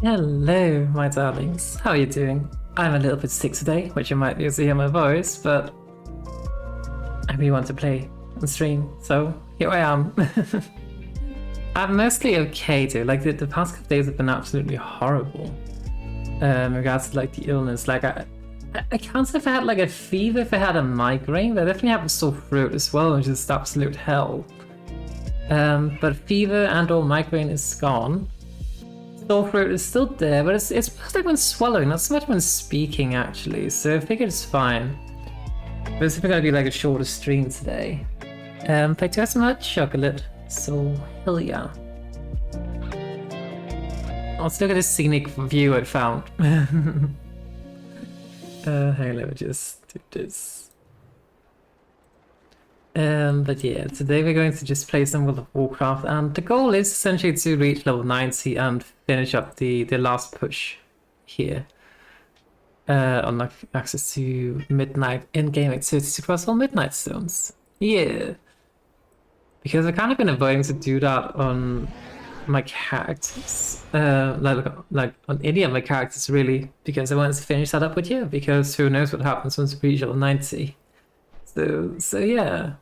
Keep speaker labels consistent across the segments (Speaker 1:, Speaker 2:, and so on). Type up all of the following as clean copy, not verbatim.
Speaker 1: Hello, my darlings. How are you doing? I'm a little bit sick today, which you might be able to hear my voice, but I really want to play and stream, so here I am. I'm mostly okay, dude. Like, the past couple days have been absolutely horrible. In regards to, like, the illness. Like, I can't say if I had, like, a fever, if I had a migraine, but I definitely have a sore throat as well, which is absolute hell. But fever and or migraine is gone. Sore throat is still there, but it's mostly when swallowing, not so much when speaking, actually, so I figured it's fine. But it's gonna be like a shorter stream today. Thank you so much, Chocolate. So, hell yeah. Let's look at this scenic view I found. Hey, let me just do this. But yeah, today we're going to just play some World of Warcraft, and the goal is essentially to reach level 90 and finish up the last push here. Unlock access to midnight in-game activities across all midnight zones. Yeah. Because I've kind of been avoiding to do that on my characters. Like on any of my characters really, because I wanted to finish that up with you, because who knows what happens once we reach level 90. So yeah.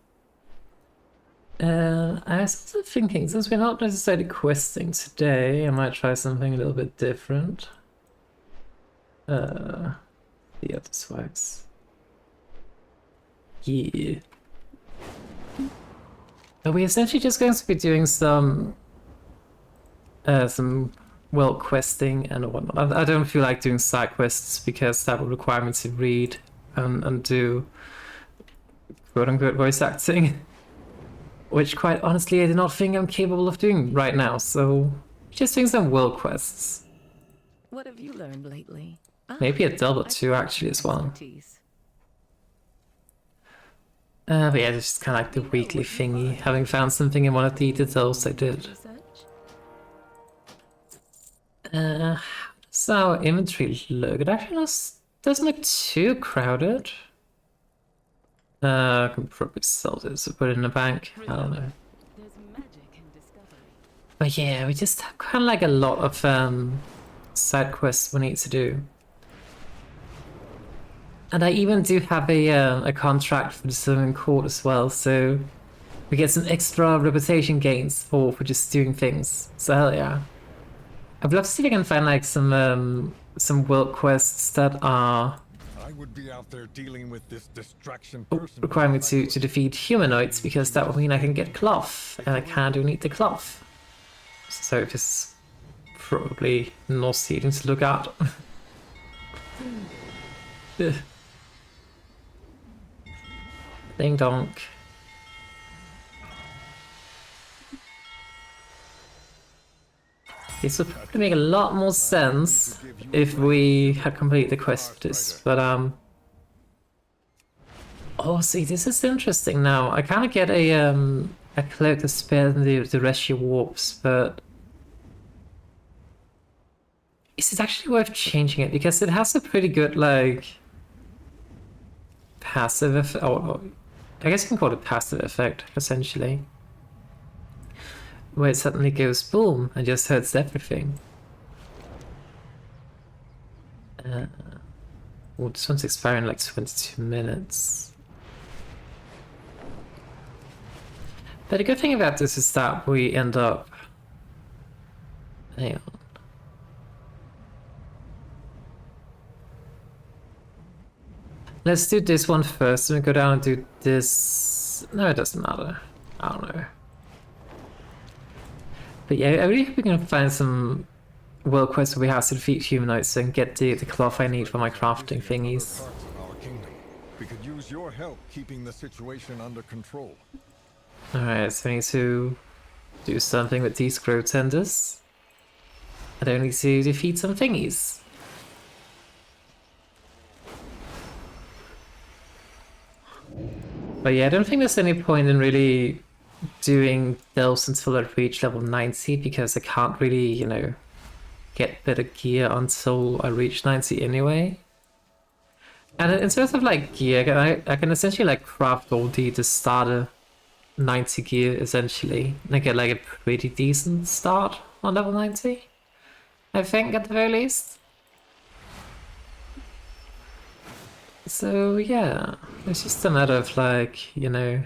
Speaker 1: I was also thinking, since we're not necessarily questing today, I might try something a little bit different. The other swags. Yeah. But we're essentially just going to be doing some world questing and whatnot. I don't feel like doing side quests because that would require me to read and do quote-unquote voice acting. Which, quite honestly, I do not think I'm capable of doing right now, so just doing some world quests.
Speaker 2: What have you learned lately?
Speaker 1: Maybe a delve or two, actually, as well. But yeah, it's just kind of like the weekly thingy, having found something in one of the delves I did. How does our inventory look? It actually doesn't look too crowded. I can probably sell this or put it in a bank. I don't know. But yeah, we just have kind of like a lot of side quests we need to do. And I even do have a contract for the Swimming Court as well, so we get some extra reputation gains for just doing things. So hell yeah. I'd love to see if I can find like some world quests that are
Speaker 3: would be out there dealing with this distraction person
Speaker 1: require me to defeat humanoids, because that would mean I can get cloth, and I kind of do need the cloth. So this is probably nauseating to look at. Ding donk. This would probably make a lot more sense if we had completed the quest for this, but oh, see, this is interesting now. I kind of get a cloak to spare the rescue warps, but is it actually worth changing it? Because it has a pretty good, like, passive effect, or I guess you can call it passive effect, essentially. Where it suddenly goes boom and just hurts everything. Well, this one's expiring in like 22 minutes. But the good thing about this is that we end up... Hang on. Let's do this one first, and we go down and do this... No, it doesn't matter. I don't know. But yeah, I really hope we can find some world quests where we have to defeat humanoids so I can get the cloth I need for my crafting thingies.
Speaker 3: We could use your help keeping the situation under control.
Speaker 1: Alright, so we need to do something with these grow tenders. I don't need to defeat some thingies. But yeah, I don't think there's any point in really doing delves until I reach level 90, because I can't really, you know, get better gear until I reach 90 anyway. And in terms of like gear, I can essentially like craft all the starter 90 gear essentially, and I get like a pretty decent start on level 90. I think, at the very least. So yeah, it's just a matter of like, you know,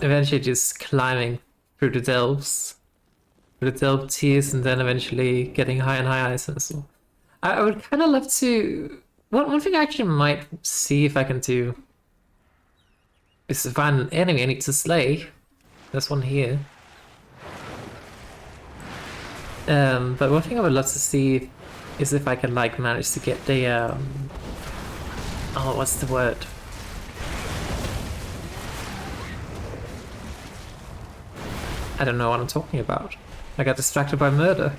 Speaker 1: eventually just climbing through the delves, through the delve tiers, and then eventually getting higher and higher items. So I would kind of love to. One thing I actually might see if I can do is to find an enemy I need to slay. There's one here. But one thing I would love to see is if I can like manage to get the oh, what's the word? I don't know what I'm talking about. I got distracted by murder.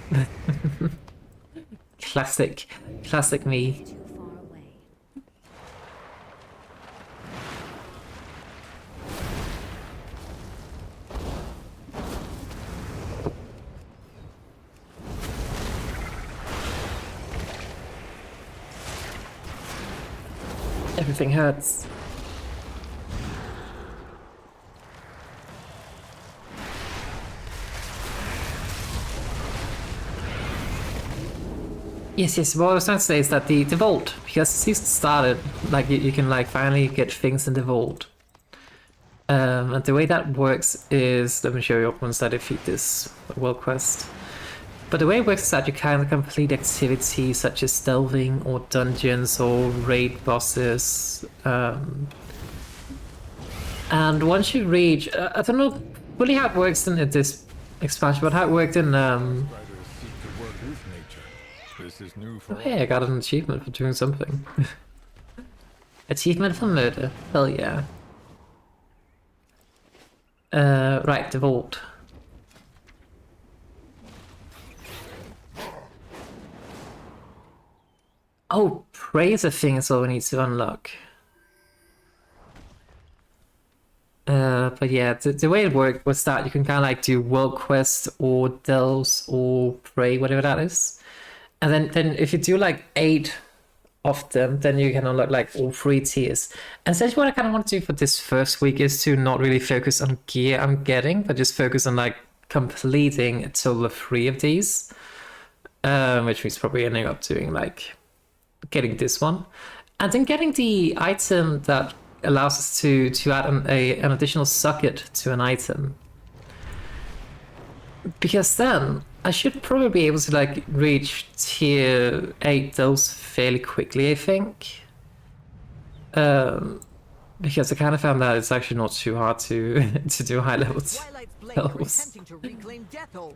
Speaker 1: Classic me.
Speaker 2: Too far away.
Speaker 1: Everything hurts. Yes, what I was trying to say is that the vault, because since it started, like you can like finally get things in the vault. And the way that works is, let me show you once I defeat this world quest. But the way it works is that you kind of complete activities such as delving or dungeons or raid bosses. And once you reach, I don't know fully how it works in this expansion, but how it worked in
Speaker 3: Riders seek to work with nature. This is new for
Speaker 1: oh, hey, I got an achievement for doing something. Achievement for murder. Hell yeah. Right, the vault. Oh, prey is a thing as well we need to unlock. But yeah, the way it worked was that you can kind of like do world quest or delves or prey, whatever that is. And then if you do like 8 of them, then you can unlock like all 3 tiers. And essentially what I kind of want to do for this first week is to not really focus on gear I'm getting, but just focus on like completing a total of 3 of these. Which means probably ending up doing like getting this one. And then getting the item that allows us to add an additional socket to an item. Because then I should probably be able to like reach tier 8 those fairly quickly, I think. Because I kind of found that it's actually not too hard to do high levels.
Speaker 4: Twilight's blade are
Speaker 1: Levels.
Speaker 4: attempting to reclaim Deathhold.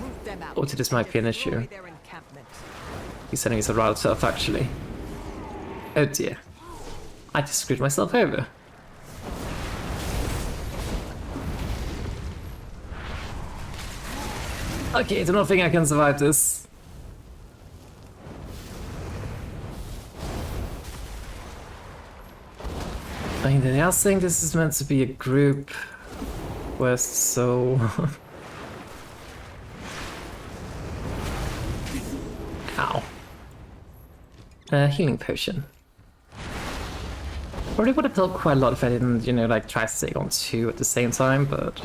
Speaker 4: Root them out.
Speaker 1: Oh, this might be an issue.
Speaker 4: Destroy their encampment.
Speaker 1: These enemies are rather tough, actually. Oh dear. I just screwed myself over. Okay, I don't think I can survive this. I mean, they are saying this is meant to be a group quest, so... Ow. Healing potion. Probably would have helped quite a lot if I didn't, you know, like try to take on 2 at the same time, but...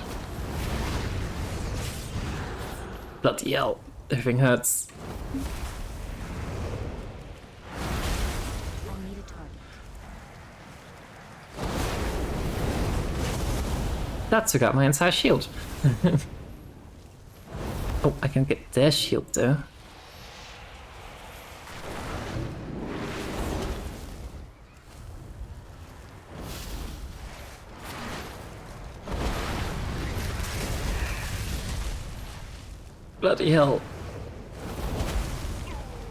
Speaker 1: Bloody hell, everything hurts.
Speaker 2: I need a target.
Speaker 1: That took out my entire shield. Oh, I can get their shield though. Bloody hell.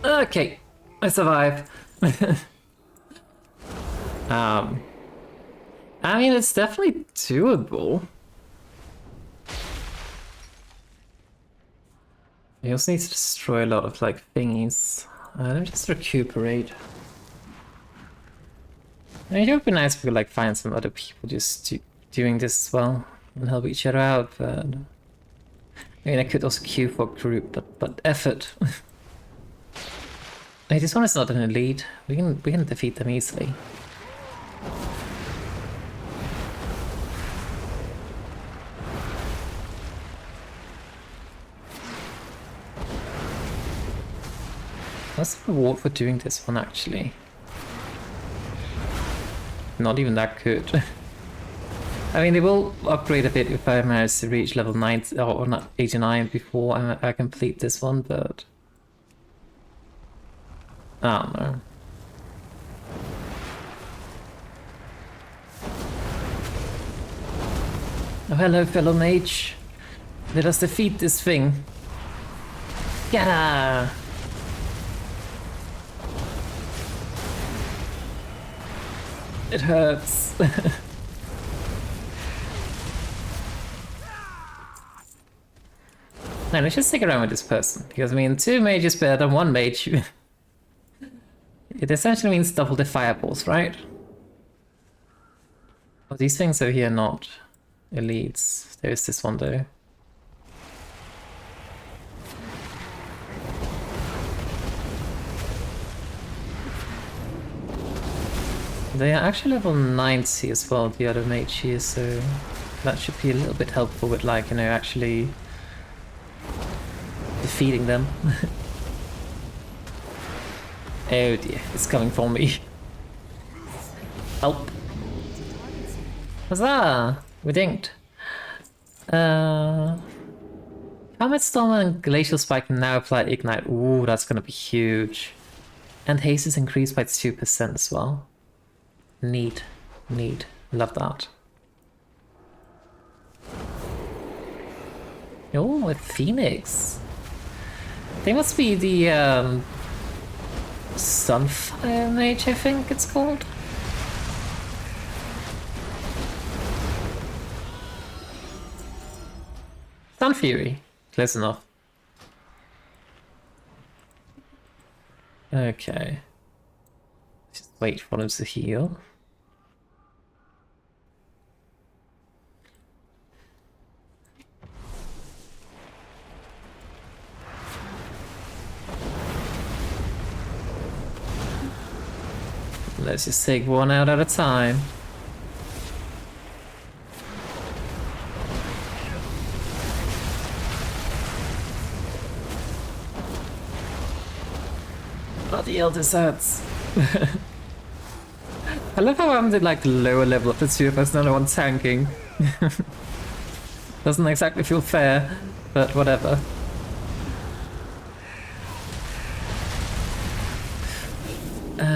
Speaker 1: Okay, I survived. I mean, it's definitely doable. You also need to destroy a lot of like thingies. Let me just recuperate. I mean, it would be nice if we could like find some other people just doing this as well and help each other out, but I mean, I could also queue for a group, but effort. Hey, this one is not an elite. We can defeat them easily. What's the reward for doing this one actually? Not even that good. I mean, they will upgrade a bit if I manage to reach level 90 or not 89 before I complete this one, but I don't know. Oh, hello, fellow mage. Let us defeat this thing. Yeah. It hurts. No, let's just stick around with this person, because I mean, 2 mages better than 1 mage. It essentially means double the fireballs, right? Oh, these things over here are not elites. There is this one though. They are actually level 90 as well, the other mage here, so that should be a little bit helpful with, like, you know, actually defeating them. Oh dear, it's coming for me. Help. Huzzah! We dinked. Helmet Storm and Glacial Spike now apply Ignite. Ooh, that's gonna be huge. And haste is increased by 2% as well. Neat. Neat. Love that. Oh, a Phoenix. They must be the Sunfire Mage, I think it's called. Sun Fury. Close enough. Okay. Just wait for him to heal. Let's just take one out at a time. Bloody hell, this hurts. I love how I'm the like lower level of the two of us, none of one tanking. Doesn't exactly feel fair, but whatever.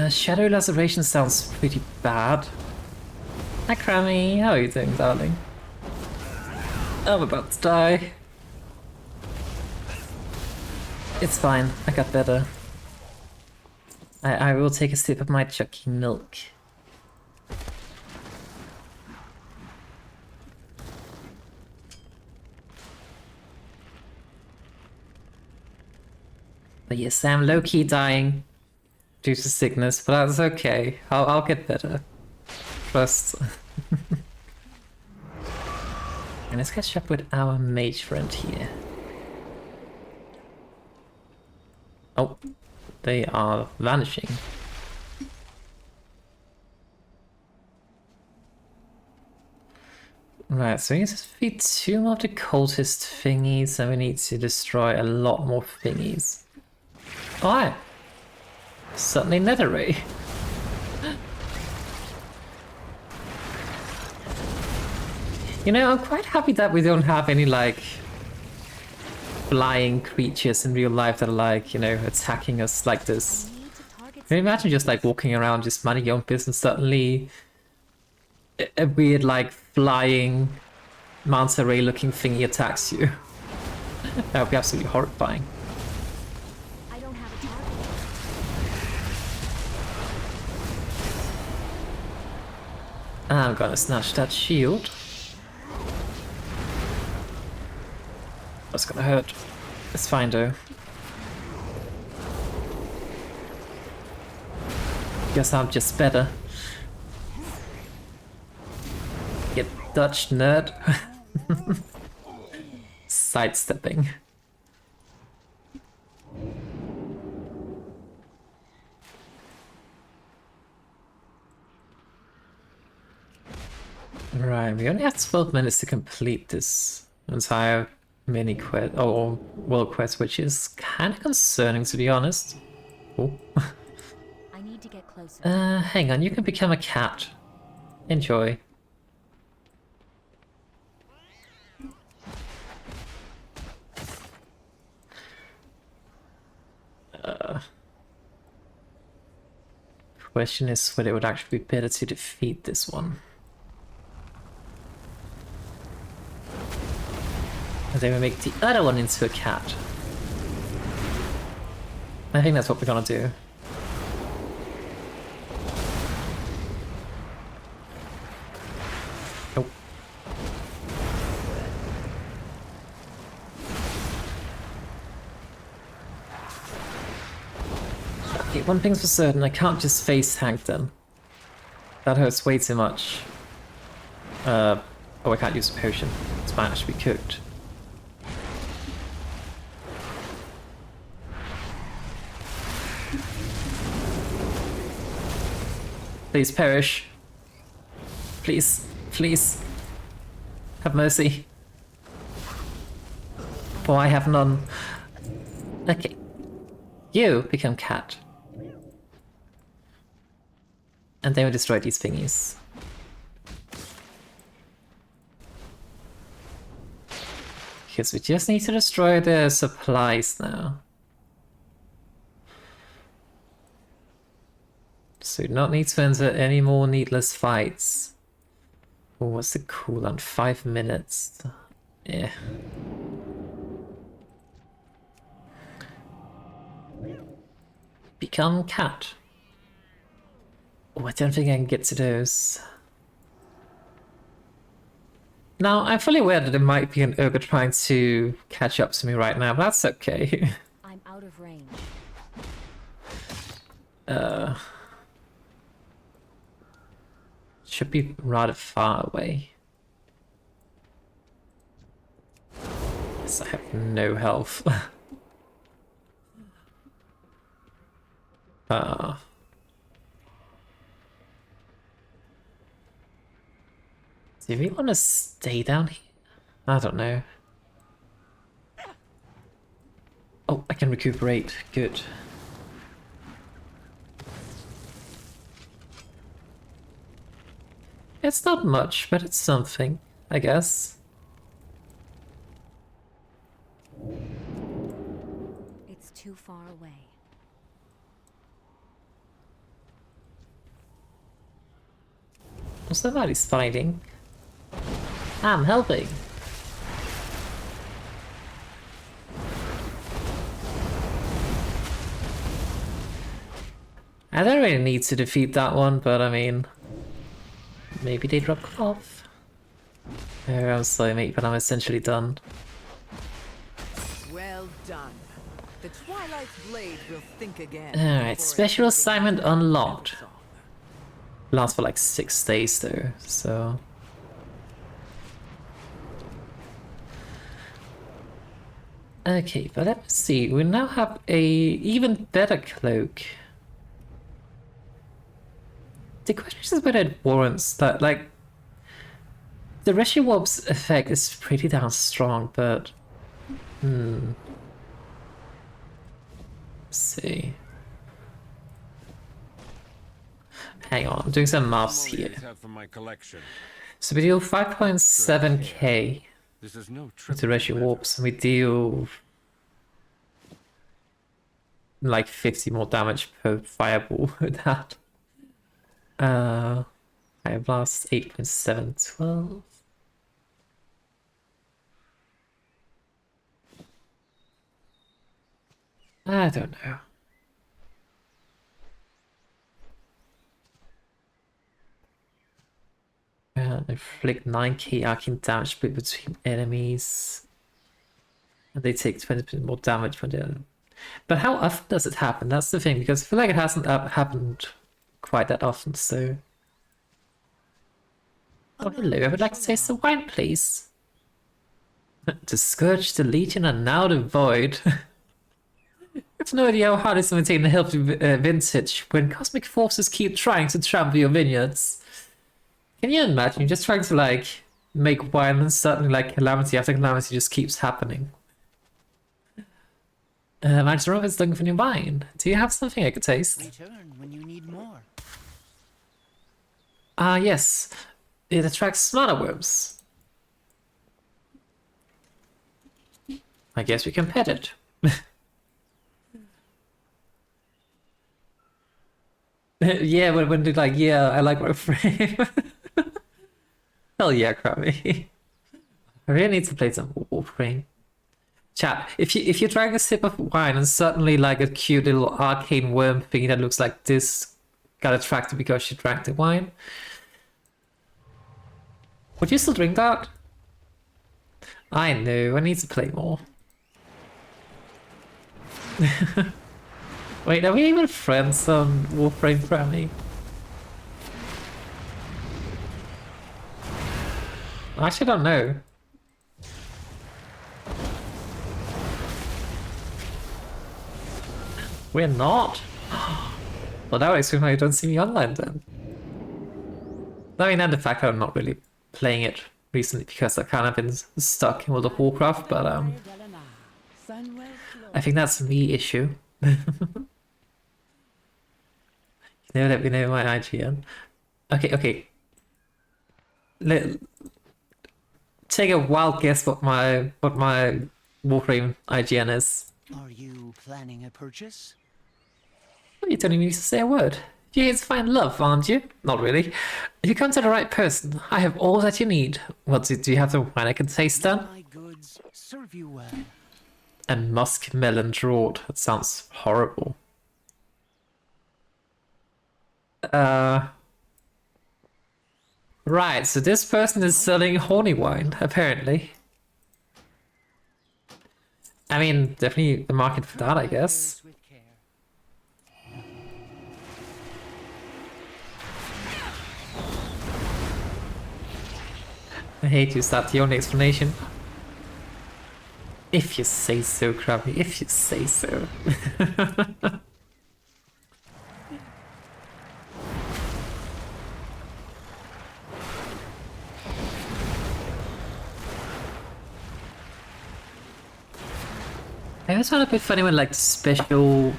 Speaker 1: Shadow Laceration sounds pretty bad. Hi Crammy, how are you doing, darling? I'm about to die. It's fine, I got better. I will take a sip of my chucky milk. But yes, I'm low-key dying due to sickness, but that's okay. I'll get better. Trust. And let's catch up with our mage friend here. Oh, they are vanishing. Right, so we need to defeat 2 more of the cultist thingies, and we need to destroy a lot more thingies. Oh, suddenly nether ray. You know, I'm quite happy that we don't have any like flying creatures in real life that are like, you know, attacking us like this. Can you imagine just like walking around, just minding your own business, suddenly a weird like flying manta ray looking thingy attacks you? That would be absolutely horrifying.
Speaker 2: I don't have a target.
Speaker 1: I'm gonna snatch that shield. That's gonna hurt. It's fine though. Guess I'm just better. Get Dutch nerd. Sidestepping. Right, we only have 12 minutes to complete this entire mini quest or world quest, which is kind of concerning to be honest. Cool.
Speaker 2: I need to get closer.
Speaker 1: Hang on, you can become a cat. Enjoy. Question is whether it would actually be better to defeat this one. And then we make the other one into a cat. I think that's what we're gonna do. Nope. Okay, one thing's for certain, I can't just face tank them. That hurts way too much. Oh, I can't use a potion. This might actually be cooked. Please perish. Please, please. Have mercy. For I have none. Okay. You become cat. And then we destroy these thingies. Because we just need to destroy the supplies now. So we do not need to enter any more needless fights. Oh, what's the cooldown? 5 minutes. Yeah. Become cat. Oh, I don't think I can get to those. Now, I'm fully aware that there might be an ogre trying to catch up to me right now, but that's okay.
Speaker 2: I'm out of range.
Speaker 1: Should be rather far away. Yes, I have no health. Do we want to stay down here? I don't know. Oh, I can recuperate. Good. It's not much, but it's something, I guess.
Speaker 2: It's too far away.
Speaker 1: Somebody's fighting. I'm helping. I don't really need to defeat that one, but I mean, maybe they drop off. Oh, I'm sorry, mate, but I'm essentially done.
Speaker 4: Well done. The Twilight Blade will think again.
Speaker 1: Alright,
Speaker 4: before
Speaker 1: special
Speaker 4: attempting
Speaker 1: assignment
Speaker 4: another
Speaker 1: unlocked.
Speaker 4: song.
Speaker 1: Lasts for like 6 days though, so... Okay, but let's see, we now have a even better cloak. The question is whether it warrants that, like... The Rescue Warp's effect is pretty damn strong, but... Let's see. Hang on, I'm doing some maths here. So we deal 5.7k with the Rescue Warps, and we deal like 50 more damage per fireball with that. Fire Blast 8.712. I don't know. Inflict 9k arcane damage split between enemies. And they take 20% more damage when they're... But how often does it happen? That's the thing, because I feel like it hasn't happened quite that often, so... Oh, hello, I would like to taste the wine, please. The Scourge, the Legion, and now the Void. It's no idea how hard it is to maintain a healthy vintage when cosmic forces keep trying to trample your vineyards. Can you imagine? You're just trying to, like, make wine and suddenly, like, calamity after calamity just keeps happening. Max Rover is looking for new wine. Do you have something I could taste?
Speaker 5: Return when you need more.
Speaker 1: Ah, yes. It attracts smarter worms. I guess we can pet it. Yeah, when they're like, yeah, I like my frame. Hell yeah, Krabby. I really need to play some Warframe. Chat, if you drink a sip of wine and suddenly like a cute little arcane worm thing that looks like this got attracted because you drank the wine, would you still drink that? I know, I need to play more. Wait, are we even friends on Warframe Grammy? I actually don't know. We're not? Well, that would explain why you don't see me online then. I mean, and the fact that I'm not really playing it recently because I've kind of been stuck in World of Warcraft, but I think that's me issue. Let me know my IGN. Okay. Take a wild guess what my Warframe IGN is.
Speaker 5: Are you planning a purchase?
Speaker 1: You don't even need to say a word. You're here to find love, aren't you? Not really. You come to the right person. I have all that you need. Well, do you have the wine I can taste then?
Speaker 5: My goods serve you well.
Speaker 1: And musk melon draught. That sounds horrible. Right, so this person is selling horny wine, apparently. I mean, definitely the market for that, I guess.
Speaker 5: With care.
Speaker 1: I hate you, is that the only explanation? If you say so, Krabby, if you say so. I always find it a bit funny when like the special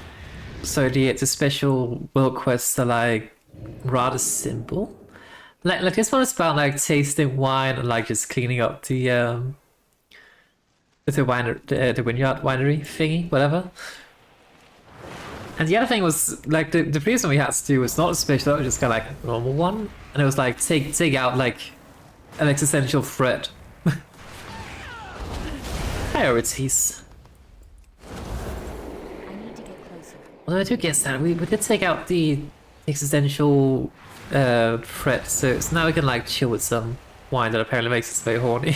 Speaker 1: world quests are like rather simple. Like this one is about like tasting wine and like just cleaning up the vineyard winery thingy, whatever. And the other thing was like the previous one we had to do was not a special, it was just kind of like a normal one, and it was like take out like an existential threat. Priorities.
Speaker 2: I need to get closer.
Speaker 1: Although I do guess that we did take out the existential threat, so now we can like chill with some wine that apparently makes us very horny.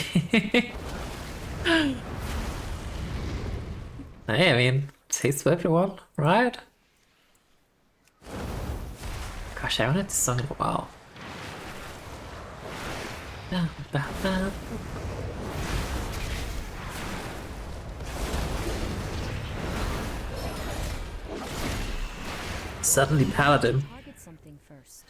Speaker 1: Hey, I mean, taste for everyone, right? Gosh, I haven't heard this song in a while. Suddenly Paladin.
Speaker 2: Target something first.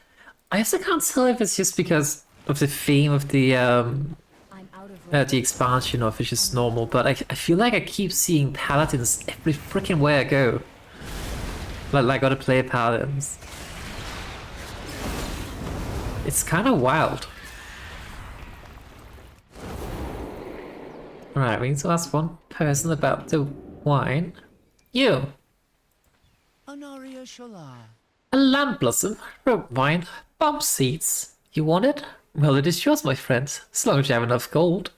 Speaker 1: I also can't tell if it's just because of the theme of the
Speaker 2: I'm out of range.
Speaker 1: the expansion or if it's just normal, but I feel like I keep seeing paladins every freaking way I go. Like I gotta play paladins. It's kind of wild. Alright, we need to ask one person about the wine. You!
Speaker 5: Honoria Shola.
Speaker 1: A lamp blossom, rope wine, bump seeds. You want it? Well, it is yours, my friend, as long as you have enough gold.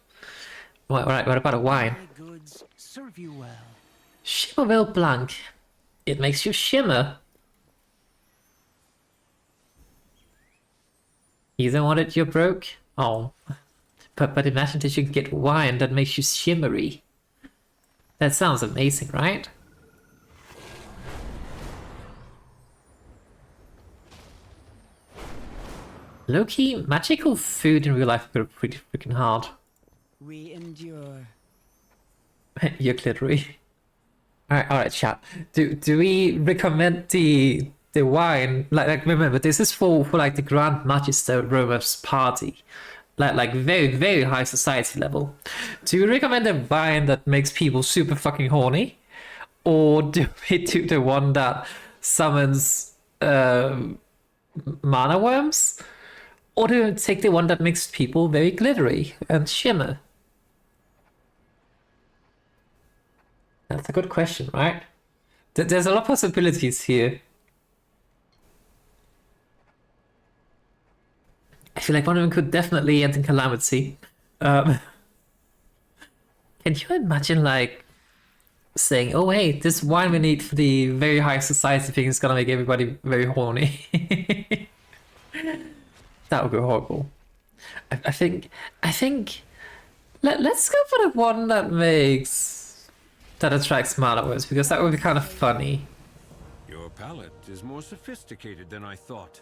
Speaker 1: Right, what about a wine?
Speaker 5: My goods serve you well.
Speaker 1: Shimmerville Blanc. It makes you shimmer. You don't want it, you're broke? Oh. But imagine that you can get wine that makes you shimmery. That sounds amazing, right? Low-key, magical food in real life go pretty freaking hard.
Speaker 5: We endure.
Speaker 1: You're glittery. Alright, chat. Do we recommend the wine? Like remember, this is for like the Grand Magister Romer's party. Like very, very high society level. Do you recommend a wine that makes people super fucking horny? Or do we do the one that summons mana worms? Or do we take the one that makes people very glittery and shimmer? That's a good question, right? There's a lot of possibilities here. I feel like one of them could definitely end in calamity. Can you imagine, like, saying, oh, hey, this wine we need for the very high society thing is gonna make everybody very horny? That would be horrible. I think let's go for the one that attracts mana worms, because that would be kind of funny.
Speaker 6: Your palate is more sophisticated than I thought.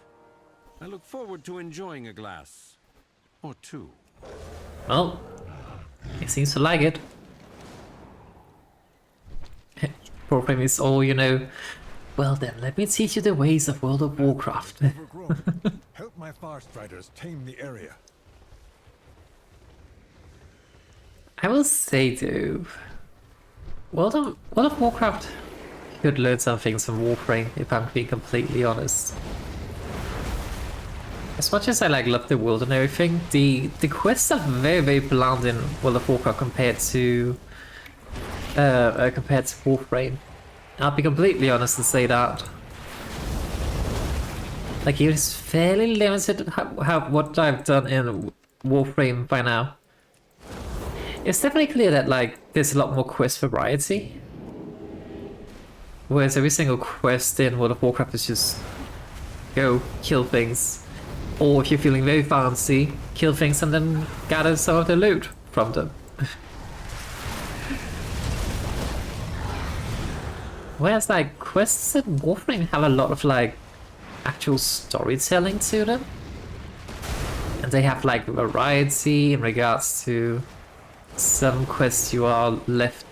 Speaker 6: I look forward to enjoying a glass or two.
Speaker 1: Well, he seems to like it. Warframe is all you know. Well then, let me teach you the ways of World of Warcraft.
Speaker 3: Overgrown. Help my Farstriders tame the area.
Speaker 1: I will say though, World of Warcraft could learn some things from Warframe, if I'm being completely honest. As much as I like love the world and everything, the quests are very, very bland in World of Warcraft compared to Warframe. I'll be completely honest and say that. Like, it is fairly limited what I've done in Warframe by now. It's definitely clear that, like, there's a lot more quest variety. Whereas every single quest in World of Warcraft is just go kill things. Or if you're feeling very fancy, kill things and then gather some of the loot from them. Whereas, like, quests in Warframe have a lot of, like, actual storytelling to them. And they have, like, variety in regards to some quests you are left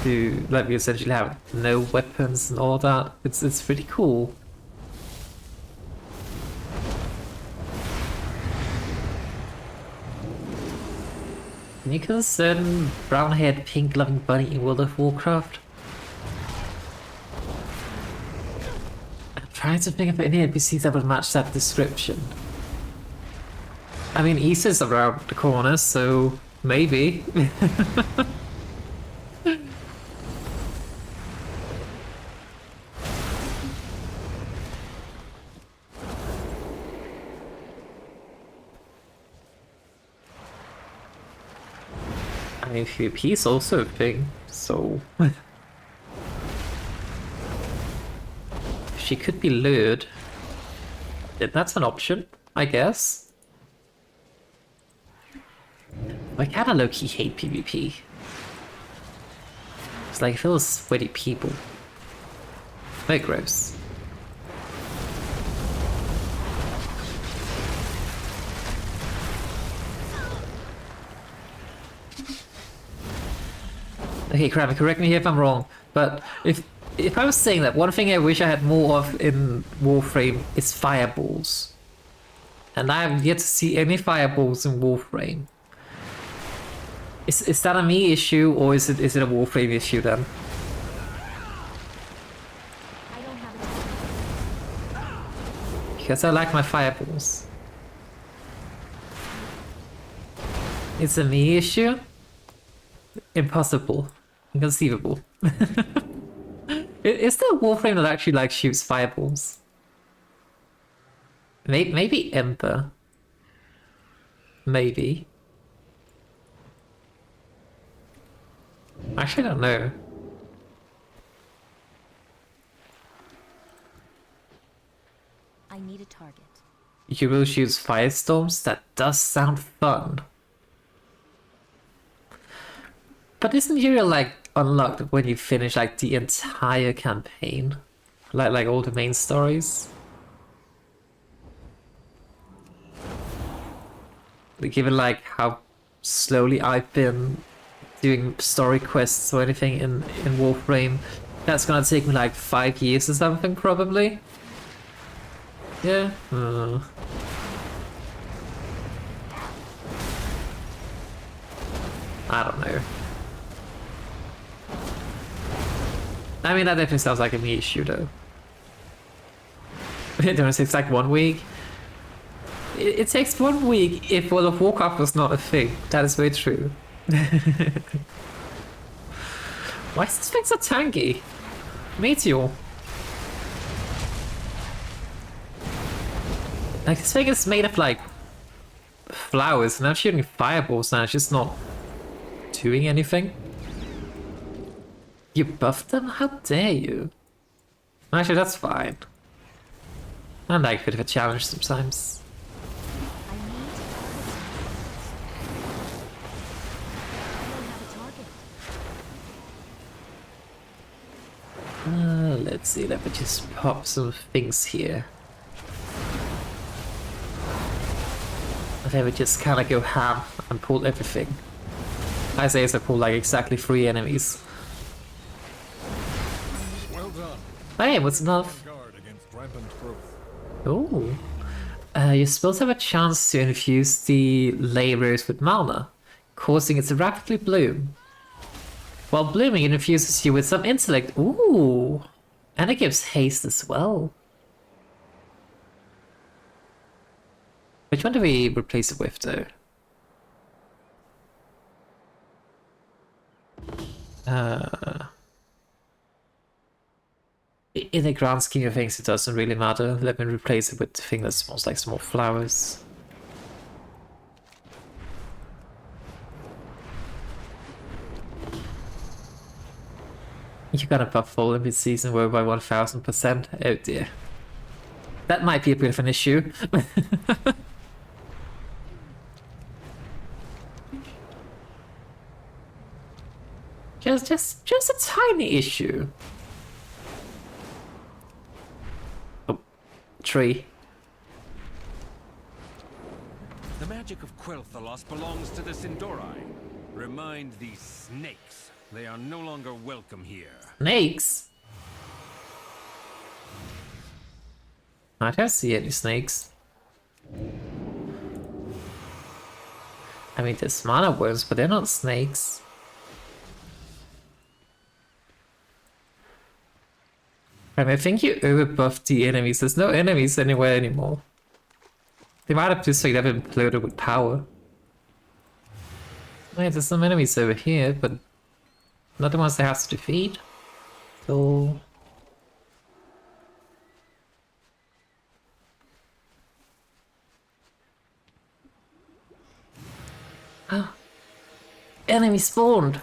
Speaker 1: to, like, you essentially have no weapons and all that. It's pretty cool. Can you concern brown-haired, pink-loving bunny in World of Warcraft? I'm trying to think of any NPCs that would match that description. I mean, Easter's around the corner, so maybe. I mean, PvP is also a thing, so... She could be lured. Yeah, that's an option, I guess. I kinda low-key hate PvP. It's like, it feels sweaty people. Very gross. Okay, Kraven, correct me here if I'm wrong, but if I was saying that one thing I wish I had more of in Warframe is fireballs. And I have yet to see any fireballs in Warframe. Is that a me issue, or is it a Warframe issue then?
Speaker 2: I don't have a
Speaker 1: Because I like my fireballs. It's a me issue? Impossible. Inconceivable. Is there a Warframe that actually, like, shoots fireballs? Maybe Ember. Maybe. Actually, I don't know.
Speaker 2: I need a target.
Speaker 1: You will shoot firestorms? That does sound fun. But isn't Uriel, like, unlocked when you finish, like, the entire campaign? Like all the main stories? Given, like, how slowly I've been doing story quests or anything in Warframe, that's gonna take me, like, 5 years or something, probably? Yeah? I don't know. I mean, that definitely sounds like a me issue, though. It only takes like 1 week. It takes 1 week if World of Warcraft was not a thing. That is very true. Why is this thing so tanky? Meteor. Like, this thing is made of, like, flowers, and I'm shooting fireballs now, it's just not doing anything. You buffed them? How dare you? Actually, that's fine. I like a bit of a challenge sometimes.
Speaker 2: I need to target something. I don't have a target.
Speaker 1: Let's see, let me just pop some things here. And then we just kind of go ham and pull everything. I say as I pull like exactly 3 enemies.
Speaker 3: Well done.
Speaker 1: Hey, what's enough?
Speaker 3: Guard against rampant growth.
Speaker 1: Oh. Your spells have a chance to infuse the laborers with mana, causing it to rapidly bloom. While blooming, it infuses you with some intellect. Ooh. And it gives haste as well. Which one do we replace it with, though? In the grand scheme of things, it doesn't really matter. Let me replace it with the thing that smells like small flowers. You're gonna buff full in mid-season were by 1000%. Oh dear. That might be a bit of an issue. just a tiny issue. Oh, tree.
Speaker 6: The magic of Quel'Thalos belongs to the Sindorai. Remind these snakes they are no longer welcome here.
Speaker 1: Snakes? I don't see any snakes. I mean, there's mana worms, but they're not snakes. And I think you overbuffed the enemies. There's no enemies anywhere anymore. They might have just like they've imploded with power. Wait, there's some enemies over here, but not the ones they have to defeat. So enemy spawned.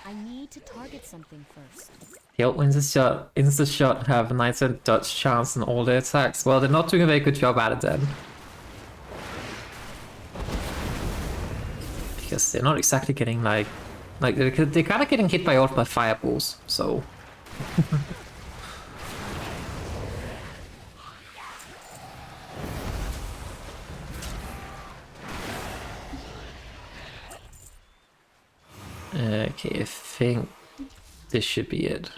Speaker 2: I need to target something first.
Speaker 1: The old insta shot have a 9% dodge chance on all their attacks. Well, they're not doing a very good job at it then. Because they're not exactly getting like they're kind of getting hit by all by fireballs, so. Okay, I think this should be it.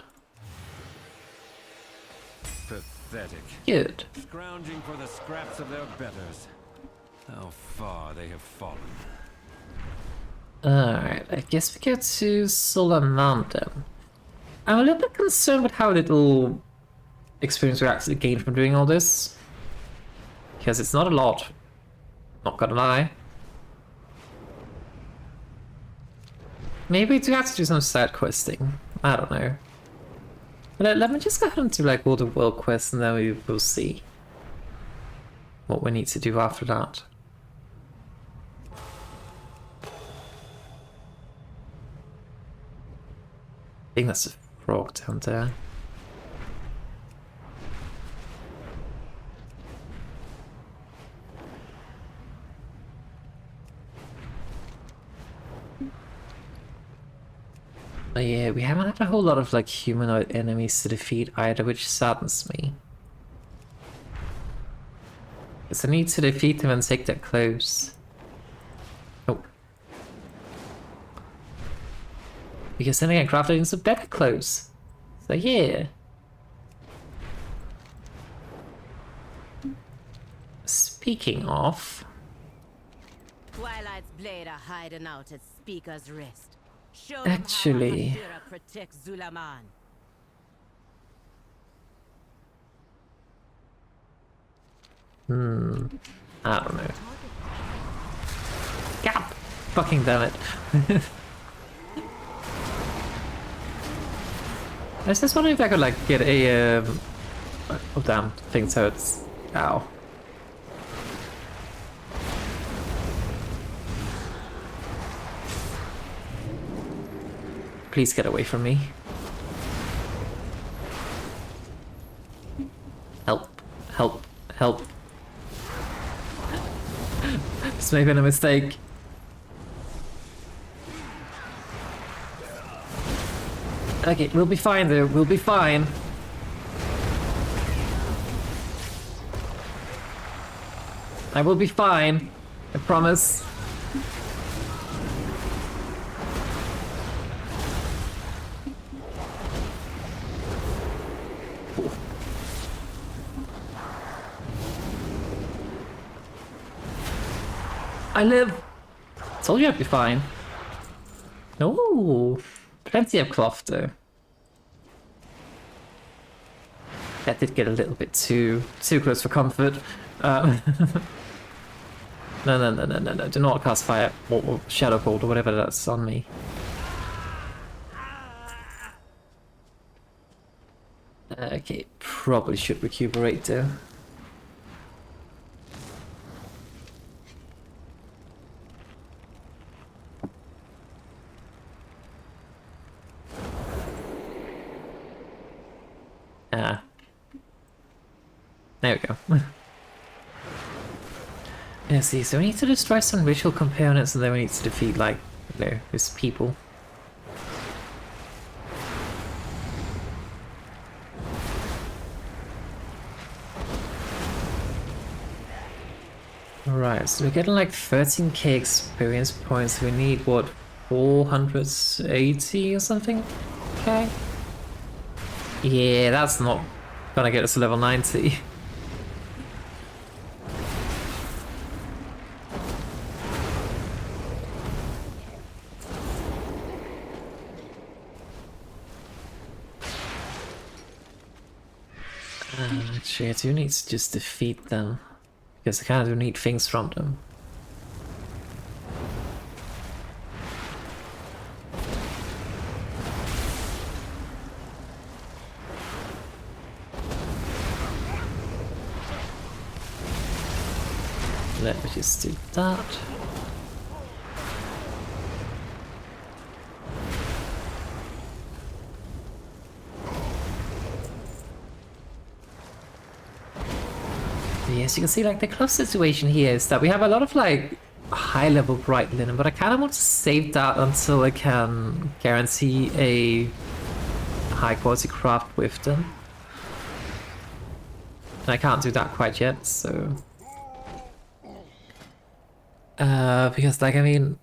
Speaker 6: Pathetic.
Speaker 1: Good.
Speaker 6: Scrounging for the scraps of their betters. How far they have fallen.
Speaker 1: Alright, I guess we go to Solar Mountain. I'm a little bit concerned with how little experience we actually gained from doing all this. Because it's not a lot. Not gonna lie. Maybe we do have to do some side questing. I don't know. But let me just go ahead and do like all the world quests and then we will see what we need to do after that. I think that's a frog down there. But yeah, we haven't had a whole lot of like humanoid enemies to defeat either, which saddens me. Because I need to defeat them and take their clothes. Oh. Because then I get crafted into better clothes. So yeah. speaking of,
Speaker 2: Twilight's blade are hiding out at Speaker's Rest. Show them
Speaker 1: actually,
Speaker 2: how Ahashira protects Zulaman.
Speaker 1: I don't know. Gap! Fucking damn it. I was just wondering if I could like get a oh damn, thing so it's ow. Please get away from me. Help, help, help. Just making a mistake. Okay, we'll be fine though, we'll be fine. I will be fine, I promise. I live! Told you I'd be fine. No, plenty of cloth though. That did get a little bit too close for comfort. No, do not cast fire or shadow bolt or whatever that's on me. Okay, probably should recuperate though. There we go. Yeah, see, so we need to destroy some ritual components and then we need to defeat, like, you know, his people. Right, so we're getting like 13k experience points. We need, what, 480 or something? Okay. Yeah, that's not gonna get us to level 90. Actually, I do need to just defeat them, because I kind of do need things from them. Let me just do that. Yes, you can see like the close situation here is that we have a lot of like high level bright linen, but I kind of want to save that until I can guarantee a high quality craft with them. And I can't do that quite yet, so... because like, I mean,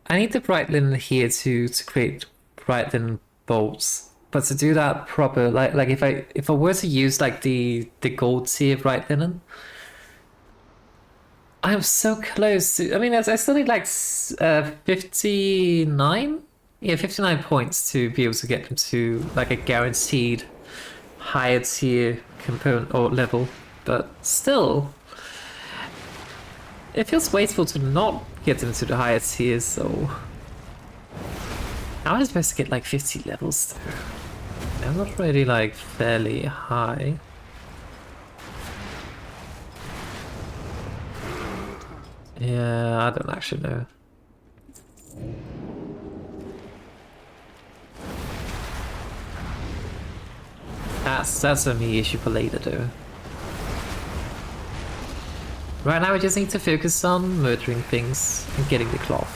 Speaker 1: I need the bright linen here to create bright linen bolts. But to do that proper, like if I were to use like the gold tier bright linen, I'm so close to. I mean, I still need like 59. Yeah, 59 points to be able to get them to like a guaranteed higher tier component or level. But still, it feels wasteful to not get them to the higher tiers. So how am I supposed to get like 50 levels though? I'm not really like fairly high. Yeah, I don't actually know. That's a me issue for later though. Right now we just need to focus on murdering things and getting the cloth.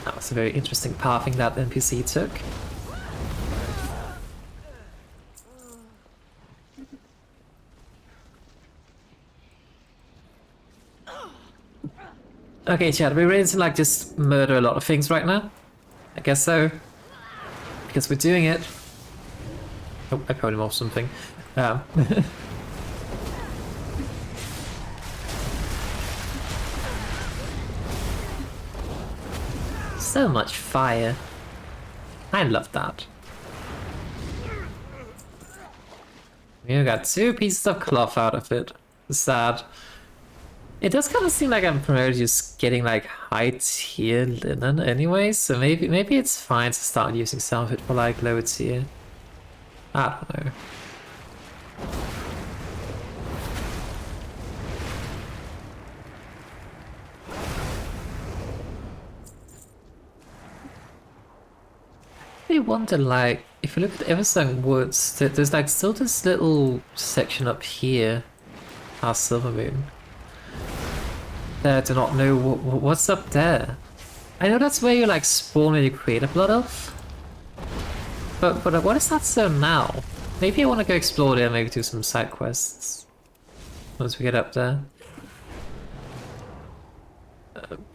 Speaker 1: That was a very interesting pathing that NPC took. Okay, Chad, are we ready to like just murder a lot of things right now? I guess so. Because we're doing it. Oh, I pwned him off something. So much fire. I love that. We got 2 pieces of cloth out of it. Sad. It does kind of seem like I'm promoted just getting like high tier linen anyway, so maybe it's fine to start using some of it for like lower tier. I don't know. I wonder, like, if you look at Everstone Woods, there's like still this little section up here, our Silver Moon. I do not know what's up there. I know that's where you like spawn when you create a Blood Elf. But what is that zone now? Maybe I want to go explore there, maybe do some side quests once we get up there.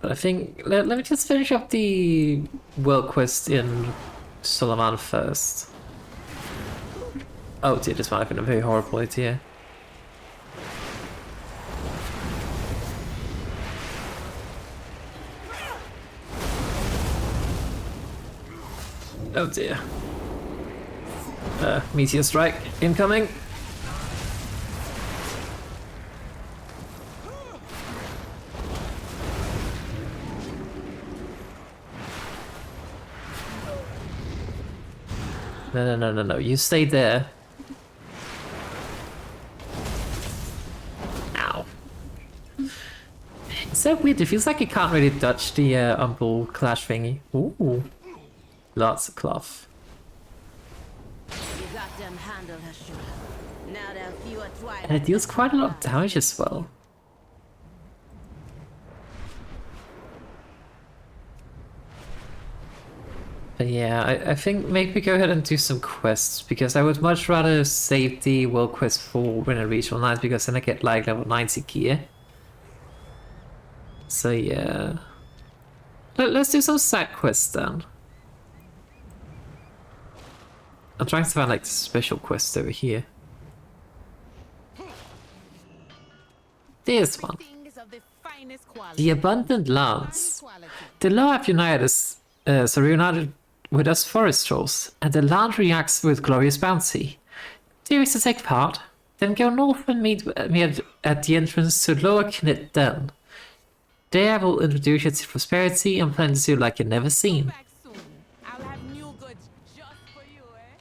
Speaker 1: But I think let me just finish up the world quest in Solomon first. Oh dear, this might have been a very horrible idea. Oh dear. Meteor strike incoming. No, you stay there. Ow. It's so weird, it feels like you can't really dodge the Umbral Clash thingy. Ooh. Lots of cloth. And it deals quite a lot of damage as well. But yeah, I think maybe go ahead and do some quests, because I would much rather save the world quest for when I reach online, because then I get like level 90 gear. So yeah. Let's do some side quests then. I'm trying to find like the special quest over here. There's one. The Abundant Lands. The Loa have reunited with us forest trolls, and the land reacts with glorious bounty. Do you wish to take part? Then go north and meet me at the entrance to Loa Knit Den. There I will introduce you to prosperity and plenty to like you've never seen.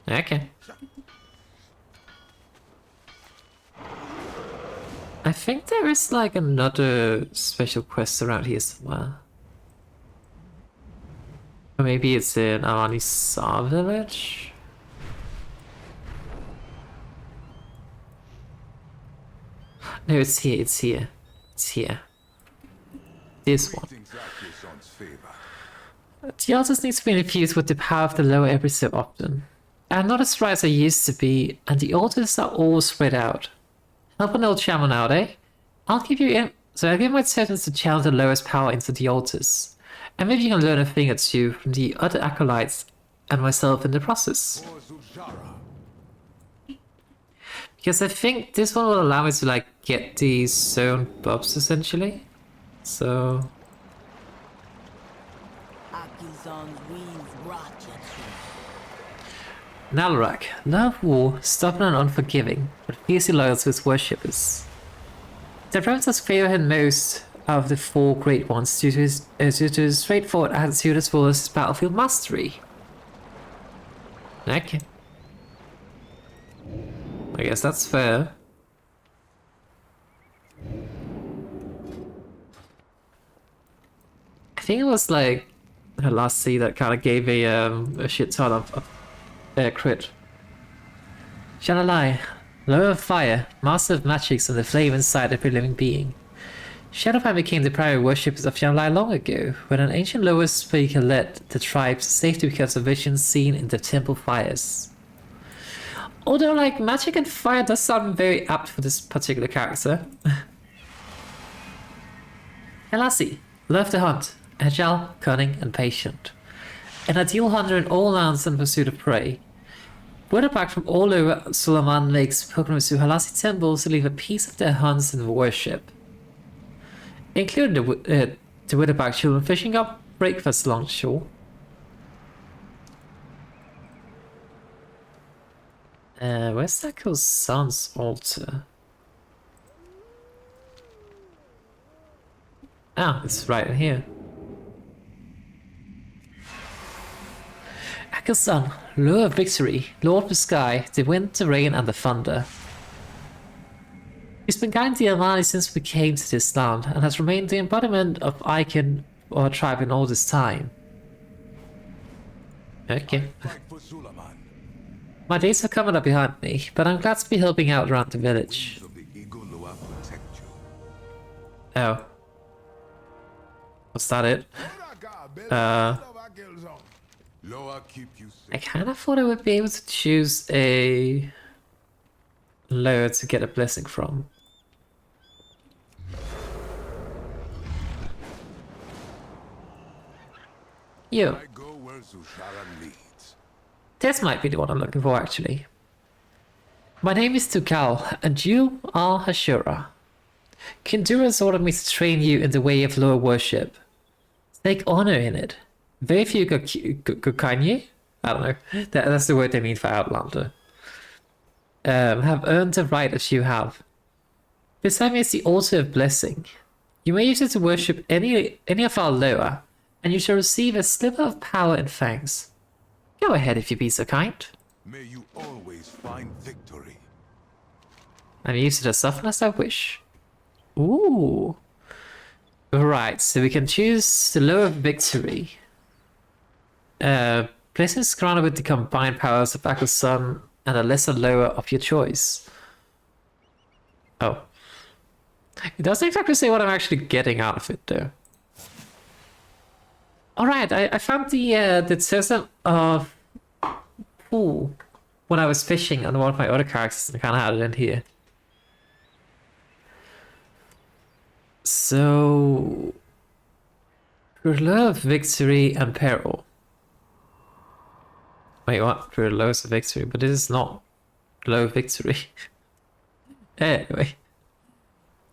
Speaker 1: Okay. I think there is like another special quest around here somewhere. Or maybe it's in Arazeena village? No, it's here, it's here. It's here. This one. The altars need to be infused with the power of the Loa every so often. I'm not as strong as I used to be, and the altars are all spread out. Help an old shaman out, eh? I'll give my servants to channel the Loa's power into the altars. And maybe you can learn a thing or two from the other acolytes and myself in the process. Because I think this one will allow me to like get these zone buffs essentially. So Nalrak, love war, stubborn and unforgiving, but fiercely loyal to his worshippers. The Provinces favor him most out of the 4 great ones due to his straightforward attitude as well as his battlefield mastery. Okay. I guess that's fair. I think it was like her last sea that kind of gave a shit ton of crit. Shall I lie? Loa of Fire, master of magics and the flame inside every living being. Shadowpan became the primary worshippers of Shanghai long ago, when an ancient Loa speaker led the tribes safely because of visions seen in the temple fires. Although, like, magic and fire does sound very apt for this particular character. Elasi, Love to hunt. Agile, cunning, and patient. An ideal hunter in all lands in pursuit of prey. Word back from all over Suleiman Lake's pilgrims to Halasi temples to leave a piece of their hunts and worship. Including the Witterback children fishing up breakfast along shore. Where's Echo's son's altar? Ah, it's right in here. Echo's son, Loa of Victory, Lord of the Sky, the Wind, the Rain, and the Thunder. He's been guiding the Almani since we came to this land, and has remained the embodiment of Icon or tribe in all this time. Okay.
Speaker 3: Fight for Suleiman.
Speaker 1: My days are coming up behind me, but I'm glad to be helping out around the village.
Speaker 3: Of the Eagle Loa protect you.
Speaker 1: Oh. Was that it?
Speaker 3: Loa keep you
Speaker 1: I
Speaker 3: safe.
Speaker 1: kind of thought I would be able to choose a Loa to get a blessing from. You.
Speaker 3: I go where Zushara leads.
Speaker 1: This might be the one I'm looking for, actually. My name is Tukal, and you are Hashura. Kindura's ordered me to train you in the way of Loa worship. Take honor in it. Very few Gokanye? I don't know. That's the word they mean for Outlander. Have earned the right as you have. Beside me is the altar of blessing. You may use it to worship any of our Loa, and you shall receive a sliver of power and thanks. Go ahead if you be so kind.
Speaker 3: May you always find victory.
Speaker 1: And use it as often as I wish. Ooh. Right, so we can choose the Loa of Victory. Blessing is granted with the combined powers of Echo's Son and a lesser Loa of your choice. Oh. It doesn't exactly say what I'm actually getting out of it, though. Alright, I found the system of pool when I was fishing on one of my other characters, and I kind of had it in here. So, Loa of Victory and Peril. Wait, what? Loa of Victory, but this is not Loa of Victory. Anyway,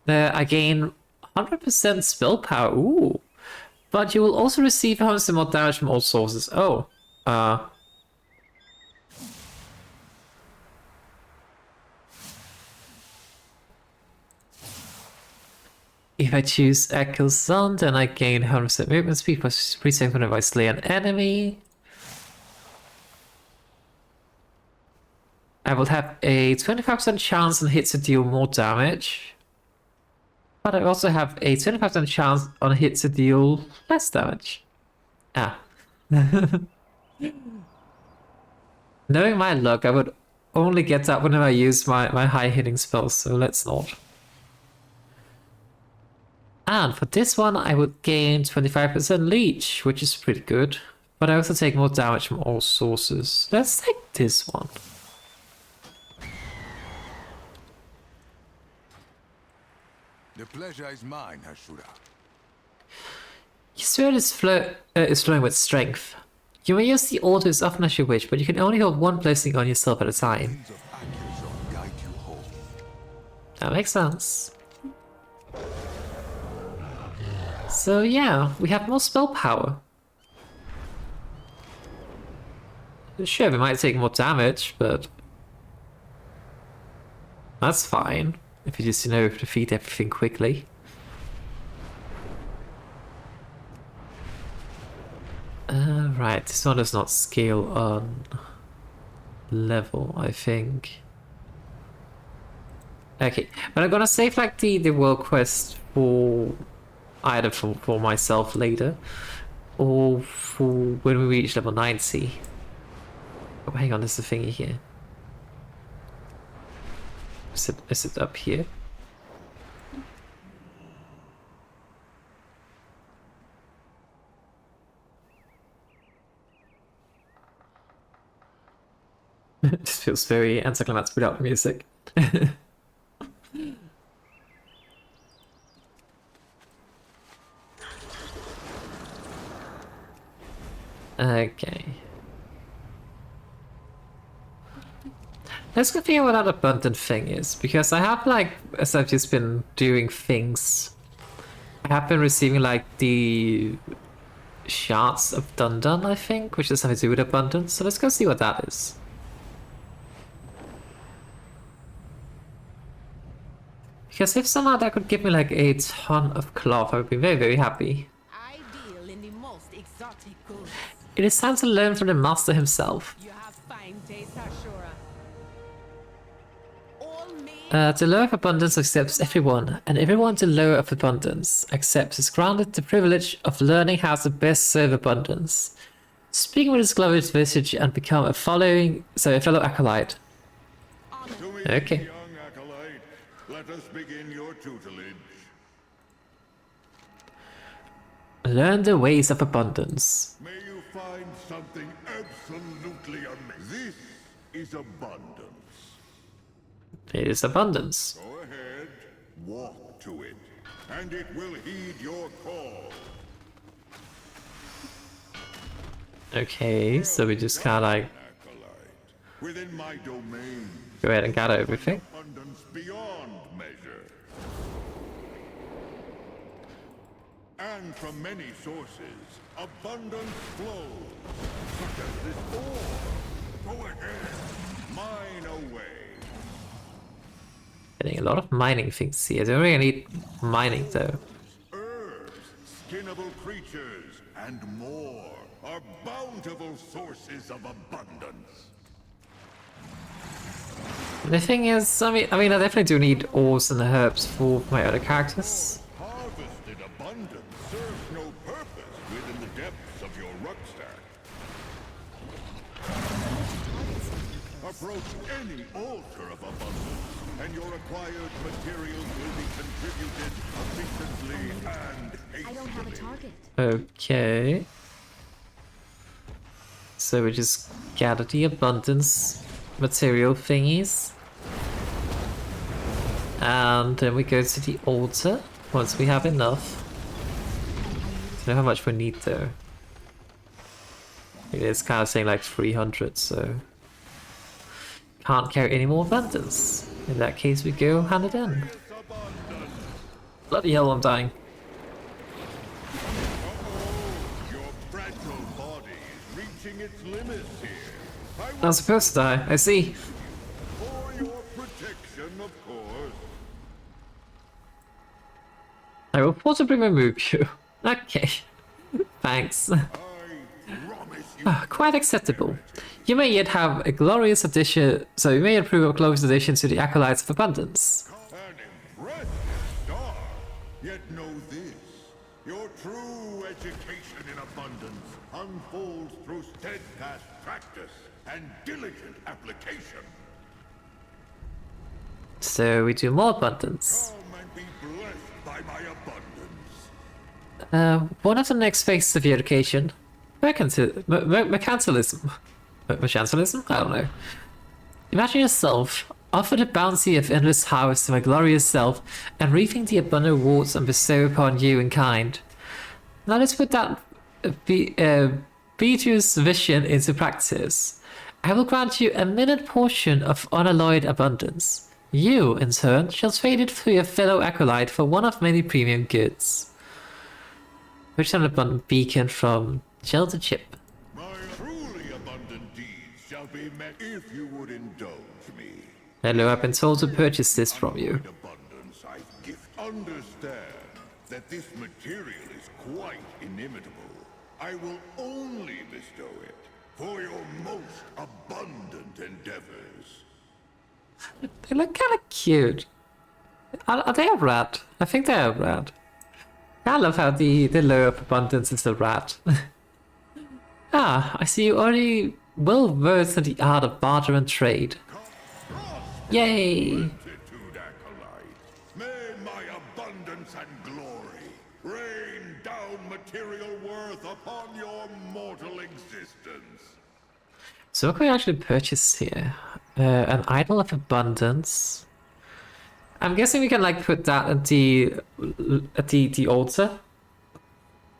Speaker 1: I gain 100% spell power. Ooh. But you will also receive 100% more damage from all sources. Oh. If I choose Echo's Son, then I gain 100% movement speed plus 3 seconds whenever I slay an enemy. I will have a 25% chance on hits to deal more damage. But I also have a 25% chance on hits to deal less damage. Ah. Knowing my luck, I would only get that whenever I use my high hitting spells, so let's not. And for this one, I would gain 25% leech, which is pretty good. But I also take more damage from all sources. Let's take this one.
Speaker 3: The pleasure is mine, Hashura.
Speaker 1: Your sword is flowing with strength. You may use the altar as often as you wish, but you can only hold one blessing on yourself at a time.
Speaker 3: Winds of Akilzon guide you home.
Speaker 1: That makes sense. So yeah, we have more spell power. Sure, we might take more damage, but that's fine. If you just, defeat everything quickly. Right, this one does not scale on level, I think. Okay, but I'm gonna save like the world quest for either for myself later, or for when we reach level 90. Oh, hang on, there's a thingy here. Is it up here? This feels very anticlimactic without music. Okay. Let's go figure out what that abundant thing is, because I have like, as I've just been doing things, I have been receiving like the shards of Dundun, I think, which is something to do with abundance. So let's go see what that is. Because if somehow that could give me like a ton of cloth, I would be very, very happy.
Speaker 4: I deal in the most exotic goods.
Speaker 1: It is time to learn from the master himself.
Speaker 4: You have fine taste, Ashura. All made
Speaker 1: The Loa of Abundance accepts everyone, and everyone to Loa of Abundance accepts is granted the privilege of learning how to best serve abundance. Speaking with his glorious visage and become a fellow acolyte.
Speaker 7: To me,
Speaker 1: Okay.
Speaker 7: young acolyte, let us begin your tutelage.
Speaker 1: Learn the ways of abundance.
Speaker 7: May you find something absolutely amazing. This is abundance.
Speaker 1: It is abundance.
Speaker 7: Go ahead, walk to it, and it will heed your call.
Speaker 1: Okay, so we just kind of like
Speaker 7: Acolyte, within my domain,
Speaker 1: go ahead and gather everything.
Speaker 7: abundance beyond measure. And from many sources, abundance flows, such as this ore. Go ahead, mine away.
Speaker 1: Getting a lot of mining things here. I don't really need mining though.
Speaker 7: Herbs, skinnable creatures, and more are bountiful sources of abundance.
Speaker 1: The thing is, I mean, I definitely do need ores and herbs for my other characters.
Speaker 7: Harvested abundance serves no purpose within the depths of your rucksack. Approach any altar of abundance, and your acquired materials will be contributed efficiently and
Speaker 2: I don't have a
Speaker 7: hastily.
Speaker 2: target.
Speaker 1: Okay. So we just gather the abundance material thingies. And then we go to the altar once we have enough. I don't know how much we need though. It is kind of saying like 300, so can't carry any more abundance. In that case, we go hand it in. Bloody hell, I'm dying.
Speaker 7: Your fragile body is reaching its limits here.
Speaker 1: I'm supposed to die, I see.
Speaker 7: For your protection, of course.
Speaker 1: I will possibly remove you. Okay. Thanks.
Speaker 7: I promise you.
Speaker 1: Quite acceptable. You may yet have a glorious addition, so you may approve of a glorious addition to the Acolytes of Abundance.
Speaker 7: An impressive star. Yet know this. Your true education in abundance unfolds through steadfast practice and diligent application.
Speaker 1: So we do more abundance.
Speaker 7: Come and be blessed by my abundance.
Speaker 1: One of the next phases of your education, mercantilism. Mercantilism? I don't know. Imagine yourself offered a bounty of endless harvest to my glorious self, and reaping the abundant rewards and bestow upon you in kind. Now let's put that Beatrice's vision into practice. I will grant you a minute portion of unalloyed abundance. You, in turn, shall trade it for your fellow acolyte for one of many premium goods. Which an abundant beacon from Shelter Chip.
Speaker 7: My truly abundant deeds shall be met if you would indulge me.
Speaker 1: Hello, I've been told to purchase this from you.
Speaker 7: With abundance I gift. Understand that this material is quite inimitable. I will only bestow it for your most abundant endeavors.
Speaker 1: They look kind of cute. Are they a rat? I think they're a rat. I love how the Loa of Abundance is a rat. I see you already well versed in the art of barter and trade. Yay!
Speaker 7: Gratitude, acolyte. May my abundance and glory rain down material worth upon your mortal existence.
Speaker 1: So what can we actually purchase here? An Idol of Abundance. I'm guessing we can like put that at the altar.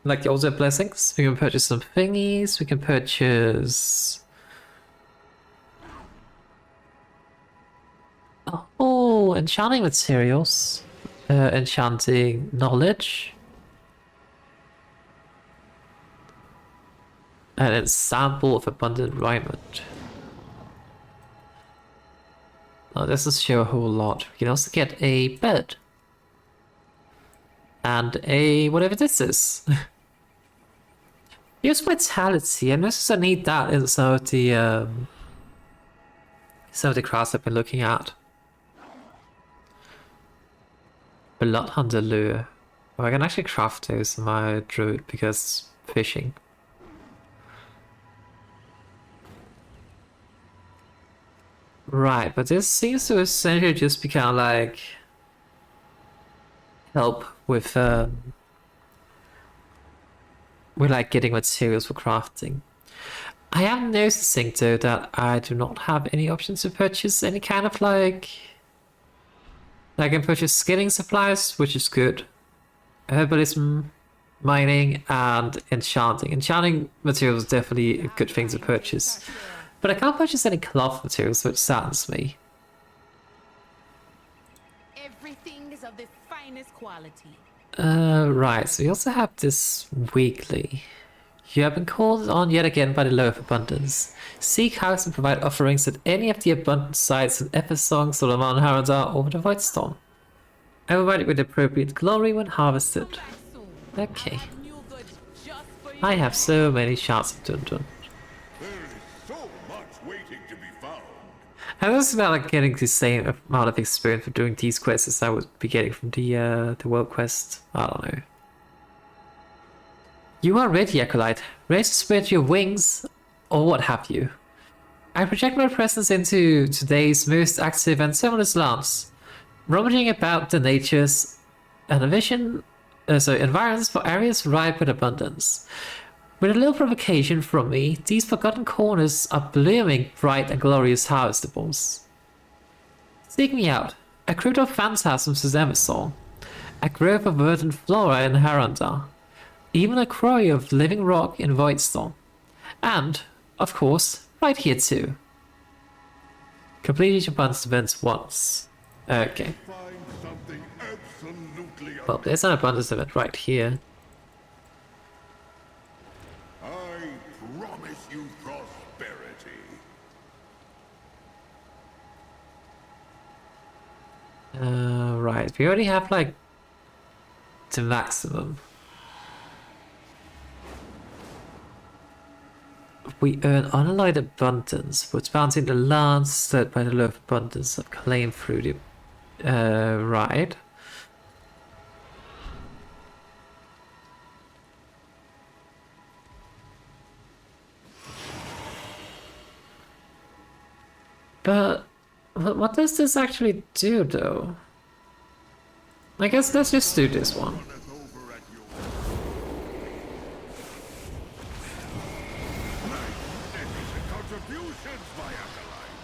Speaker 1: like the altar blessings. We can purchase some thingies. We can purchase. Oh, enchanting materials, enchanting knowledge, and a sample of abundant raiment. Oh, this does show a whole lot. We can also get a bed. And a whatever this is. Use vitality. I noticed I need that in some of the crafts I've been looking at. Blood hunter lure. Well, I can actually craft those in my druid because fishing. Right, but this seems to essentially just be kind of like help with like getting materials for crafting. I am noticing though that I do not have any options to purchase any kind of like I can purchase skinning supplies, which is good. Herbalism, mining, and enchanting. Enchanting materials is definitely a good thing to purchase. But I can't purchase any cloth materials, which saddens me.
Speaker 4: Everything is of the finest quality.
Speaker 1: Right, so we also have this weekly. You have been called on yet again by the Loa of Abundance. Seek out and provide offerings at any of the abundant sites in Eversong, Solomon, Haradar, or the Voidstorm. I provide it with appropriate glory when harvested. Okay. I have so many shards of Dundun.
Speaker 7: There is so much waiting to be found.
Speaker 1: I was about like getting the same amount of experience for doing these quests as I would be getting from the world quest. I don't know. You are ready, Acolyte. Ready to spread your wings, or what have you. I project my presence into today's most active and summonless lands, rummaging about the natures and environments for areas ripe with abundance. With a little provocation from me, these forgotten corners are blooming bright and glorious harvestables. Seek me out. A crypt of phantasms is Eversong, a grove of verdant flora in Harandar, even a quarry of living rock in Voidstorm, and, of course, right here too. Complete each abundance events once. Okay.
Speaker 7: Find something absolutely
Speaker 1: Well, there's an abundance event right here.
Speaker 7: I promise you prosperity.
Speaker 1: Right. We already have like the maximum. We earn unalloyed abundance, puts bounty in the lands set by the Loa of Abundance of claim through the right. But what does this actually do though? I guess let's just do this one.
Speaker 7: Over at your magnificent contributions, my acolytes.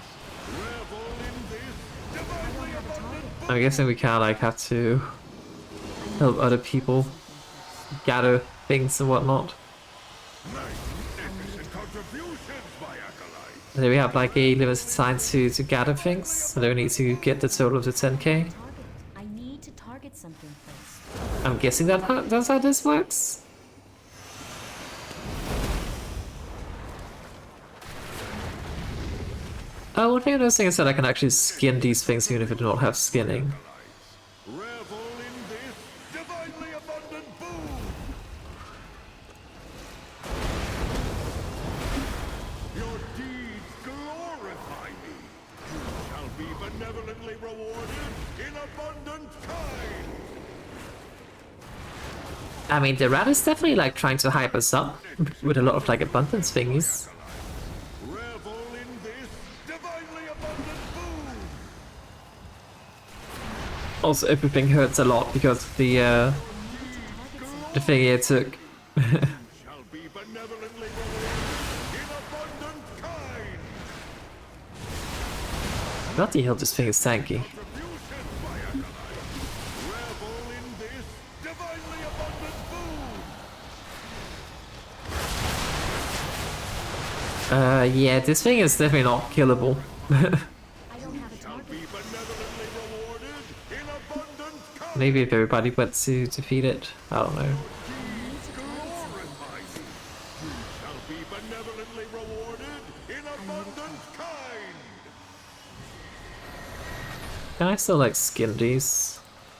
Speaker 7: Revel in this divinely abundant
Speaker 1: I'm guessing we kind of like have to help other people gather things and whatnot.
Speaker 7: magnificent contributions, my acolytes.
Speaker 1: And then we have like a limited time to gather things, so then we need to get the total to 10k.
Speaker 2: I need to target something first.
Speaker 1: I'm guessing that's how this works. Oh, one thing I'm noticing is that I can actually skin these things even if I do not have skinning.
Speaker 7: Revel in this divinely abundant boon. Your deeds glorify me. You shall be benevolently rewarded in abundant kind.
Speaker 1: I mean, the rat is definitely like trying to hype us up with a lot of like abundance thingies.
Speaker 7: Revel in this divinely abundant boon.
Speaker 1: Also, everything hurts a lot because of the thing it took.
Speaker 7: Shall be benevolently rewarded in abundant kind.
Speaker 1: Bloody hell, this thing is tanky.
Speaker 7: Contributions, my acolytes. Revel in this divinely abundant boon.
Speaker 1: Yeah, this thing is definitely not killable.
Speaker 2: I don't have a
Speaker 7: Shall
Speaker 2: target.
Speaker 7: be benevolently rewarded in abundant kind.
Speaker 1: Maybe if everybody went to defeat it. I don't know.
Speaker 7: Glorify me. You shall be benevolently rewarded in abundant kind.
Speaker 1: Can I still like skin these?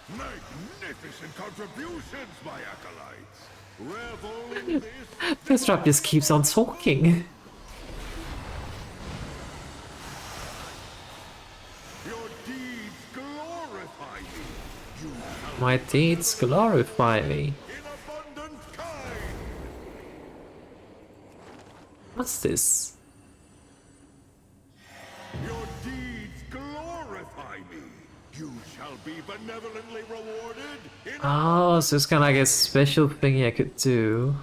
Speaker 7: Magnificent contributions, my acolytes. Revel in this.
Speaker 1: This trap just keeps on talking.
Speaker 7: Your deeds glorify me. You shall
Speaker 1: My deeds glorify me.
Speaker 7: in abundant kind.
Speaker 1: What's this?
Speaker 7: Your deeds glorify me. You shall be benevolently rewarded in
Speaker 1: Oh, so it's kind of like a special thing I could do.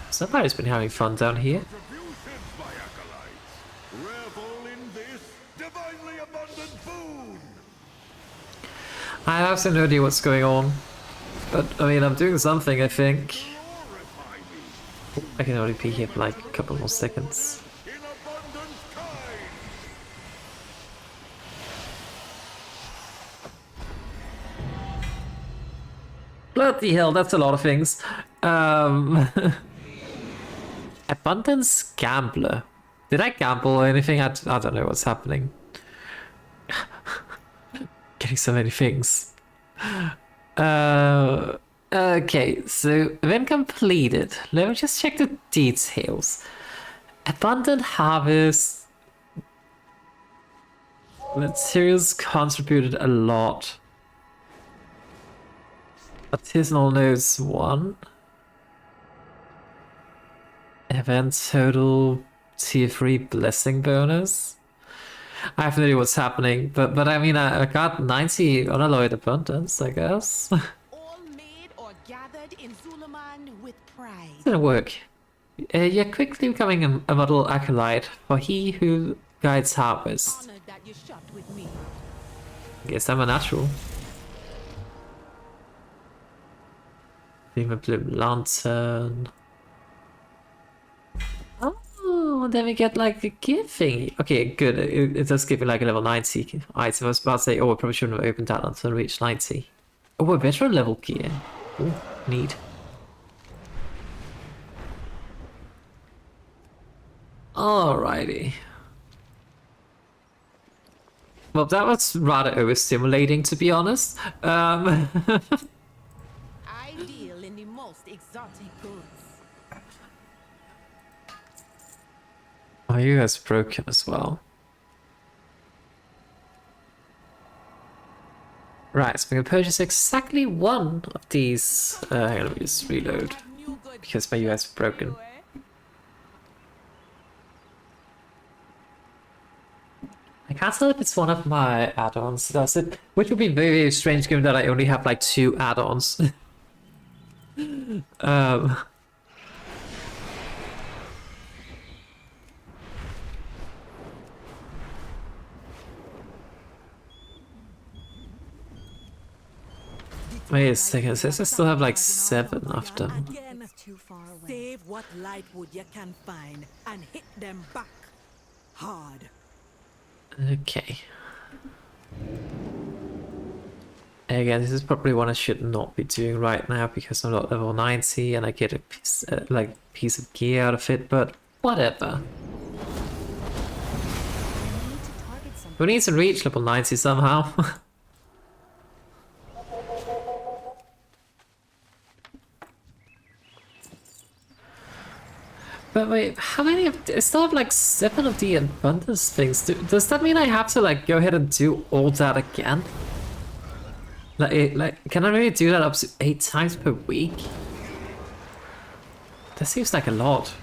Speaker 1: Somebody's been having fun down here.
Speaker 7: contributions, my acolytes. Revel in this divinely abundant boon.
Speaker 1: I have no idea what's going on. But, I mean, I'm doing something, I think.
Speaker 7: Glorify me
Speaker 1: I can only be here for like a couple more seconds.
Speaker 7: in abundant kind.
Speaker 1: Bloody hell, that's a lot of things. Abundance Gambler. Did I gamble or anything? I don't know what's happening. Getting so many things. Okay, so when completed, let me just check the details. Abundant Harvest. Materials contributed a lot. Artisanal nodes 1. Event total tier 3 blessing bonus. I have no idea what's happening, but I mean I got 90 unalloyed abundance, I guess.
Speaker 8: All made or gathered in Zulaman with pride.
Speaker 1: Didn't work. You're quickly becoming a model acolyte for he who guides harvest.
Speaker 8: Honored that you shopped with me.
Speaker 1: Guess I'm a natural. Beam a blue lantern. Oh, then we get like a gear thing. Okay, good. It does give me like a level 90 item. I was about to say, oh, I probably shouldn't have opened that until I reached 90. Oh, we're veteran level gear. Oh, neat. Alrighty. Well, that was rather overstimulating, to be honest.
Speaker 8: I deal in the most exotic goods.
Speaker 1: Oh, you guys broken as well. Right, so we're gonna purchase exactly one of these. Hang on, let me just reload
Speaker 8: New goods
Speaker 1: because my US is broken.
Speaker 8: everywhere.
Speaker 1: I can't tell if it's one of my add-ons, does it? Which would be very, very strange given that I only have like 2 add-ons. Wait a second, it says I still have like 7 of them.
Speaker 8: Again,
Speaker 2: It's too far away.
Speaker 8: save what light wood you can find and hit them back hard.
Speaker 1: Okay. Again, this is probably one I should not be doing right now because I'm not level 90 and I get a piece of gear out of it, but whatever.
Speaker 2: I need to target something.
Speaker 1: Who needs to reach level 90 somehow? But wait, how many of... I still have like 7 of the abundance things. Does that mean I have to like go ahead and do all that again? Like, can I really do that up to 8 times per week? That seems like a lot.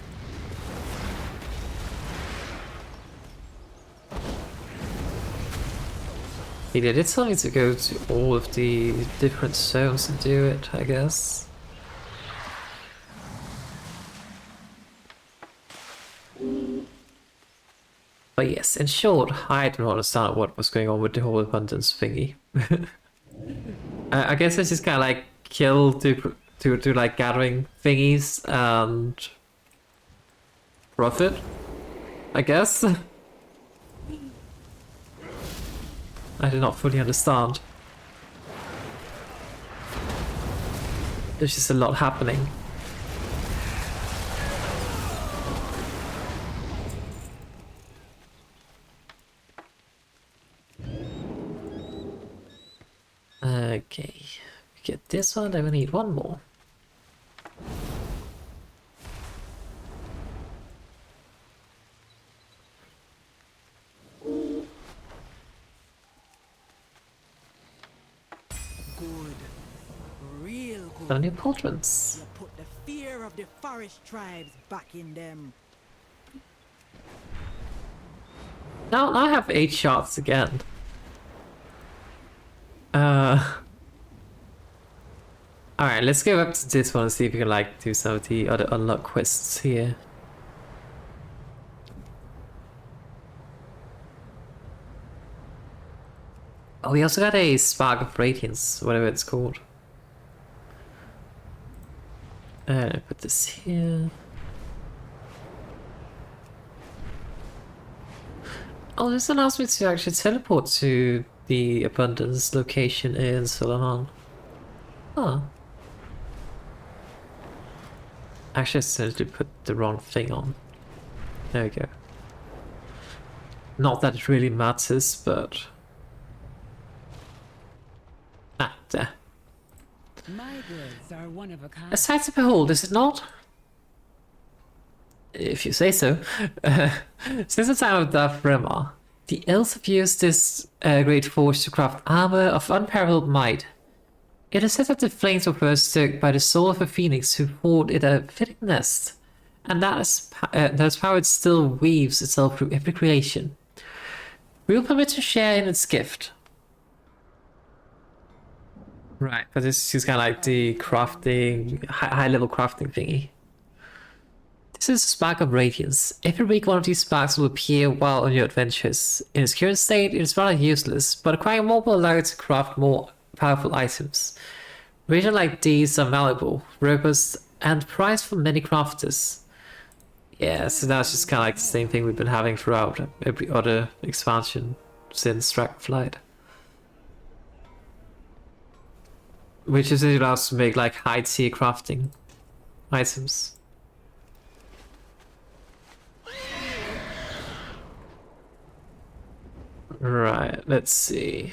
Speaker 1: They did tell me to go to all of the different zones and do it, I guess. But yes, in short, I don't understand what was going on with the whole abundance thingy. I guess it's just kind of like kill to like gathering thingies, and profit, I guess. I do not fully understand. There's just a lot happening. Okay, we get this one, then we need one more.
Speaker 8: Good. Real good.
Speaker 1: No new pauldrons.
Speaker 8: You put the fear of the forest tribes back in them.
Speaker 1: Now I have 8 shots again. Alright, let's go up to this one and see if we can like do some of the other unlock quests here. Oh, we also got a Spark of Radiance, whatever it's called. Put this here. Oh, this allows me to actually teleport to the Abundance location in Solomon. Oh. Actually, I accidentally put the wrong thing on. There we go. Not that it really matters, but... Ah, there.
Speaker 5: My goods are one of a kind.
Speaker 1: A sight to behold, is it not? If you say so. Since the time of Darth Remar, the elves have used this great forge to craft armor of unparalleled might. It is said that the flames were first stoked by the soul of a phoenix who poured it a fitting nest, and that is how it still weaves itself through every creation. We will permit to share in its gift. Right, but this is kind of like the crafting, high-level crafting thingy. This is a Spark of Radiance. Every week one of these sparks will appear while on your adventures. In its current state, it is rather useless, but acquiring more will allow you to craft more powerful items. Radiant like these are valuable, robust, and prized for many crafters. Yeah, so that's just kind of like the same thing we've been having throughout every other expansion since Dragonflight. Which is it allows to make like high tier crafting items. Right, let's see.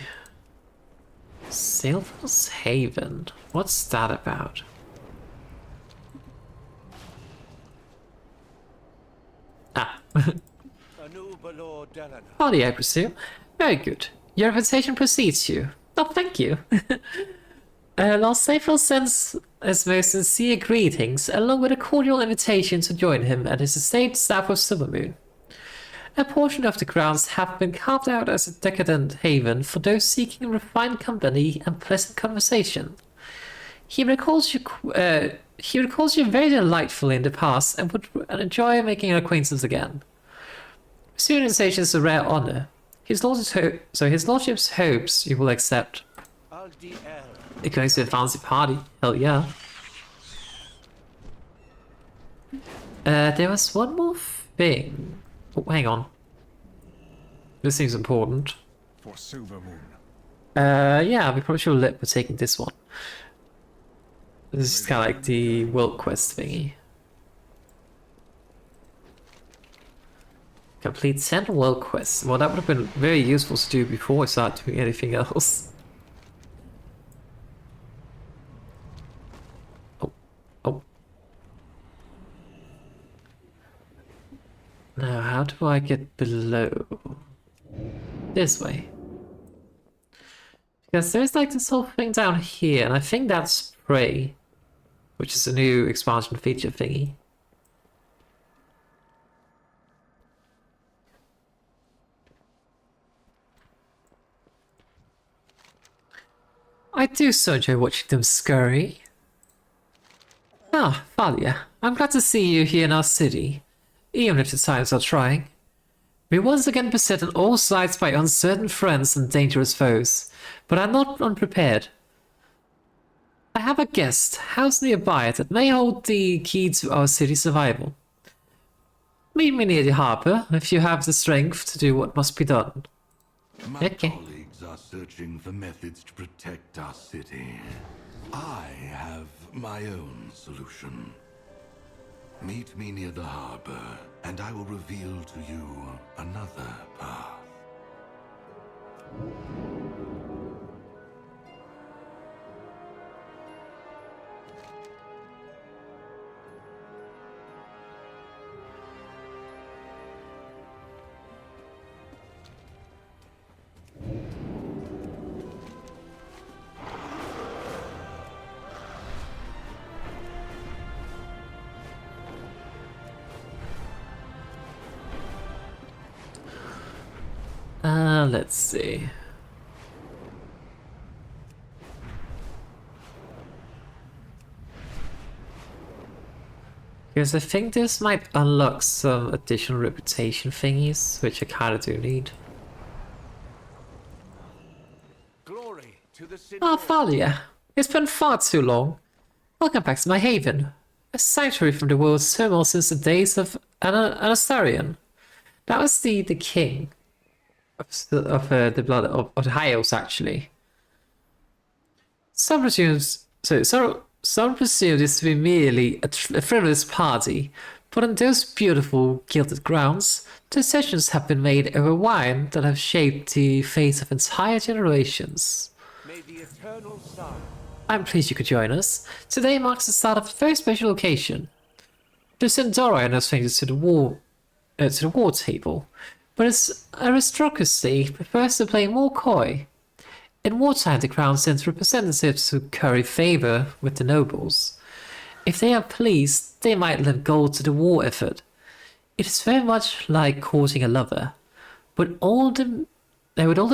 Speaker 1: Sailfor's Haven. What's that about? Ah. Party, I presume. Very good. Your invitation precedes you. Oh, thank you. Lord Sailfor sends his most sincere greetings, along with a cordial invitation to join him at his estate south of Silvermoon. A portion of the grounds have been carved out as a decadent haven for those seeking refined company and pleasant conversation. He recalls you very delightfully in the past and would enjoy making your acquaintance again. Pursuing invitation is a rare honor. His lordship's hopes you will accept. It goes to a fancy party. Hell yeah. There was one more thing. Oh, hang on. This seems important.
Speaker 3: For Silvermoon.
Speaker 1: Yeah, we probably should have we're taking this one. This is kind of like the world quest thingy. Complete 10 world quests. Well, that would have been very useful to do before I start doing anything else. Oh. Now, how do I get below? This way. Because there's like this whole thing down here, and I think that's Prey, which is a new expansion feature thingy. I do so enjoy watching them scurry. Ah, Thalia, I'm glad to see you here in our city, even if the times are trying. We're once again beset on all sides by uncertain friends and dangerous foes, but I'm not unprepared. I have a guest housed nearby that may hold the key to our city's survival. Meet me near the harbor if you have the strength to do what must be done.
Speaker 9: My
Speaker 1: Okay.
Speaker 9: colleagues are searching for methods to protect our city. I have my own solution. Meet me near the harbor, and I will reveal to you another path.
Speaker 1: Let's see. Because I think this might unlock some additional reputation thingies, which I kinda do need.
Speaker 6: Glory to the city.
Speaker 1: Ah, Thalia, it's been far too long. Welcome back to my haven. A sanctuary from the world's turmoil since the days of Anastarian. That was the king of the blood of the High Elves, actually. Some presume this to be merely a frivolous party, but on those beautiful gilded grounds, decisions have been made over wine that have shaped the fate of entire generations.
Speaker 6: May the eternal sun.
Speaker 1: I'm pleased you could join us. Today marks the start of a very special occasion. The Sindora are strangers to the war table, but its aristocracy prefers to play more coy. In wartime, the crown sends representatives to curry favor with the nobles. If they are pleased, they might lend gold to the war effort. It is very much like courting a lover, with all the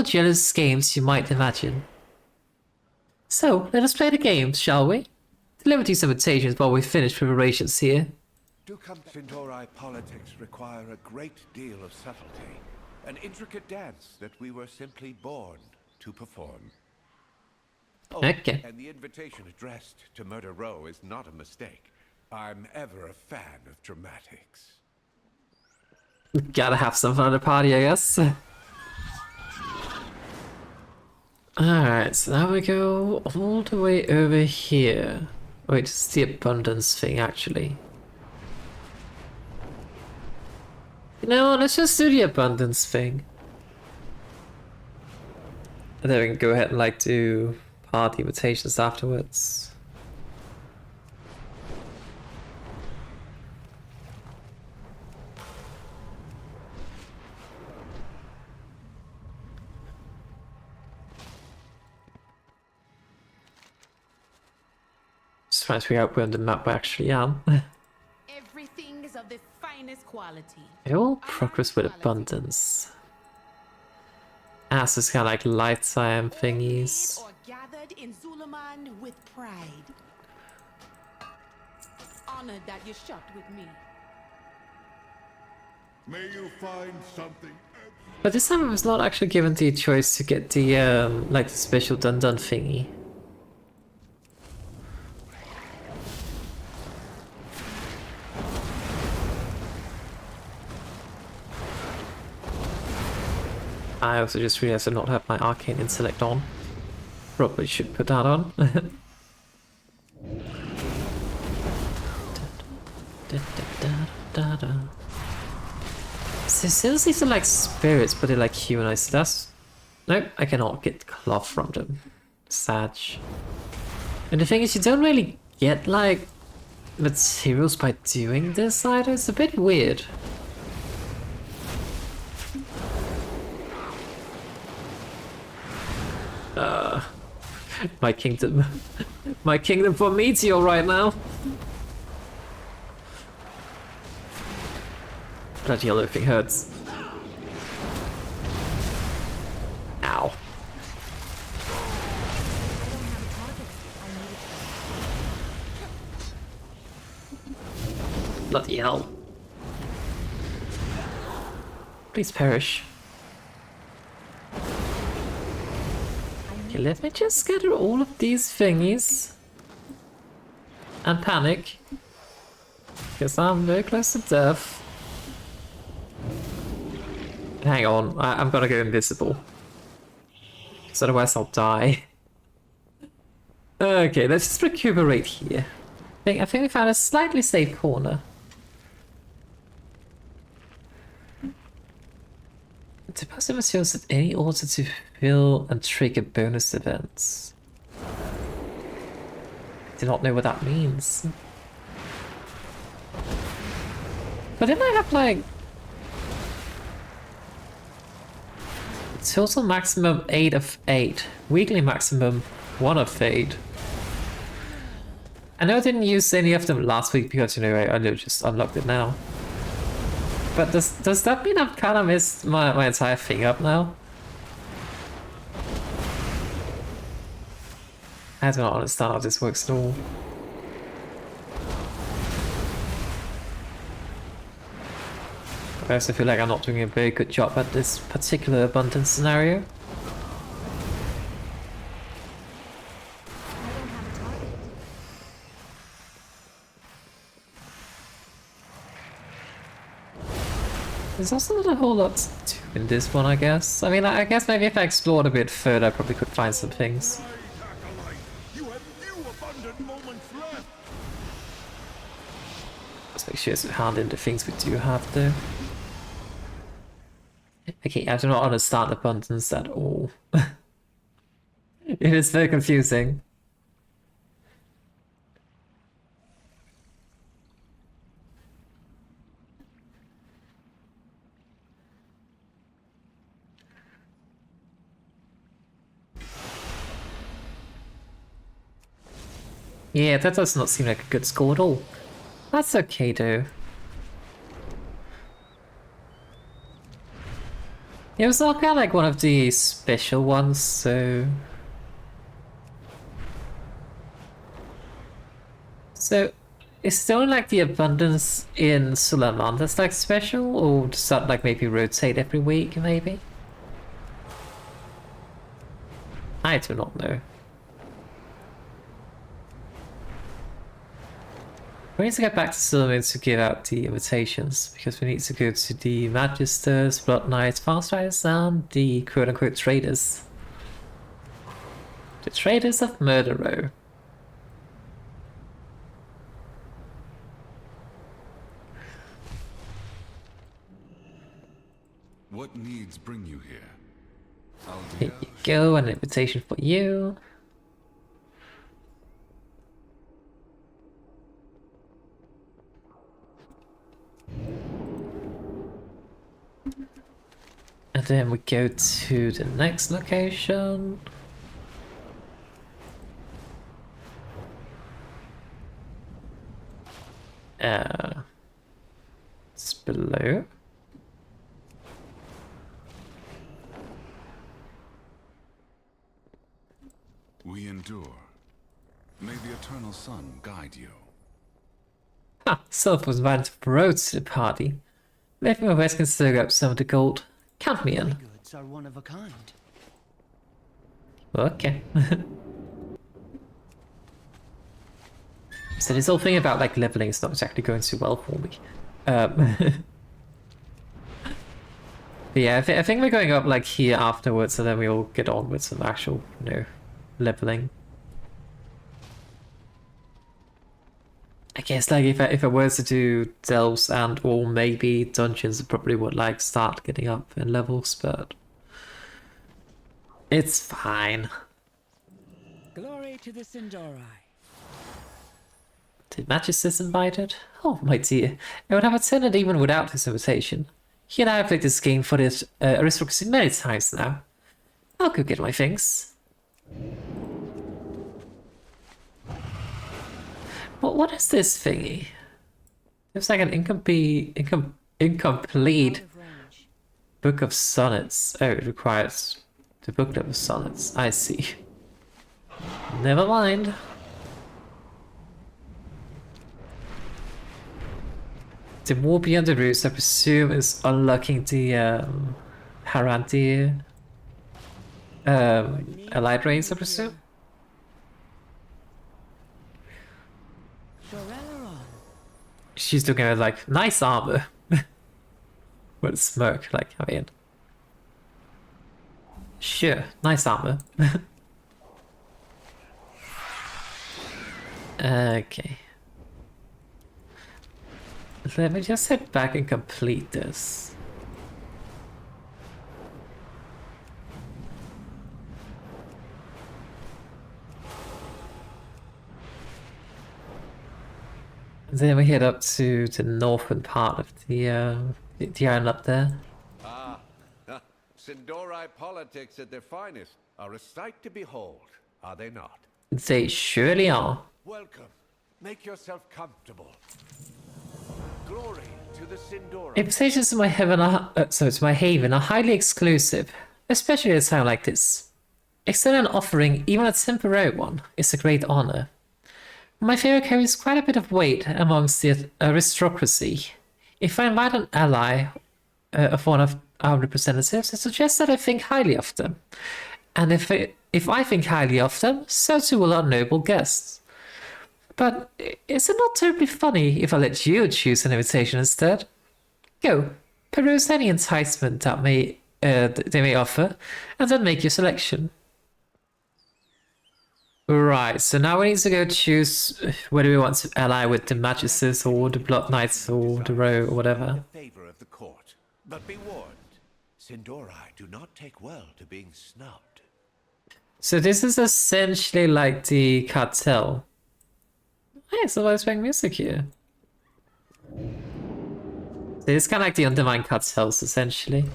Speaker 1: jealous games you might imagine. So, let us play the games, shall we? Deliver these invitations while we finish preparations here.
Speaker 10: Ducam Centauri politics require a great deal of subtlety, an intricate dance that we were simply born to perform. Oh,
Speaker 1: Okay.
Speaker 10: and the invitation addressed to Murder Row is not a mistake. I'm ever a fan of dramatics.
Speaker 1: Gotta have some fun at the party, I guess. Alright, so now we go all the way over here. Wait, it's the abundance thing, actually. You know, let's just do the abundance thing. And then we can go ahead and like do party invitations afterwards. Just trying to figure out where on the map I actually am.
Speaker 11: Everything is of the finest quality.
Speaker 1: It all progress with abundance. As is kind of like lifetime thingies.
Speaker 11: Or gathered in Zulaman with pride. Honored that you shot with me.
Speaker 7: May you find something.
Speaker 1: But this time I was not actually given the choice to get the like the special dun dun thingy. I also just realized I not have my arcane intellect on. Probably should put that on. So since these are like spirits, but they're like humanized, that's... Nope, I cannot get cloth from them. Sad. And the thing is, you don't really get like materials by doing this either. It's a bit weird. My kingdom. My kingdom for meteor right now. Bloody hell, everything hurts. Ow. Bloody hell. Please perish. Okay, let me just scatter all of these thingies. And panic. Because I'm very close to death. Hang on, I'm gonna go invisible. Because otherwise I'll die. Okay, let's just recuperate here. I think we found a slightly safe corner. Deposit materials at any order to fill and trigger bonus events. I do not know what that means. But didn't I have like total maximum 8 of 8, weekly maximum 1 of 8. I know I didn't use any of them last week because, you know, I just unlocked it now. But does that mean I've kind of messed my entire thing up now? I do not understand how this works at all. I also feel like I'm not doing a very good job at this particular abundance scenario. There's also not a whole lot to do in this one, I guess. I mean, I guess maybe if I explored a bit further, I probably could find some things. Let's make sure to hand in the things we do have, though. Okay, I do not understand abundance at all. It is very confusing. Yeah, that does not seem like a good score at all. That's okay though. It was all kind of like one of the special ones, so... So, is it only like the abundance in Suleiman that's like special, or does that like maybe rotate every week, maybe? I do not know. We need to get back to Suleiman to give out the invitations, because we need to go to the Magisters, Blood Knights, Fast Riders, and the quote-unquote traders. The traders of Murder.
Speaker 9: What needs bring you here?
Speaker 1: Here you go, an invitation for you. And then we go to the next location. It's below.
Speaker 9: We endure. May the eternal sun guide you.
Speaker 1: Ha! Self was invited to promote to the party. Maybe my best can stir up some of the gold. Count me in.
Speaker 12: Goods are one of a kind.
Speaker 1: Okay. So this whole thing about like leveling is not exactly going too well for me. But yeah, I think we're going up like here afterwards, and then we'll get on with some actual, you know, leveling. I guess like if I were to do delves and or maybe dungeons, I probably would like start getting up in levels, but it's fine.
Speaker 5: Glory to the Sindori.
Speaker 1: Did Magisters invited? Oh my dear, I would have attended even without his invitation. He and I have played this game for this aristocracy many times now. I'll go get my things. What is this thingy? It's like an incomplete book of sonnets. Oh, it requires the booklet of sonnets. I see. Never mind. The war beyond the roots, I presume, is unlocking the Harandir allied race, I presume. She's looking at like nice armor with a smirk, like I mean, Sure, nice armor. Okay. Let me just head back and complete this. Then we head up to the northern part of the island up there.
Speaker 10: Ah, Sindorai politics at their finest are a sight to behold, are they not?
Speaker 1: They surely are.
Speaker 10: Welcome. Make yourself comfortable. Glory to the Sindorai.
Speaker 1: Invitations to my haven are highly exclusive, especially at a time like this. Extending an offering, even a temporary one, is a great honor. My favor carries quite a bit of weight amongst the aristocracy. If I invite an ally of one of our representatives, I suggest that I think highly of them. And if I think highly of them, so too will our noble guests. But is it not terribly funny if I let you choose an invitation instead? Go, peruse any enticement that they may offer, and then make your selection. Right, so now we need to go choose whether we want to ally with the Magisters or the Blood Knights or the Row or whatever.
Speaker 10: Favor of the court. But be warned, Sindorai do not take well to being snubbed.
Speaker 1: So this is essentially like the cartel. Hey, so let's make music here. So it's kind of like the undermined cartels, essentially.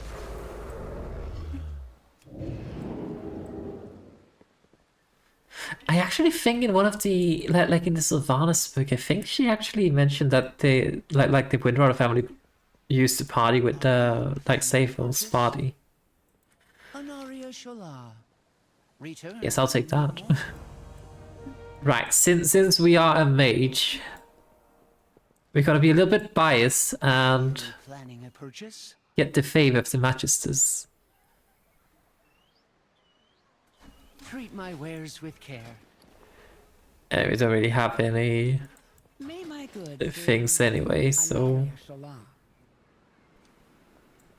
Speaker 1: I actually think in one of the like in the Sylvanas book, I think she actually mentioned that they like the Windrunner family used to party with the like Seyfell's party. Yes, I'll take that. Right, since we are a mage, we gotta be a little bit biased and
Speaker 5: Planning a purchase?
Speaker 1: get the favor of the Magisters.
Speaker 5: Treat my wares with care.
Speaker 1: We don't really have any
Speaker 5: May my good
Speaker 1: things anyway, so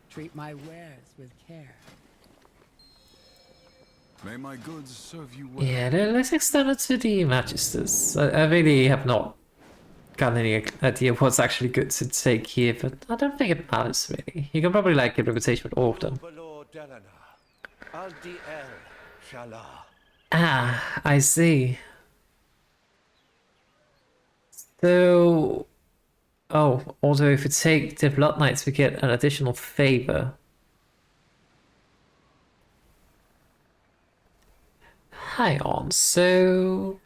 Speaker 5: treat my wares with care.
Speaker 3: May my goods serve you well.
Speaker 1: yeah, let's extend it to the Magisters. I really have not got any idea what's actually good to take here, but I don't think it matters really. You can probably like get reputation with all of them. Ah, I see. So, oh, although if we take the Blood Knights, we get an additional favor. Hang on, so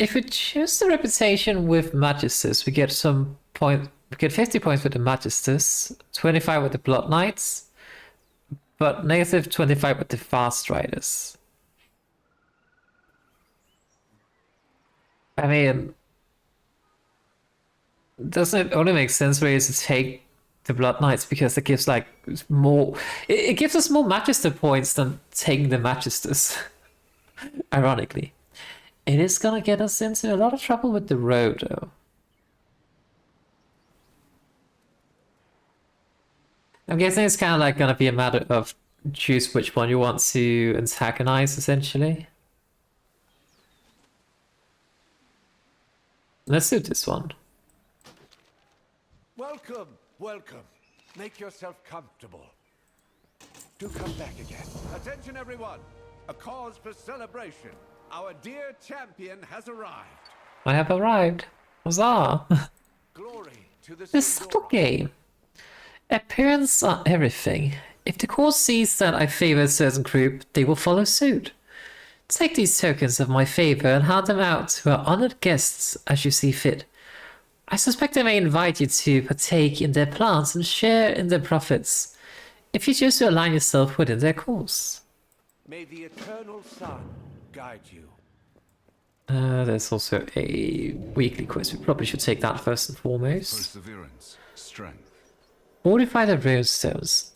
Speaker 1: if we choose the reputation with Magisters, we get some point. We get 50 points with the Magisters, 25 with the Blood Knights, but negative 25 with the Fast Riders. I mean, doesn't it only make sense really to take the Blood Knights because it gives like more. It gives us more Magister points than taking the Magisters. Ironically, it is gonna get us into a lot of trouble with the Row, though. I'm guessing it's kind of like gonna be a matter of choose which one you want to antagonize, essentially. Let's do this one.
Speaker 10: Welcome, welcome. Make yourself comfortable. Do come back again. Attention, everyone. A cause for celebration. Our dear champion has arrived.
Speaker 1: I have arrived. Huzzah!
Speaker 10: Glory to the
Speaker 1: The subtle game. Appearance are everything. If the court sees that I favor a certain group, they will follow suit. Take these tokens of my favor and hand them out to our honored guests as you see fit. I suspect they may invite you to partake in their plans and share in their profits, if you choose to align yourself within their cause.
Speaker 10: May the eternal sun guide you.
Speaker 1: There's also a weekly quest. We probably should take that first and foremost.
Speaker 3: Perseverance, strength.
Speaker 1: Fortify the runestones.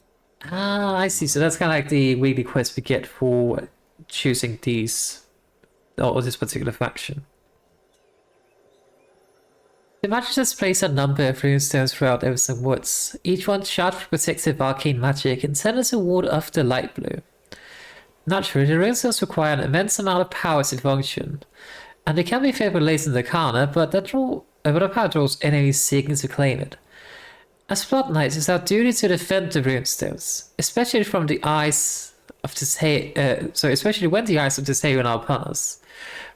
Speaker 1: Ah, I see. So that's kind of like the weekly quest we get for choosing these or this particular faction. The magic has placed a number of runestones throughout Everson Woods, each one charged with protective arcane magic intended to ward off the light blue. Naturally, the runestones require an immense amount of power to function, and they can be filled with Latent Arcana, but the power draws enemies seeking to claim it. As Blood Knights, it's our duty to defend the runestones, especially from the eyes of especially when the eyes of Tesharion are upon us.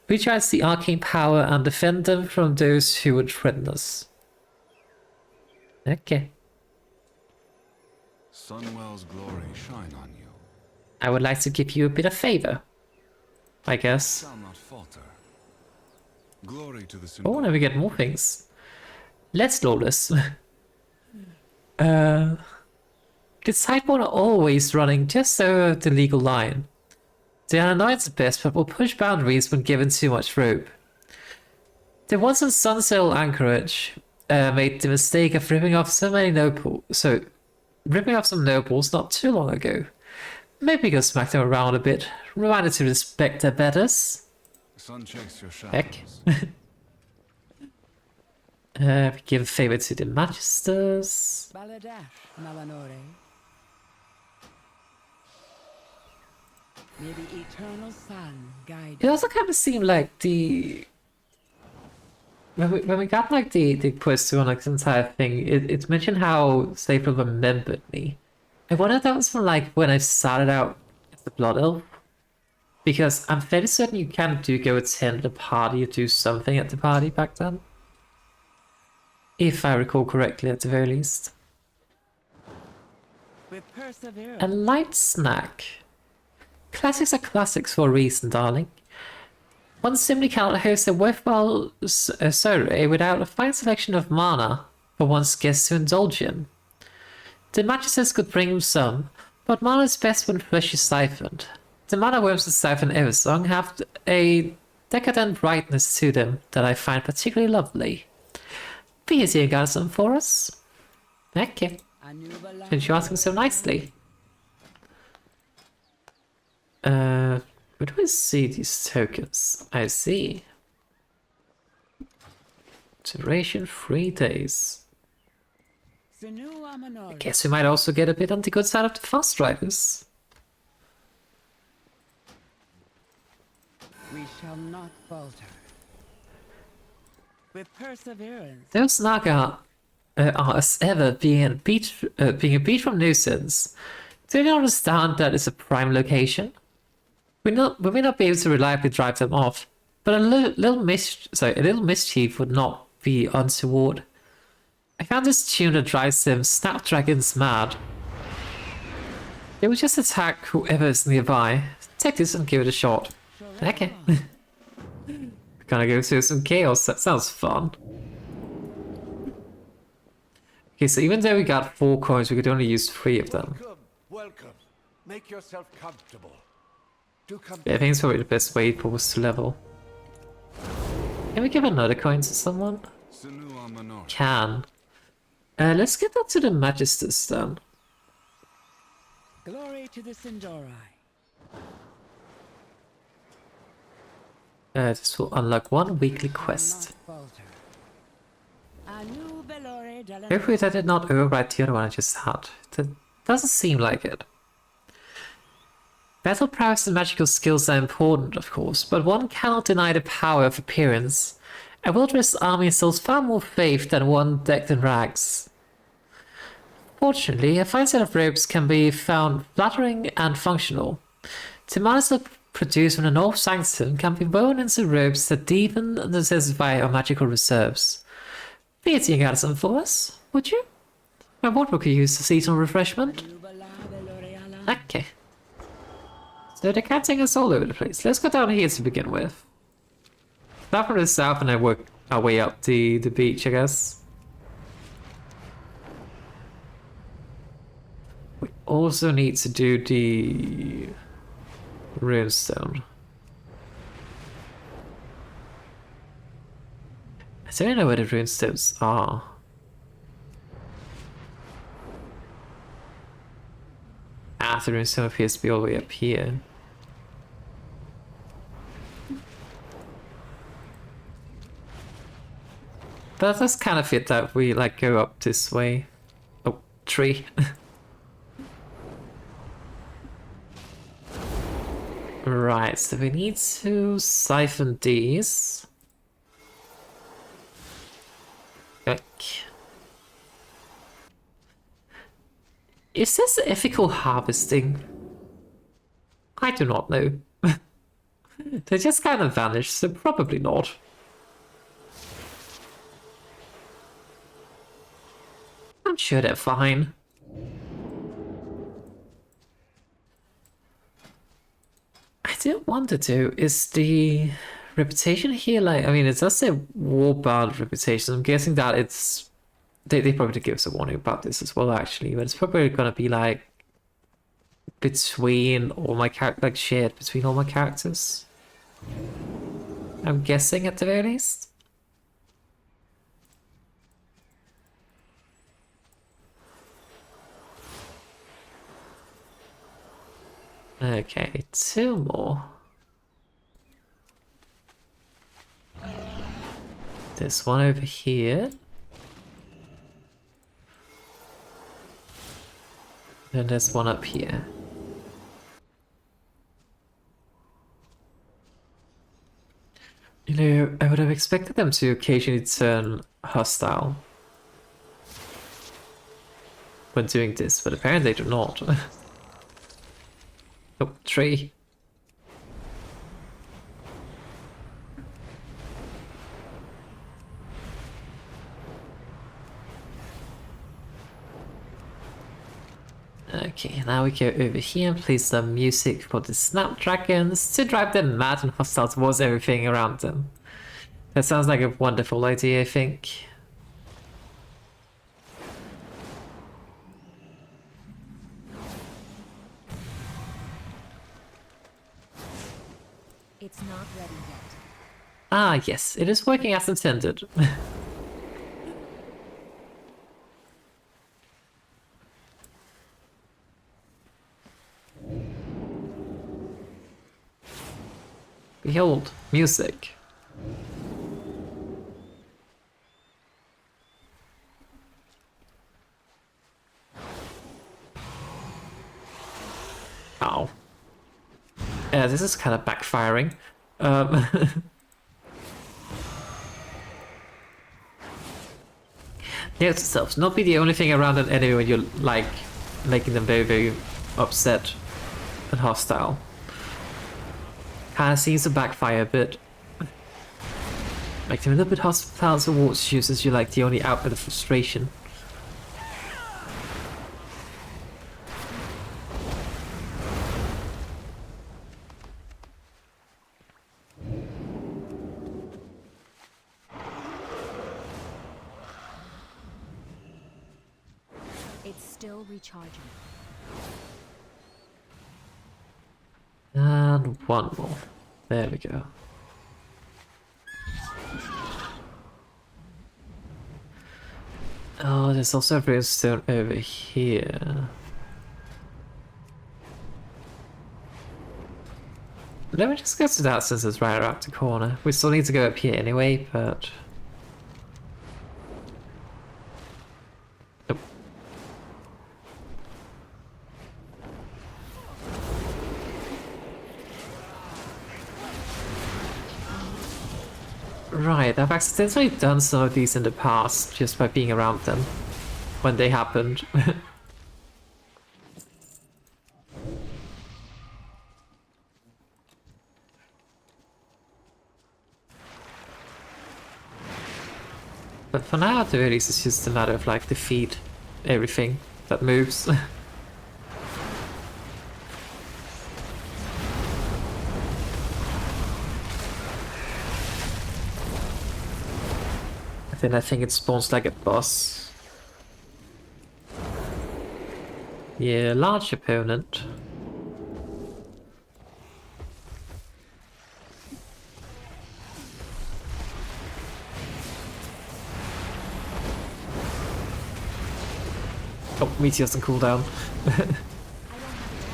Speaker 1: We charge the arcane power and defend them from those who would threaten us. Okay.
Speaker 12: Sunwell's glory shine on you.
Speaker 1: I would like to give you a bit of favor, I guess.
Speaker 12: Shall not falter. Glory to the
Speaker 1: Oh, now we get more things. Let's lawless. The Sideborn are always running just over the legal line. They are annoyance at best, but will push boundaries when given too much rope. The ones in Sunsail Anchorage made the mistake of ripping off some nobles not too long ago. Maybe we can smack them around a bit, reminded to respect their betters.
Speaker 12: Sun checks your
Speaker 1: Heck.
Speaker 12: shadows.
Speaker 1: We give a favor to the Magisters.
Speaker 5: Baladash, Malanore. May the eternal sun guide
Speaker 1: It also kind of seemed like when we got like the quest to like the entire thing, it mentioned how April remembered me. I wonder if that was from like when I started out as the Blood Elf, because I'm fairly certain you kind of do go attend a party or do something at the party back then, if I recall correctly at the very least.
Speaker 5: with perseverance.
Speaker 1: A light snack. Classics are classics for a reason, darling. One simply cannot host a worthwhile soiree without a fine selection of mana for one's guests to indulge in. The mattresses could bring some, but mana is best when flesh is siphoned. The mana worms that siphon Eversong have a decadent brightness to them that I find particularly lovely. Be easy and got some for us. Okay. Since you're asking so nicely. Where do I see these tokens? I see. Duration 3 days. I guess we might also get a bit on the good side of the fast riders.
Speaker 5: We shall not falter. With perseverance.
Speaker 1: Those Naga are as ever being a beat from nuisance. Do you understand that it's a prime location? We may not be able to reliably drive them off, but a little mischief would not be untoward. I found this tune that drives them snapdragons mad. They will just attack whoever is nearby. Take this and give it a shot. Okay. Gonna go through some chaos, that sounds fun. Okay, so even though we got 4 coins, we could only use 3 of them.
Speaker 10: Welcome. Make yourself comfortable. Do come.
Speaker 1: Yeah, I think it's probably the best way for us to level. Can we give another coin to someone? Can. Let's get that to the Magisters then.
Speaker 5: Glory to the Sindori.
Speaker 1: This will unlock 1 weekly quest. Hopefully that did not overwrite the other one I just had. That doesn't seem like it. Battle prowess and magical skills are important, of course, but one cannot deny the power of appearance. A well-dressed army instills far more faith than one decked in rags. Fortunately, a fine set of robes can be found flattering and functional. The manners produced from the North Sanctum can be woven into robes that deepen and intensify our magical reserves. Be it you got some for us, would you? My wardrobe could use a seasonal refreshment. Okay. So they're catching us all over the place. Let's go down here to begin with. Start from the south and then work our way up the beach, I guess. We also need to do the runestone. I don't know where the runestones are. Ah, the runestone appears to be all the way up here. that does kind of fit that we like go up this way. Oh, tree. Right, so we need to siphon these. Okay. Is this ethical harvesting? I do not know. They just kind of vanished, so probably not. I'm sure they're fine. I do wonder too, is the reputation here like, I mean, it does say Warband reputation. I'm guessing that it's, they probably give us a warning about this as well actually, but it's probably gonna be like between all my characters, like shared between all my characters. I'm guessing at the very least. Okay, 2 more. There's one over here. And there's one up here. You know, I would have expected them to occasionally turn hostile when doing this, but apparently they do not. Oh, tree. Okay, now we go over here and play some music for the snapdragons to drive them mad and hostile towards everything around them. That sounds like a wonderful idea, I think.
Speaker 2: It's not ready yet.
Speaker 1: Ah, yes, it is working as intended. Behold, music. Ow. Yeah, this is kind of backfiring. Note to self, not be the only thing around an enemy when you're like making them very, very upset and hostile. Kind of seems to backfire a bit. Make them a little bit hostile towards you since you're like the only outlet of frustration.
Speaker 2: It's still recharging.
Speaker 1: And one more. There we go. Oh, there's also a brimstone over here. Let me just go to that since it's right around the corner. We still need to go up here anyway, but... Nope. Right, I've accidentally done some of these in the past just by being around them when they happened. But for now, at the very least, it's just a matter of like defeat everything that moves. Then I think it spawns like a boss. Yeah, large opponent. Oh, meteor doesn't cool down.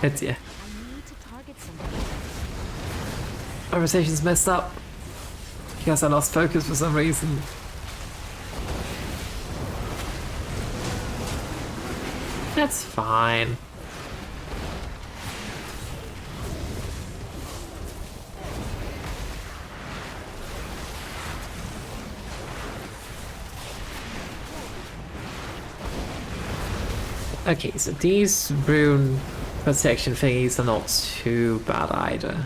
Speaker 1: It's, yeah.
Speaker 2: I need to target something.
Speaker 1: My rotation's messed up. Because I lost focus for some reason. That's fine. Okay, so these rune protection thingies are not too bad either.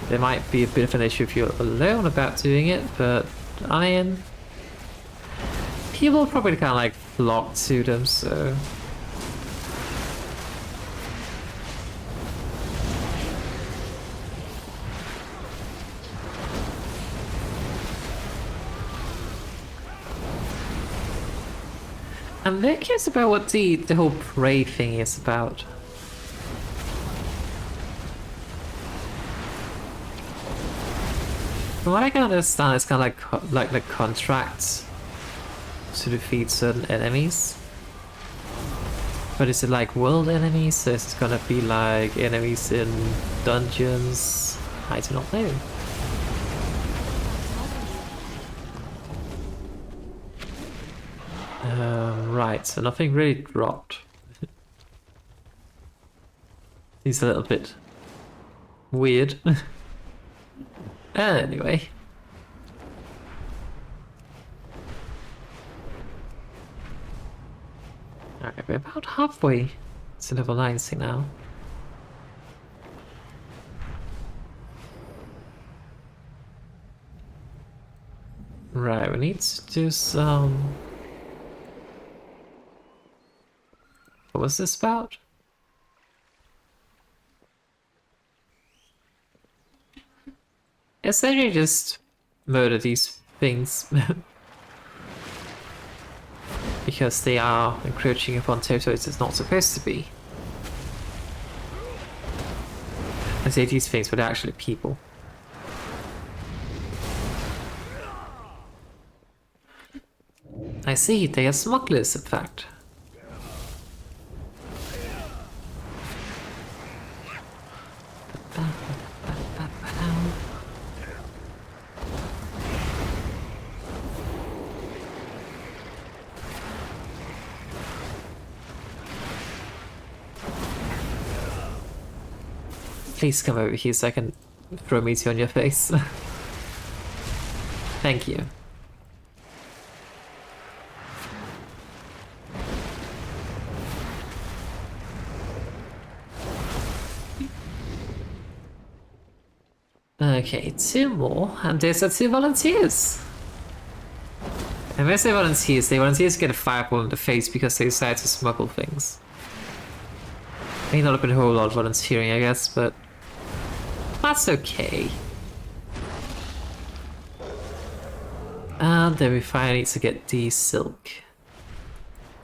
Speaker 1: There might be a bit of an issue if you're alone about doing it, but iron, people probably kind of like flock to them, so. I'm very curious about what the whole prey thing is about. From what I can understand, it's kind of like the contracts to defeat certain enemies. But is it like world enemies? So is it gonna be like enemies in dungeons? I do not know. Right, so nothing really dropped. He's a little bit weird. Anyway. Okay, we're about halfway to level 90 now. Right, we need to do some... What was this about? Essentially just murder these things. Because they are encroaching upon territories it's not supposed to be. I say these things, but they're actually people. I see, they are smugglers, in fact. Please come over here so I can throw meteor on your face. Thank you. Okay, 2 more, and there's our 2 volunteers. And when I say volunteers, get a fireball in the face because they decide to smuggle things. May not have been a whole lot of volunteering, I guess, but that's okay. And then we finally need to get the silk.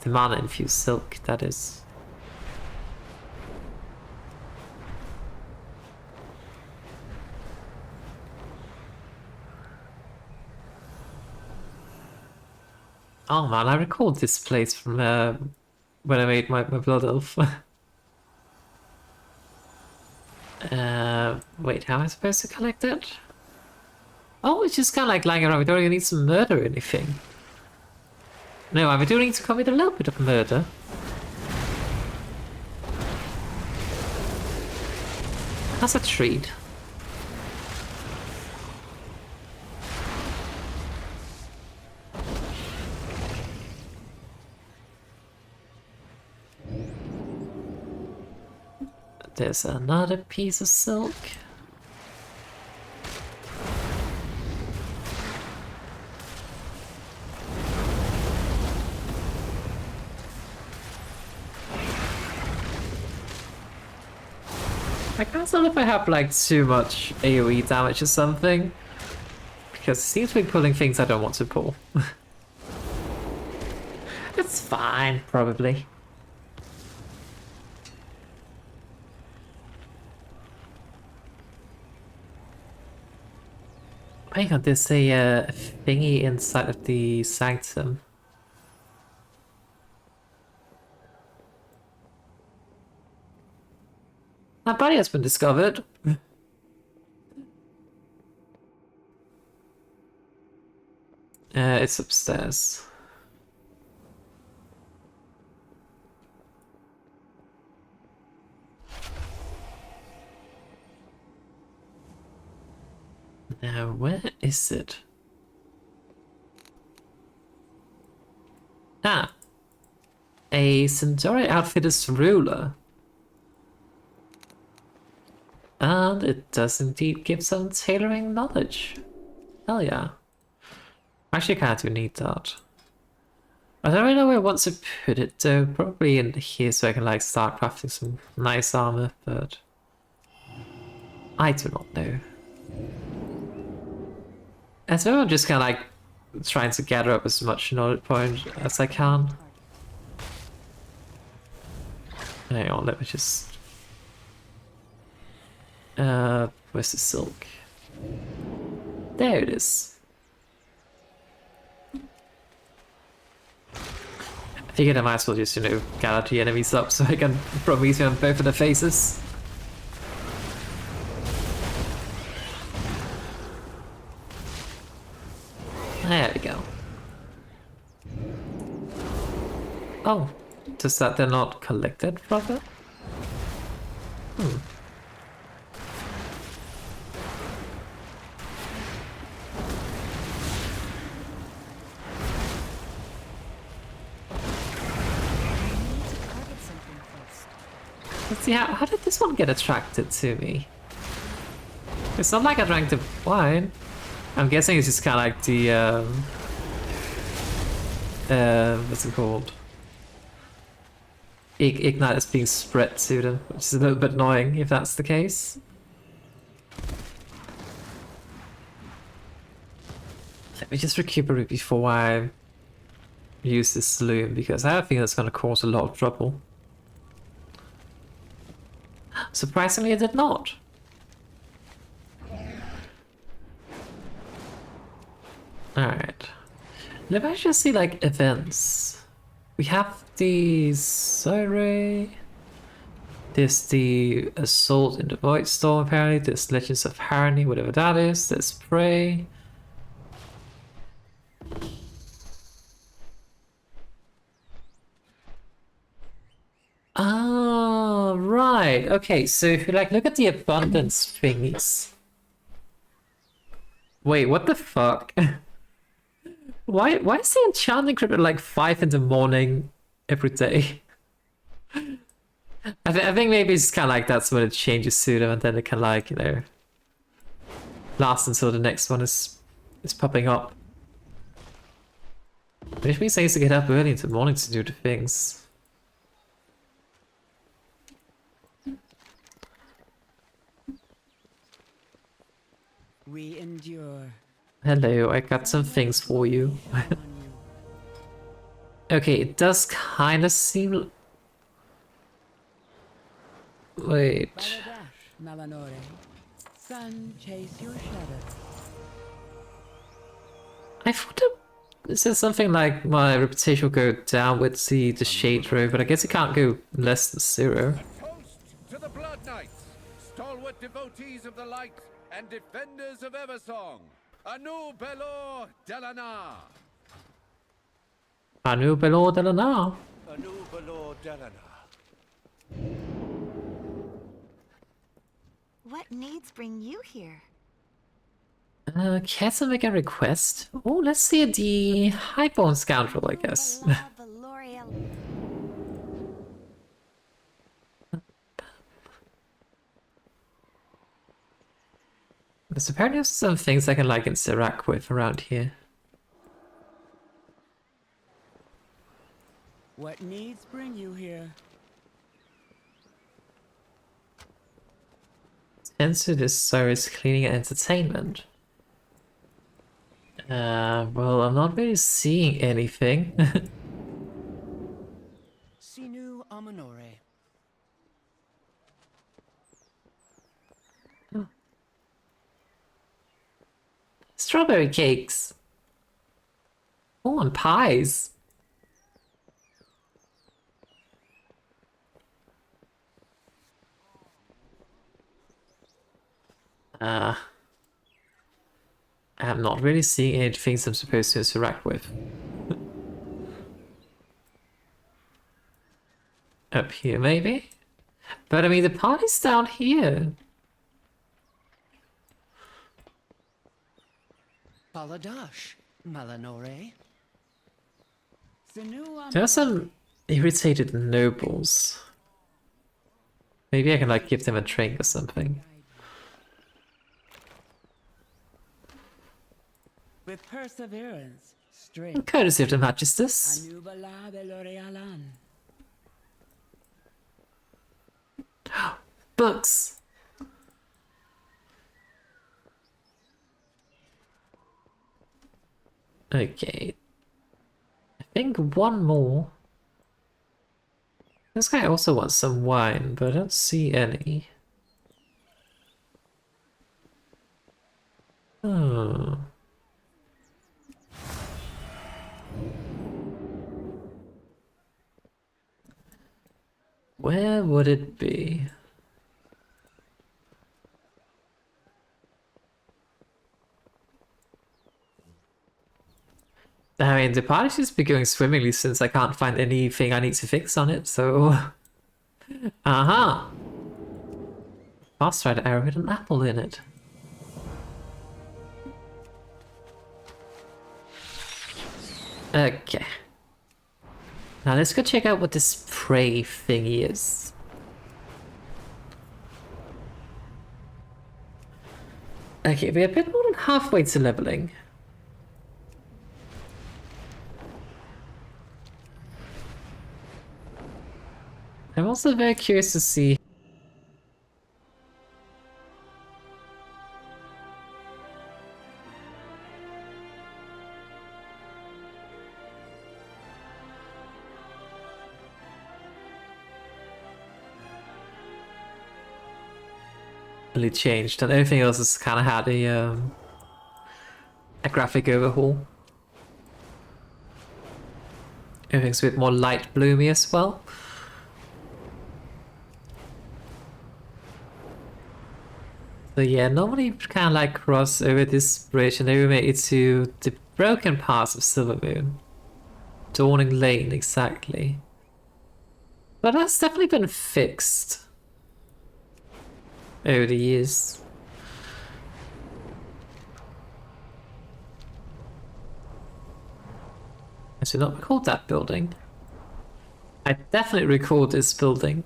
Speaker 1: The mana-infused silk, that is. Oh man, I recall this place from when I made my blood elf. Wait, how am I supposed to collect it? Oh, it's just kind of like lying around. We don't really need to murder anything. No, I'm doing to commit a little bit of murder. That's a treat. There's another piece of silk. I can't tell if I have like too much AoE damage or something, because it seems to be pulling things I don't want to pull. It's fine, probably. Hang on, there's a thingy inside of the sanctum. My body has been discovered. It's upstairs. Now, where is it? Ah, a Centauri outfitter's ruler. And it does indeed give some tailoring knowledge. Hell yeah. Actually, I kind of do need that. I don't really know where I want to put it though. Probably in here so I can like start crafting some nice armor, but I do not know. And so I'm just kind of like trying to gather up as much knowledge point as I can. Hang on, let me just... where's the silk? There it is. I figured I might as well just, you know, gather the enemies up so I can probably see them both of their faces. There we go. Oh, does that they're not collected proper? Hmm. Let's see, how did this one get attracted to me? It's not like I drank the wine. I'm guessing it's just kind of like the, what's it called? Ignite is being spread to them, which is a little bit annoying if that's the case. Let me just recuperate before I use this saloon, because I have a feeling that's going to cause a lot of trouble. Surprisingly, it did not. Alright. Let me just see like events. We have the soiree. There's the assault in the Void Storm apparently. There's Legends of Harmony, whatever that is. There's Prey. Ah, right. Okay, so if you like look at the abundance thingies. Wait, what the fuck? Why is the enchanting crypt at like 5 in the morning every day? I think maybe it's kind of like that's when it changes to them, and then it can like, you know, last until the next one is popping up. Which means I used to get up early in the morning to do the things.
Speaker 5: We endure.
Speaker 1: Hello, I got some things for you. Okay, it does kind of seem... Wait.
Speaker 5: Baladash, Malanore. Sun, chase your shadow.
Speaker 1: I thought it said something like my reputation will go down with the Shade Row, but I guess it can't go less than 0.
Speaker 10: Toast to the Blood Knights, stalwart devotees of the light and defenders of Eversong. Anu Belor Delana.
Speaker 1: Anu Belor Delana.
Speaker 10: Anu Belor Delana.
Speaker 13: What needs bring you here?
Speaker 1: Can I make a request? Oh, let's see the Highborn Scoundrel, I guess. There's apparently some things I can like interact with around here.
Speaker 5: What needs bring you here?
Speaker 1: Enter this service cleaning and entertainment. Well, I'm not really seeing anything.
Speaker 14: Sinu Amanore.
Speaker 1: Strawberry cakes. Oh, and pies. I'm not really seeing any things I'm supposed to interact with. Up here, maybe? But I mean, the party's down here.
Speaker 14: Baladash, Malanore. Sinu
Speaker 1: There are some irritated nobles. Maybe I can like give them a drink or something.
Speaker 5: With perseverance, strength.
Speaker 1: Courtesy of the Magistus.
Speaker 5: Anubala Belorealan.
Speaker 1: Books! Okay. I think one more. This guy also wants some wine, but I don't see any. Oh. Where would it be? I mean, the party seems to be going swimmingly since I can't find anything I need to fix on it, so... Aha! Fast Rider arrow with an apple in it. Okay. Now let's go check out what this prey thingy is. Okay, we're a bit more than halfway to leveling. I'm also very curious to see really changed, and everything else has kind of had a graphic overhaul. Everything's a bit more light bloomy as well. So yeah, normally kind of like cross over this bridge and then we make it to the broken parts of Silvermoon. Dawning Lane, exactly. But that's definitely been fixed over the years. I do not recall that building. I definitely recall this building.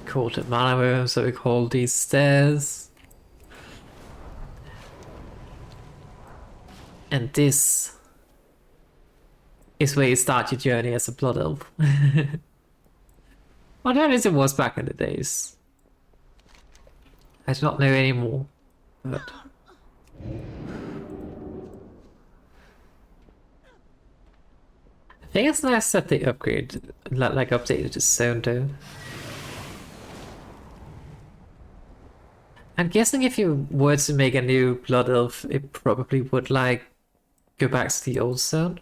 Speaker 1: Called it mana room, so we call these stairs. And this is where you start your journey as a blood elf. Well, that is it was back in the days. I do not know anymore, but I think it's nice that they updated the zone though. I'm guessing if you were to make a new Blood Elf, it probably would like go back to the old zone.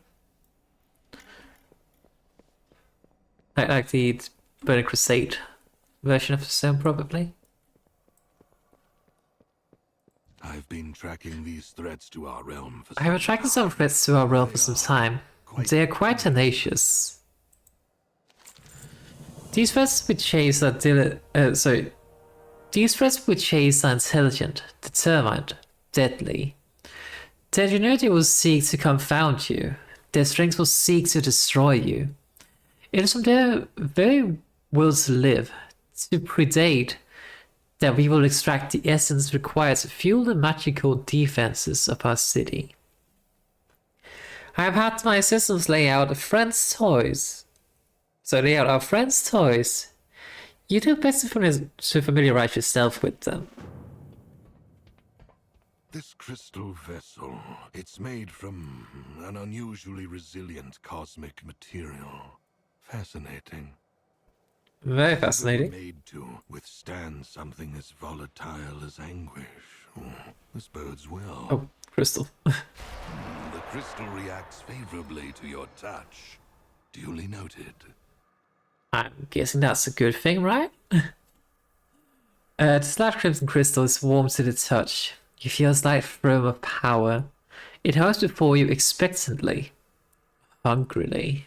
Speaker 1: Like the Burning Crusade version of the zone, probably.
Speaker 9: I've been tracking these threats to our realm for
Speaker 1: I have been tracking some threats to our realm for some time. They are quite tenacious. These threats we chase are These threats we chase are intelligent, determined, deadly. Their ingenuity will seek to confound you. Their strength will seek to destroy you. It is from their very will to live, to predate, that we will extract the essence required to fuel the magical defenses of our city. I have had my assistants lay out our friends' toys. You do best to familiarize yourself with them.
Speaker 9: this crystal vessel. It's made from an unusually resilient cosmic material. Fascinating.
Speaker 1: Very fascinating.
Speaker 9: Made to withstand something as volatile as anguish. This bodes well.
Speaker 1: Oh, crystal.
Speaker 9: The crystal reacts favorably to your touch. Duly noted.
Speaker 1: I'm guessing that's a good thing, right? This large crimson crystal is warm to the touch. You feel a slight thrill of power. It hovers before you expectantly, hungrily.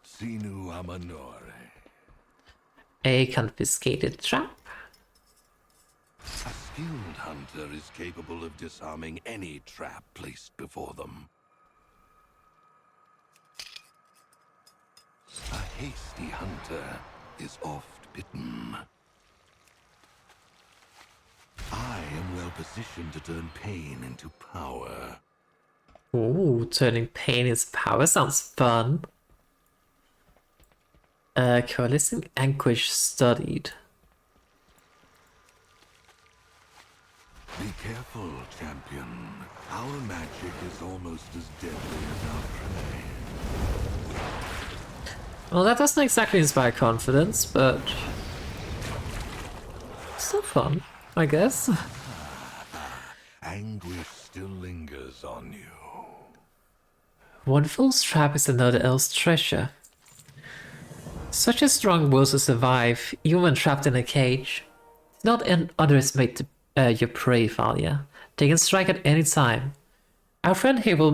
Speaker 9: Sinu Amanore.
Speaker 1: A confiscated trap.
Speaker 9: A skilled hunter is capable of disarming any trap placed before them. A hasty hunter is oft bitten. I am well positioned to turn pain into power.
Speaker 1: Ooh, turning pain into power sounds fun. Coalescing anguish studied.
Speaker 9: Be careful, champion. Our magic is almost as deadly as our prey.
Speaker 1: Well, that doesn't exactly inspire confidence, but still fun, I guess.
Speaker 9: Anguish still lingers on you.
Speaker 1: One fool's trap is another elf's treasure. Such a strong will to survive, even when trapped in a cage. Do not underestimate your prey, Thalia. They can strike at any time. Our friend here will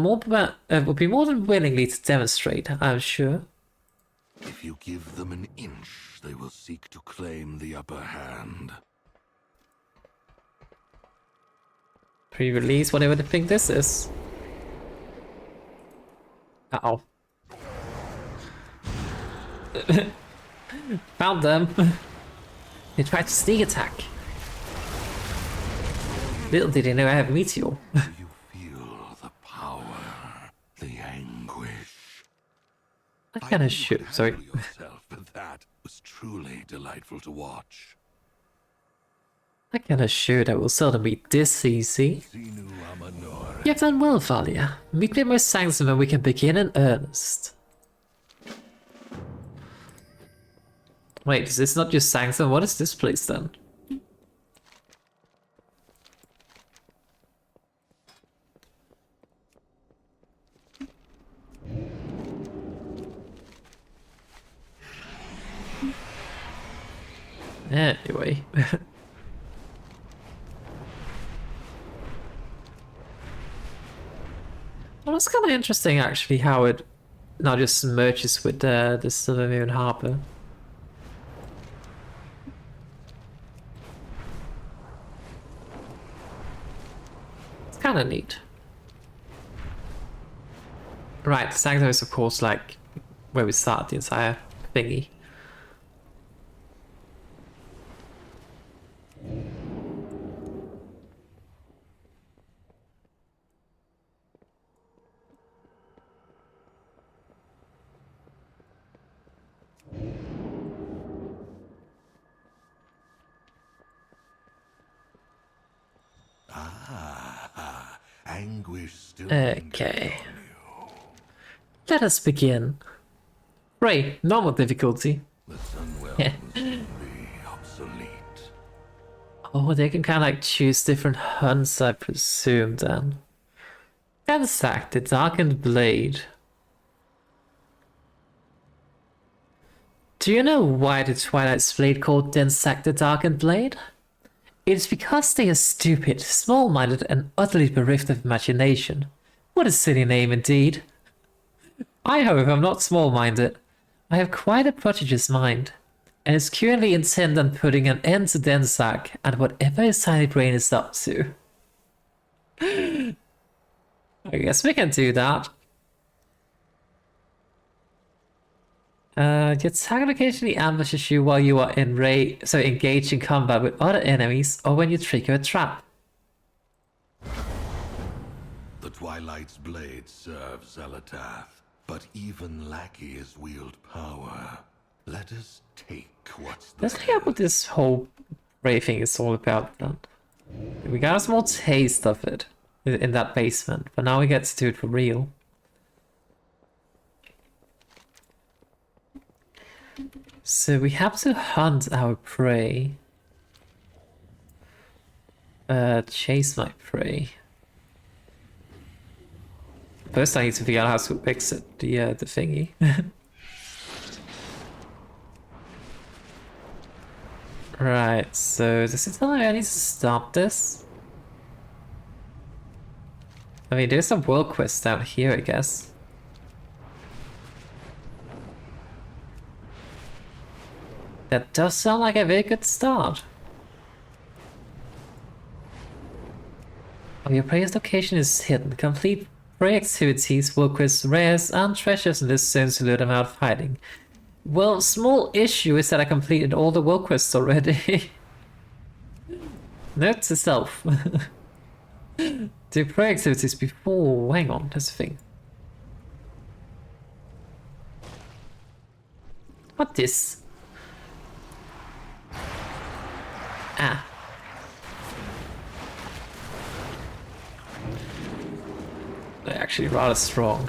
Speaker 1: be more than willingly to demonstrate, I'm sure.
Speaker 9: If you give them an inch, they will seek to claim the upper hand.
Speaker 1: Pre-release, whatever the thing this is. Uh-oh. Found them. They tried to sneak attack. Little did they know I have Meteor.
Speaker 9: Do you feel the power, the anguish?
Speaker 1: I kinda should, sorry.
Speaker 9: Yourself, but that was truly delightful to watch.
Speaker 1: I can assure that will seldom be this easy. You have done well, Thalia. Meet me at my sanctum and we can begin in earnest. Wait, is this not your sanctum? What is this place then? Anyway. Well, it's kind of interesting actually how it now just merges with the Silver Moon Harbor. It's kind of neat. Right, the sanctum is of course like where we start the entire thingy.
Speaker 9: Anguish still
Speaker 1: Okay. Let us begin. Ray, normal difficulty.
Speaker 9: The Sunwell will soon be obsolete.
Speaker 1: Oh, they can kind of like choose different hunts, I presume then. Densack, the Darkened Blade. Do you know why the Twilight's Blade called Densack the Darkened Blade? It is because they are stupid, small-minded, and utterly bereft of imagination. What a silly name indeed. I, however, am not small-minded. I have quite a prodigious mind, and is currently intent on putting an end to Densack and whatever his tiny brain is up to. I guess we can do that. Your attack occasionally ambushes you while you are engaged in combat with other enemies or when you trigger a trap.
Speaker 9: The Twilight's blade serves Zelatath, but even lackeys wield power. Let us take what's
Speaker 1: Let's figure out what this whole Ray thing is all about then. We got a small taste of it in that basement, but now we get to do it for real. So we have to hunt our prey. Chase my prey. First I need to figure out how to exit the thingy. Right, so does it tell me I need to stop this? I mean, there's a world quest down here, I guess. That does sound like a very good start. Oh, your prey's location is hidden. Complete prey activities, work with rares and treasures in this zone to lure them out fighting. Well, small issue is that I completed all the world quests already. Note to self. Do prey activities before... Hang on, that's the thing. What this? Ah. They're actually rather strong.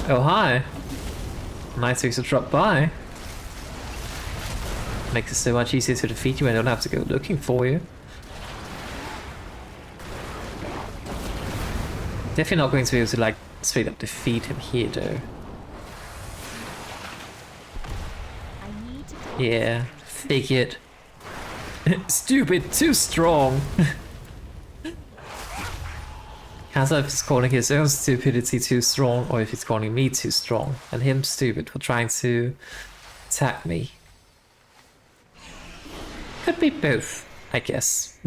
Speaker 1: Oh, hi. Nice of you to drop by. Makes it so much easier to defeat you. I don't have to go looking for you. Definitely not going to be able to, like, straight up defeat him here, though. Yeah, figured. Stupid, too strong. Can't tell if he's calling his own stupidity too strong or if he's calling me too strong and him stupid for trying to attack me. Could be both, I guess.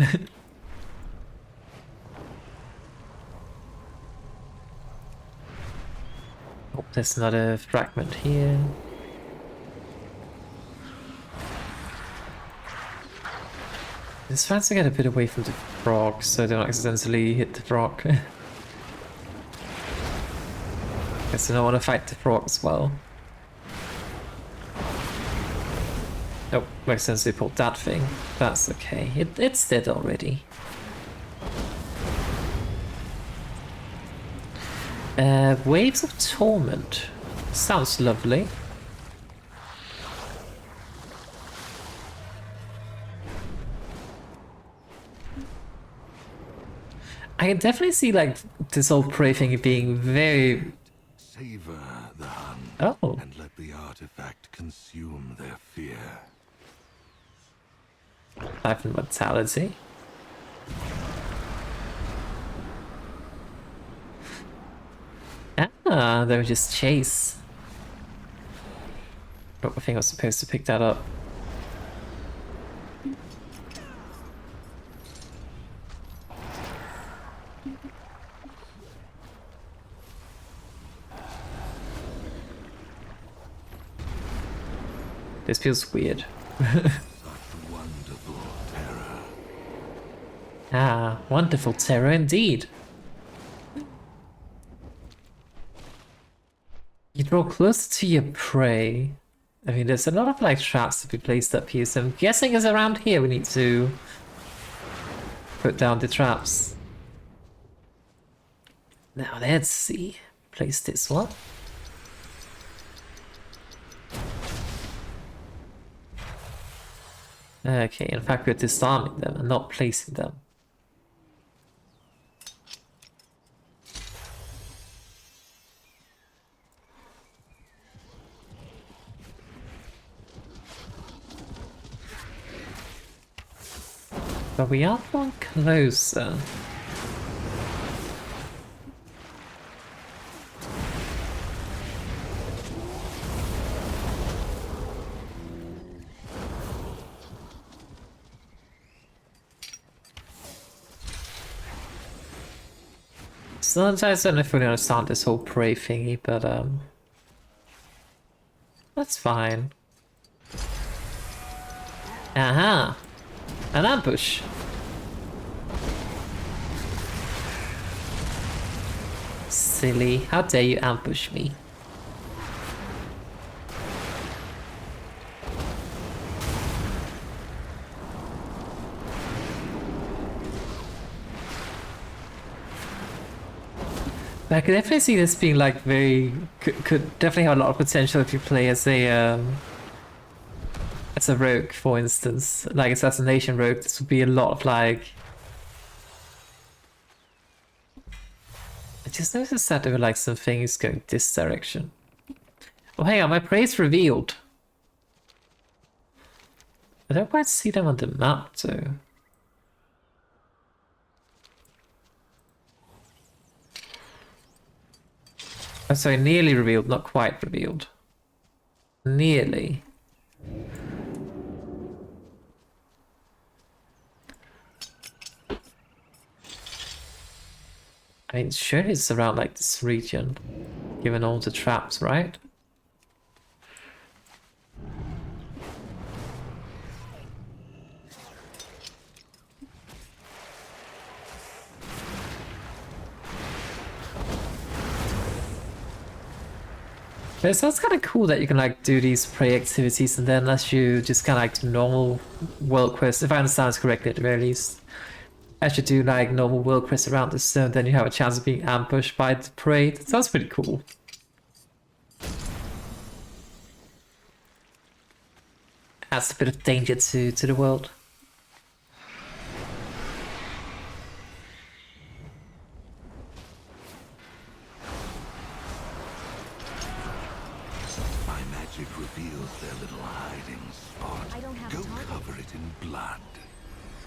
Speaker 1: Oh, there's another fragment here. Just trying to get a bit away from the frog so I don't accidentally hit the frog. Guess I don't want to fight the frog as well. Oh, makes sense they pulled that thing. That's okay. It's dead already. Waves of Torment. Sounds lovely. I can definitely see like this whole prey thing being very...
Speaker 9: Savor the hunt and let the artifact consume their fear.
Speaker 1: Life and mortality. Ah, they were just chase. Oh, I think I was supposed to pick that up. This feels weird.
Speaker 9: Wonderful terror.
Speaker 1: Ah, wonderful terror indeed. You draw closer to your prey. I mean, there's a lot of like traps to be placed up here, so I'm guessing it's around here we need to put down the traps. Now let's see. Place this one. Okay, in fact we're disarming them and not placing them. But we are one closer. Sometimes I don't fully understand this whole prey thingy, but that's fine. Aha! An ambush! Silly, how dare you ambush me? But I could definitely see this being like very... Could definitely have a lot of potential if you play as a rogue, for instance. Like assassination rogue, this would be a lot of like... I just noticed that there were like some things going this direction. Oh hang on, my prey is revealed. I don't quite see them on the map though. Oh, sorry, nearly revealed, not quite revealed. nearly. I mean, surely it's around like this region, given all the traps, right? But it sounds kind of cool that you can like do these prey activities and then unless you just kind of like do normal world quests, if I understand this correctly at the very least. As you do like normal world quests around the zone, then you have a chance of being ambushed by the prey. That sounds pretty cool. Adds a bit of danger to the world.
Speaker 9: My magic reveals their little hiding spot. Go cover it in blood.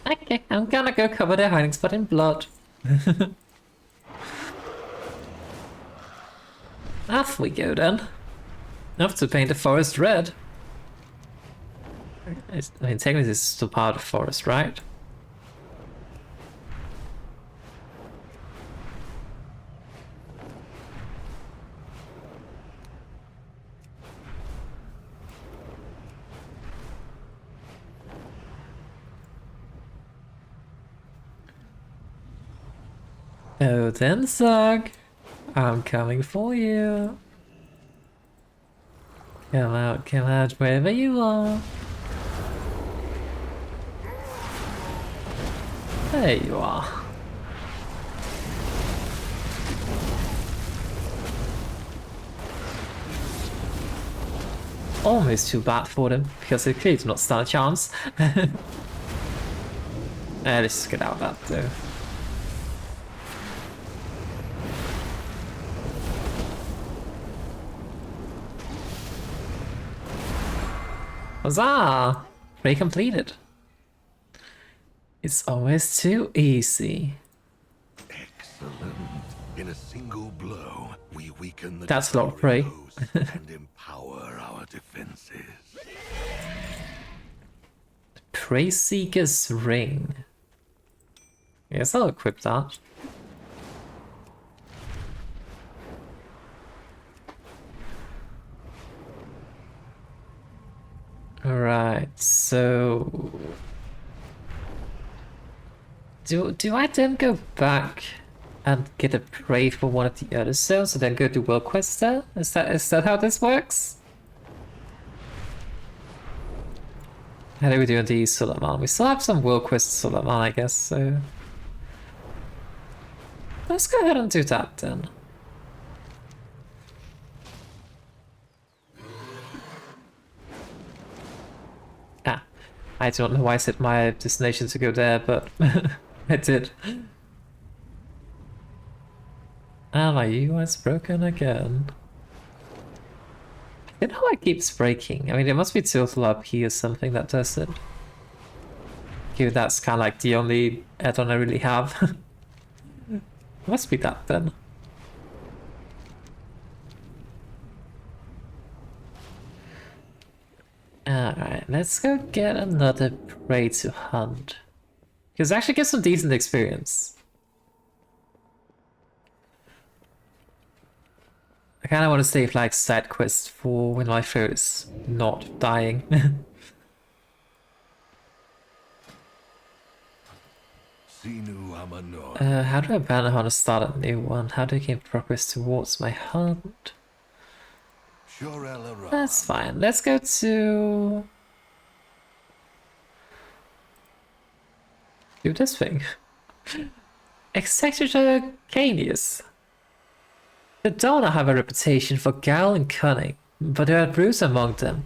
Speaker 1: Okay, I'm gonna go cover their hiding spot in blood. Off we go then. Off to paint the forest red. I mean, technically this is still part of the forest, right? Oh, then, Zug. I'm coming for you. Come out wherever you are. There you are. Almost too bad for them, because they clearly do not stand a chance. Let's just get out of that though. Huzzah! Prey completed. It's always too easy.
Speaker 9: Excellent. In a single blow, we weaken the
Speaker 1: That's a lot of prey.
Speaker 9: and empower our defenses.
Speaker 1: Prey Seeker's Ring. Yes, I'll equip that. Alright, so do I then go back and get a prey for one of the other zones and then go do world quests there? Is that how this works? How do we do on the Suleiman? We still have some world quests Suleiman, I guess, so let's go ahead and do that then. I don't know why I set my destination to go there, but I did. And my UI's broken again. You know how it keeps breaking? I mean, it must be Total Up here or something that does it. Given that's kind of like the only add-on I really have. Must be that then. Alright, let's go get another prey to hunt. Because actually get some decent experience. I kind of want to save like side quests for when my throat is not dying. How do I ban how to start a new one? How do I gain progress towards my hunt? That's fine. Let's go to do this thing. Executor Canius. The Donna have a reputation for guile and cunning, but there are brews among them.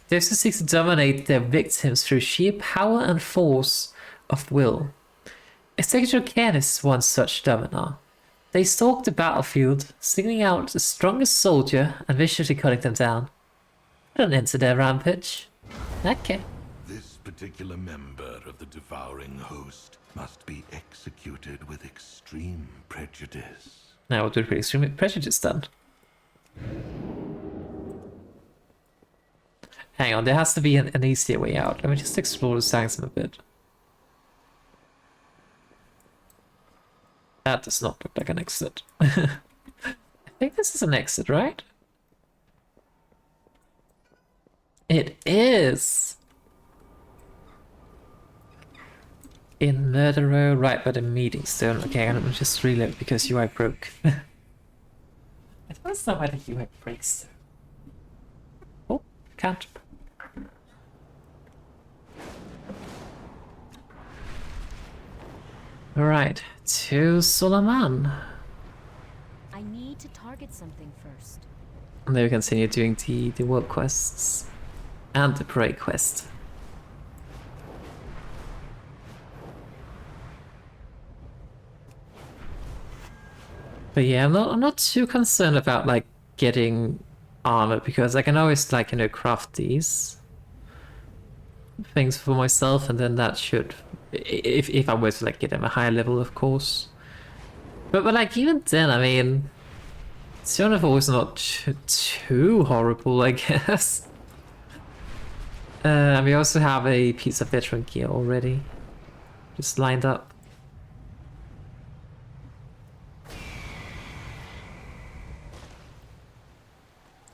Speaker 1: They also seek to dominate their victims through sheer power and force of will. Executor Canis is one such domina. They stalk the battlefield, singling out the strongest soldier and viciously cutting them down. Put an end to their rampage. Okay.
Speaker 9: This particular member of the devouring host must be executed with extreme prejudice.
Speaker 1: Now we'll do it with extreme prejudice then. Hang on, there has to be an easier way out. Let me just explore the sanctum a bit. That does not look like an exit. I think this is an exit, right? It is! In Murder Row, right by the meeting stone. Okay, I'm just reload because UI broke. I don't know why the UI breaks. Oh, can't. Alright, to Solomon.
Speaker 2: I need to target something first.
Speaker 1: And then we continue doing the world quests and the parade quest. But yeah, I'm not too concerned about like getting armor because I can always like, you know, craft these things for myself, and then that should, if I were to like get them a higher level, of course. But like even then, I mean, Sionivore is not too horrible, I guess. We also have a piece of veteran gear already, just lined up.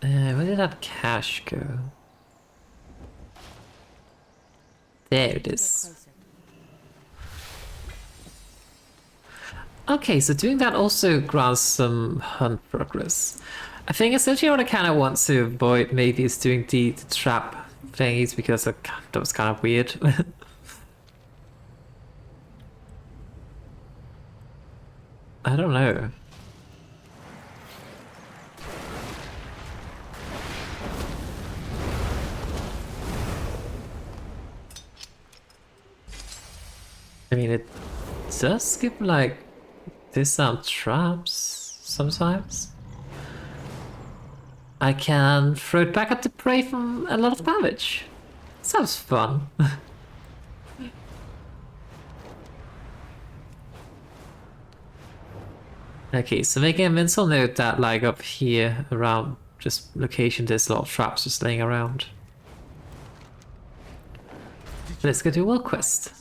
Speaker 1: Where did that cash go? There it is. Okay, so doing that also grants some hunt progress. I think essentially what I kind of want to avoid maybe is doing the trap thingies because that was kind of weird. I don't know. I mean, it does give like disarm traps sometimes. I can throw it back at the prey from a lot of damage. Sounds fun. Okay, so making a mental note that like up here around just location there's a lot of traps just laying around. Let's go do world quest.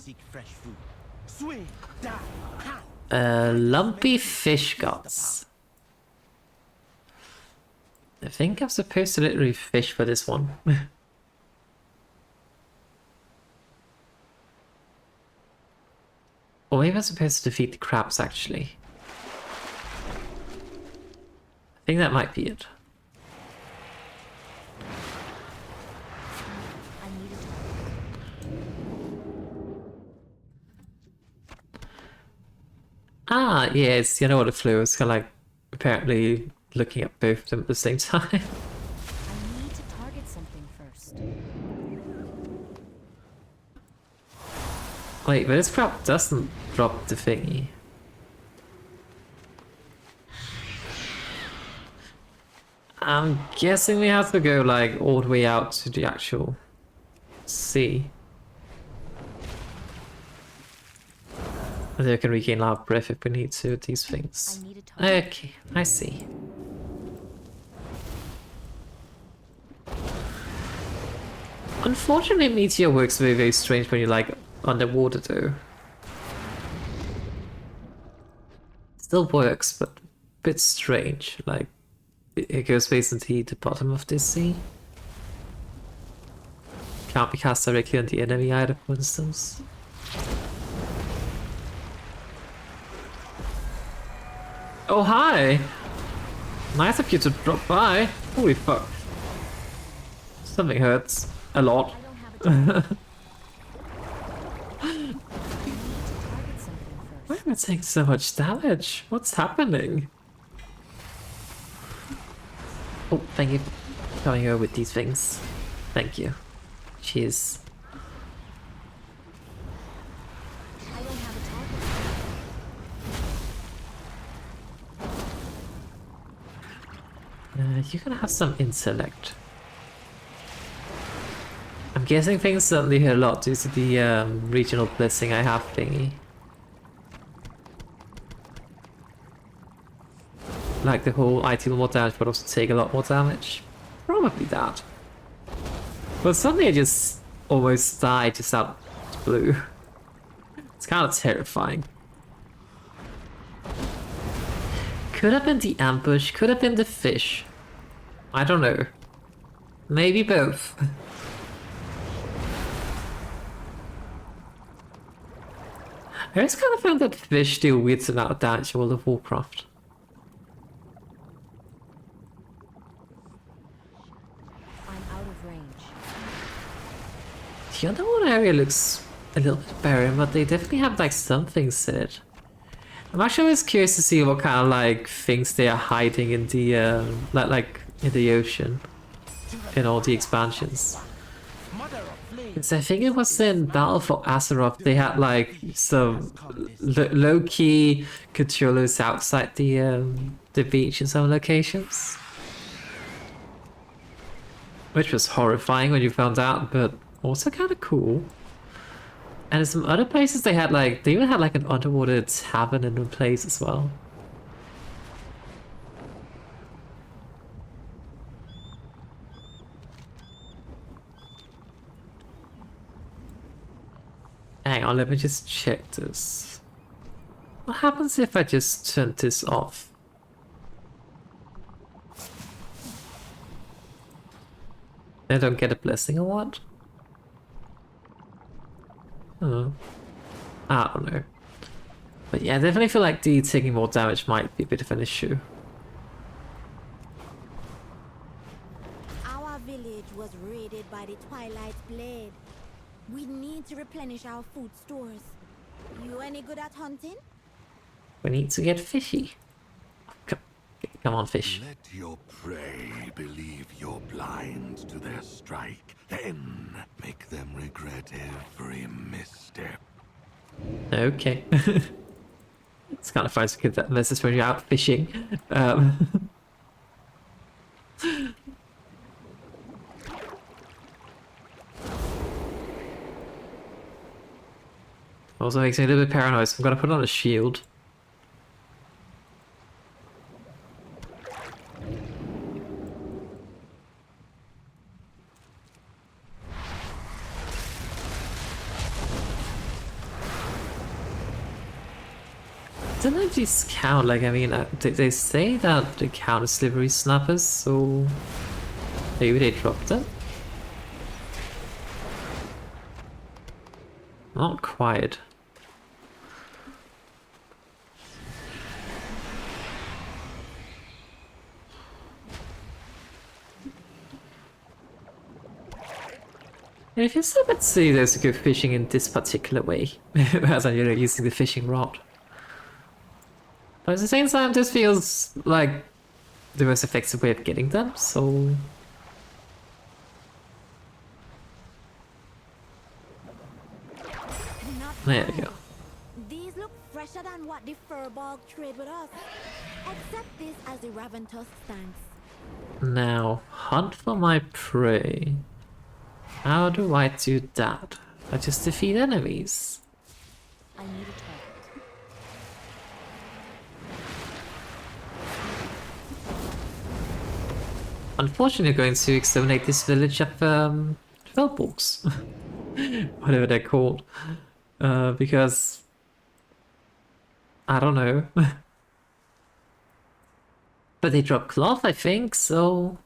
Speaker 1: Lumpy fish gods. I think I'm supposed to literally fish for this one. Or maybe I'm supposed to defeat the crabs actually. I think that might be it. Ah, yes, you know what the flu is kind of like apparently looking at both of them at the same time.
Speaker 2: I need to target something first.
Speaker 1: Wait, but this crap doesn't drop the thingy. I'm guessing we have to go like all the way out to the actual sea. And then we can regain our breath if we need to with these things. Okay, I see. Unfortunately, meteor works very, very strange when you're like underwater though. Still works, but a bit strange. Like it goes basically to the bottom of this sea. Can't be cast directly on the enemy either, for instance. Oh hi! Nice of you to drop by. Holy fuck. Something hurts. A lot. Why am I taking so much damage? What's happening? Oh, thank you for coming over with these things. Thank you. Cheers. You're gonna have some intellect. I'm guessing things suddenly hurt a lot due to the regional blessing I have thingy. Like the whole I deal more damage but also take a lot more damage. Probably that. But suddenly I just almost died just out of the blue. It's kind of terrifying. Could have been the ambush, could have been the fish. I don't know. Maybe both. I always kind of found that fish deal weird amount of damage in World of Warcraft.
Speaker 2: I'm out of range.
Speaker 1: The underwater area looks a little bit barren, but they definitely have like some things in it. I'm actually always curious to see what kind of like things they are hiding in the like in the ocean in all the expansions. Because I think it was in Battle for Azeroth they had like some low-key controllers outside the beach in some locations, which was horrifying when you found out, but also kind of cool. And in some other places they even had like an underwater tavern in one place as well. Hang on, let me just check this. What happens if I just turn this off? I don't get a blessing or what? Oh. I don't know. But yeah, I definitely feel like the taking more damage might be a bit of an issue.
Speaker 13: Our village was raided by the Twilight Blade. We need to replenish our food stores. You any good at hunting?
Speaker 1: We need to get fishy. Come on, fish.
Speaker 9: Let your prey believe you're blind to their strike, then make them regret every misstep.
Speaker 1: Okay. It's kind of fun to get that message when you're out fishing. Also makes me a little bit paranoid, so I'm gonna put on a shield. Don't know if these count, like, I mean, they say that they count as livery snappers, so maybe they dropped them? Not quite. And if you still would see those who go fishing in this particular way, as in, you know, using the fishing rod. But at the same time, this feels like the most effective way of getting them, so... There we go.
Speaker 13: These look fresher than what the Furbolg trade with us. Accept this as the Raventus stance.
Speaker 1: Now, hunt for my prey. How do I do that? I just defeat enemies.
Speaker 2: I need a target.
Speaker 1: Unfortunately, I'm going to exterminate this village of Fellborgs. Whatever they're called. Because... I don't know. But they drop cloth, I think, so...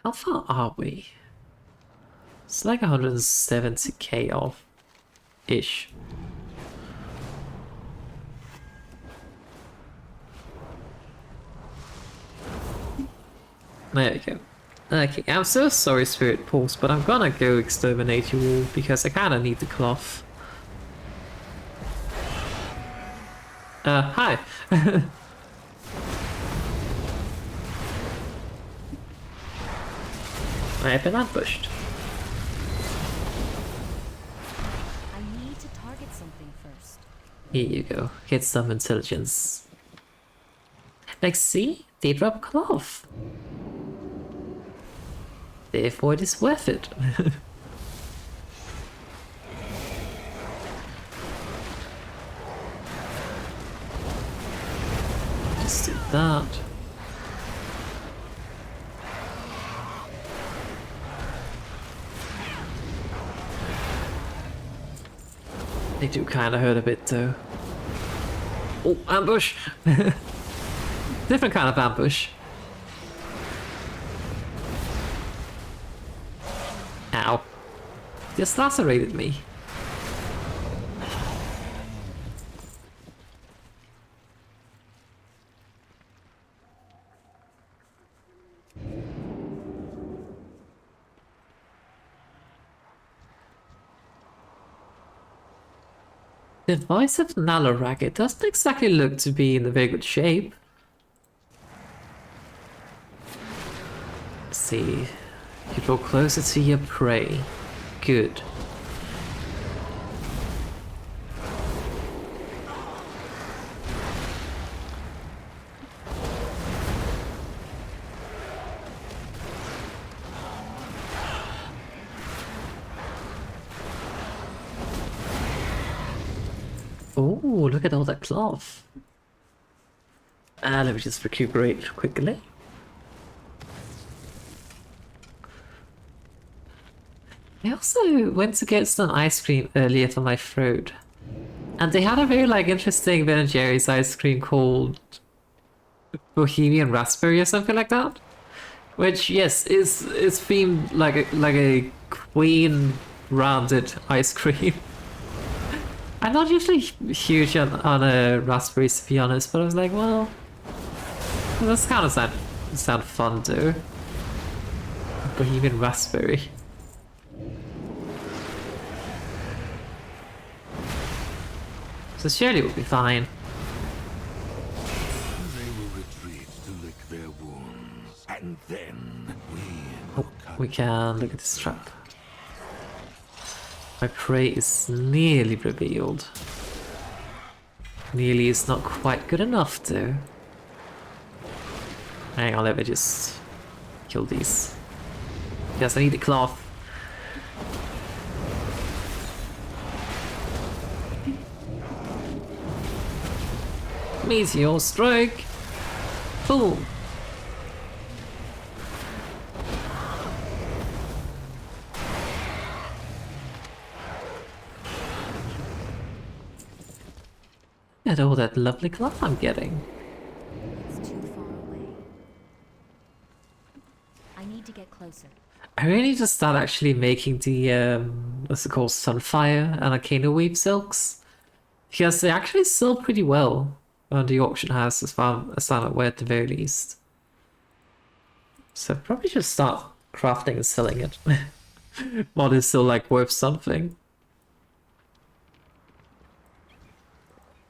Speaker 1: How far are we? It's like 170k off-ish. There we go. Okay, I'm so sorry, Spirit Pulse, but I'm gonna go exterminate you all because I kinda need the cloth. Hi. I have been ambushed.
Speaker 2: I need to target something first.
Speaker 1: Here you go. Get some intelligence. Like, see? They drop cloth. Therefore, it is worth it. Just do that. They do kind of hurt a bit though. Oh, ambush! Different kind of ambush. Ow. Just lacerated me. The voice of Nalorak doesn't exactly look to be in a very good shape. Let's see. You draw closer to your prey. Good. Oh, look at all that cloth. Let me just recuperate quickly. I also went to get some ice cream earlier for my throat. And they had a very interesting Ben & Jerry's ice cream called Bohemian Raspberry or something like that. Which, yes, is themed like a queen branded ice cream. I'm not usually huge on raspberries, to be honest, but I was like, well, that's kind of sound fun too. Bohemian Raspberry. So surely we'll be fine.
Speaker 9: They will retreat to lick their wounds, and then
Speaker 1: we can look at this trap. My prey is nearly revealed. Nearly is not quite good enough though. Hang on, let me just kill these. Yes, I need a cloth. Meteor strike! Boom! At all that lovely cloth I'm getting.
Speaker 2: It's too far away. I need to get closer.
Speaker 1: I really need to start actually making the what's it called, Sunfire and Arcana Weave silks. Because they actually sell pretty well on the auction house as far as I'm aware at the very least. So I probably should start crafting and selling it. While it's still worth something.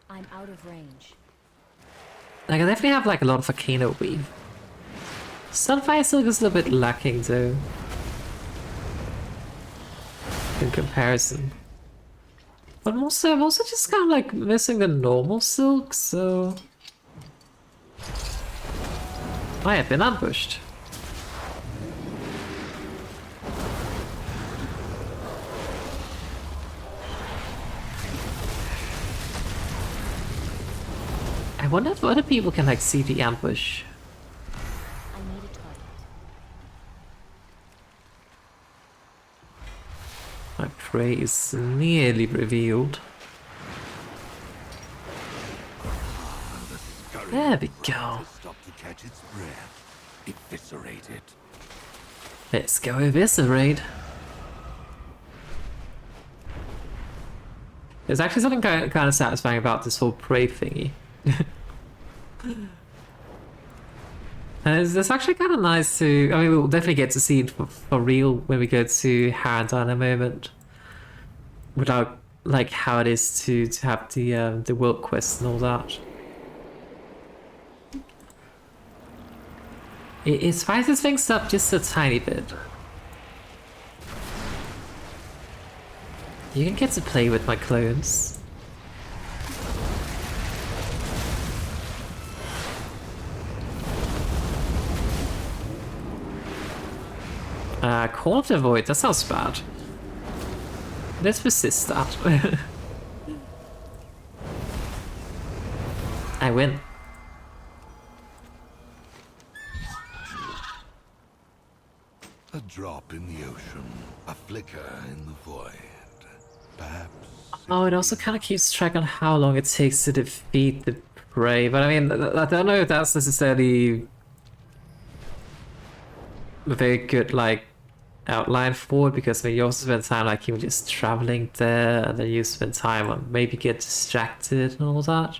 Speaker 2: I'm out of range.
Speaker 1: I definitely have a lot of Arcana Weave. Sunfire Silk is a little bit lacking though. In comparison. But I'm also just kind of missing the normal silk, so... I have been ambushed. I wonder if other people can see the ambush.
Speaker 2: I need a target.
Speaker 1: My prey is nearly revealed. There we go.
Speaker 9: Stop to catch its breath. Eviscerate it.
Speaker 1: Let's go eviscerate. There's actually something kind of satisfying about this whole prey thingy. And it's actually kind of nice to... I mean, we'll definitely get to see it for real when we go to Harandar in a moment. Without, how it is to have the world quest and all that. It spices things up just a tiny bit. You can get to play with my clones. Call of the Void, that sounds bad. Let's resist that. I win.
Speaker 9: A drop in the ocean, a flicker in the void. Perhaps.
Speaker 1: Oh, it also kind of keeps track on how long it takes to defeat the prey, but I mean, I don't know if that's necessarily a very good, like, outline for it, because I mean, you also spend time, like, even just traveling there, and then you spend time on maybe get distracted and all that.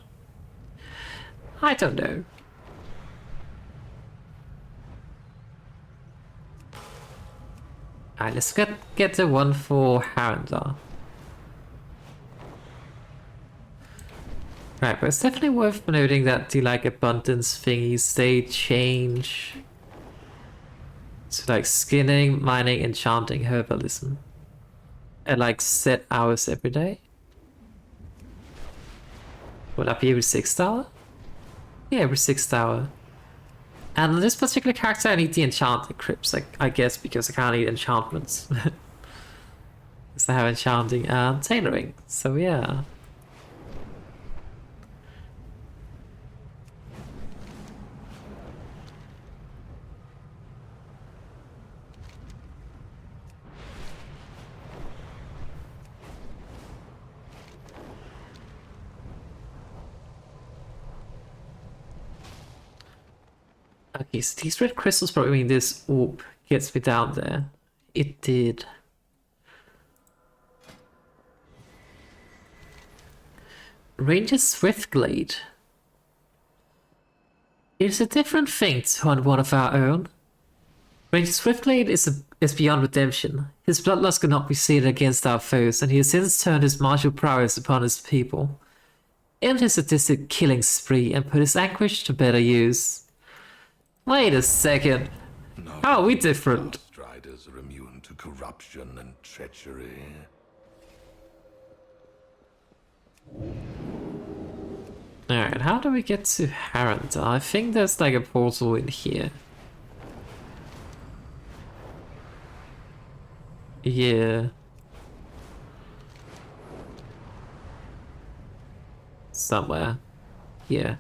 Speaker 1: I don't know. Alright, let's get the one for Harandar. Right, but it's definitely worth noting that the like abundance thingies, they change to like skinning, mining, enchanting, herbalism. At like set hours every day. Would that be every 6th hour? Yeah, every 6th hour. And on this particular character I need the enchanting crypts, like, I guess because I can't need enchantments. Because I have enchanting and tailoring, so yeah. Okay, so these red crystals probably mean this orb gets me down there. It did. Ranger Swiftglade. It's a different thing to one of our own. Ranger Swiftglade is beyond redemption. His bloodlust could not be seen against our foes, and he has since turned his martial prowess upon his people. Ended his sadistic killing spree and put his anguish to better use. Wait a second. How are we different?
Speaker 9: Striders are immune to corruption and treachery.
Speaker 1: Alright, how do we get to Harandar? I think there's like a portal in here. Yeah. Somewhere. Yeah.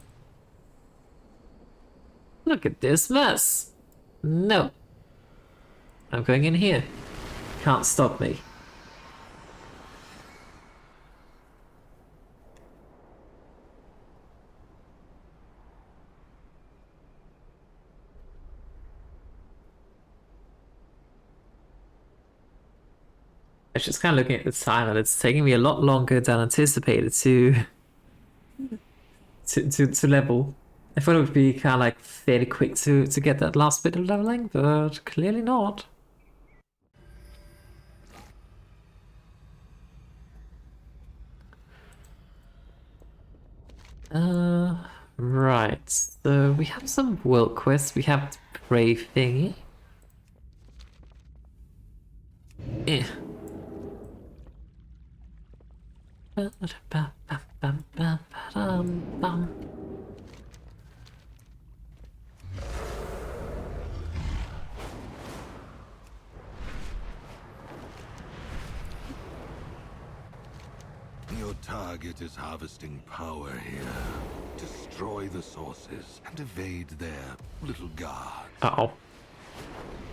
Speaker 1: Look at this mess. No. I'm going in here. Can't stop me. I was just kind of looking at the time, and it's taking me a lot longer than anticipated to level. I thought it would be kind of like fairly quick to get that last bit of leveling, but clearly not. Right. So we have some world quests. We have the prey thingy. Eh.
Speaker 9: Your target is harvesting power here. Destroy the sources and evade their little guards.
Speaker 1: Uh-oh.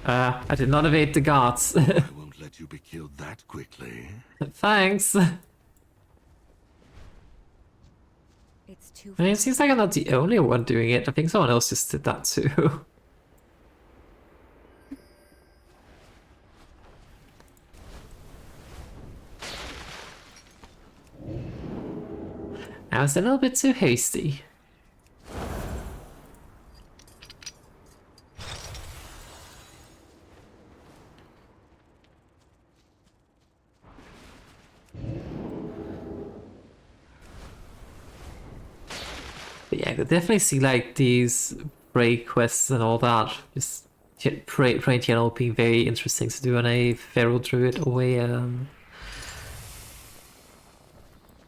Speaker 1: I did not evade the guards.
Speaker 9: I won't let you be killed that quickly.
Speaker 1: Thanks.
Speaker 2: It's too.
Speaker 1: I mean, it seems like I'm not the only one doing it. I think someone else just did that too. I was a little bit too hasty. But yeah, I could definitely see like these break quests and all that. Just prey in general being very interesting to do on a feral druid or a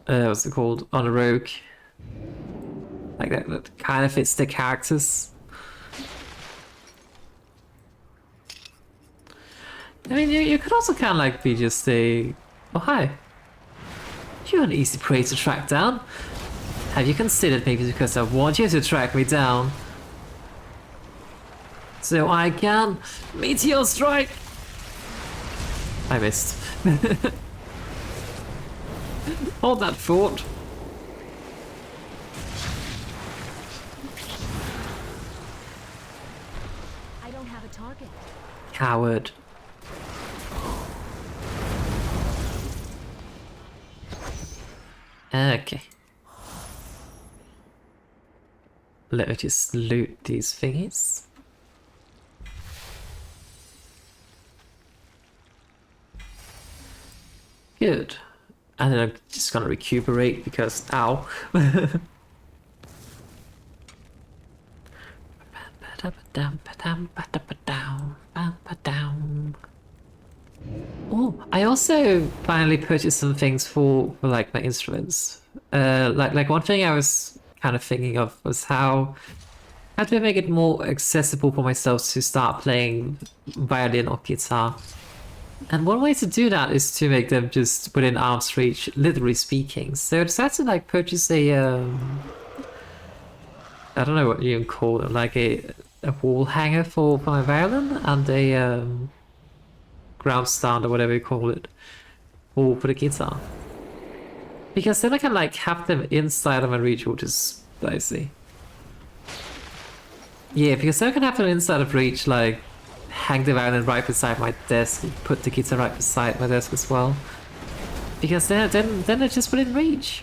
Speaker 1: what's it called? On a rogue. Like that kind of fits the characters. I mean, you could also kind of like be just a... Oh, hi. You're an easy prey to track down. Have you considered maybe because I want you to track me down? So I can meteor strike! I missed. Hold that thought.
Speaker 2: I don't have a target.
Speaker 1: Coward. Okay. Let me just loot these thingies. Good. And then I'm just gonna recuperate because ow. Oh, I also finally purchased some things for like my instruments. Like one thing I was kind of thinking of was how do I make it more accessible for myself to start playing violin or guitar? And one way to do that is to make them just within arm's reach, literally speaking. So I decided to like purchase a I don't know what you can call it, like a wall hanger for my violin and a ground stand or whatever you call it for the guitar. Because then I can like have them inside of my reach, which is dicey. Yeah, because then I can have them inside of reach, like hang the violin right beside my desk, put the guitar right beside my desk as well. Because then it's just within reach.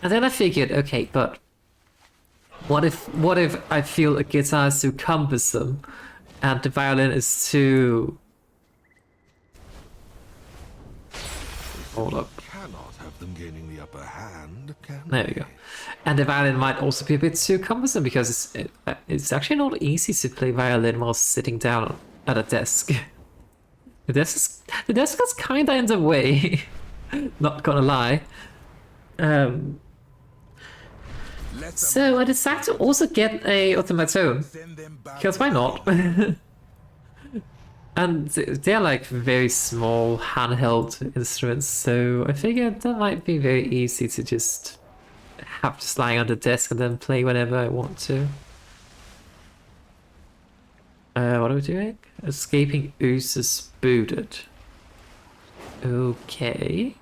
Speaker 1: And then I figured, okay, but what if I feel a guitar is too cumbersome and the violin is too... Hold up.
Speaker 9: Cannot have them gaining the upper hand, can
Speaker 1: There we go. And the violin might also be a bit too cumbersome because it's actually not easy to play violin while sitting down at a desk. The desk is kinda in the way. Not gonna lie. So I decided to also get a automaton, because why not? And they're like very small handheld instruments, so I figured that might be very easy to just have just lying on the desk and then play whenever I want to. What are we doing? Escaping oozes booted. Okay.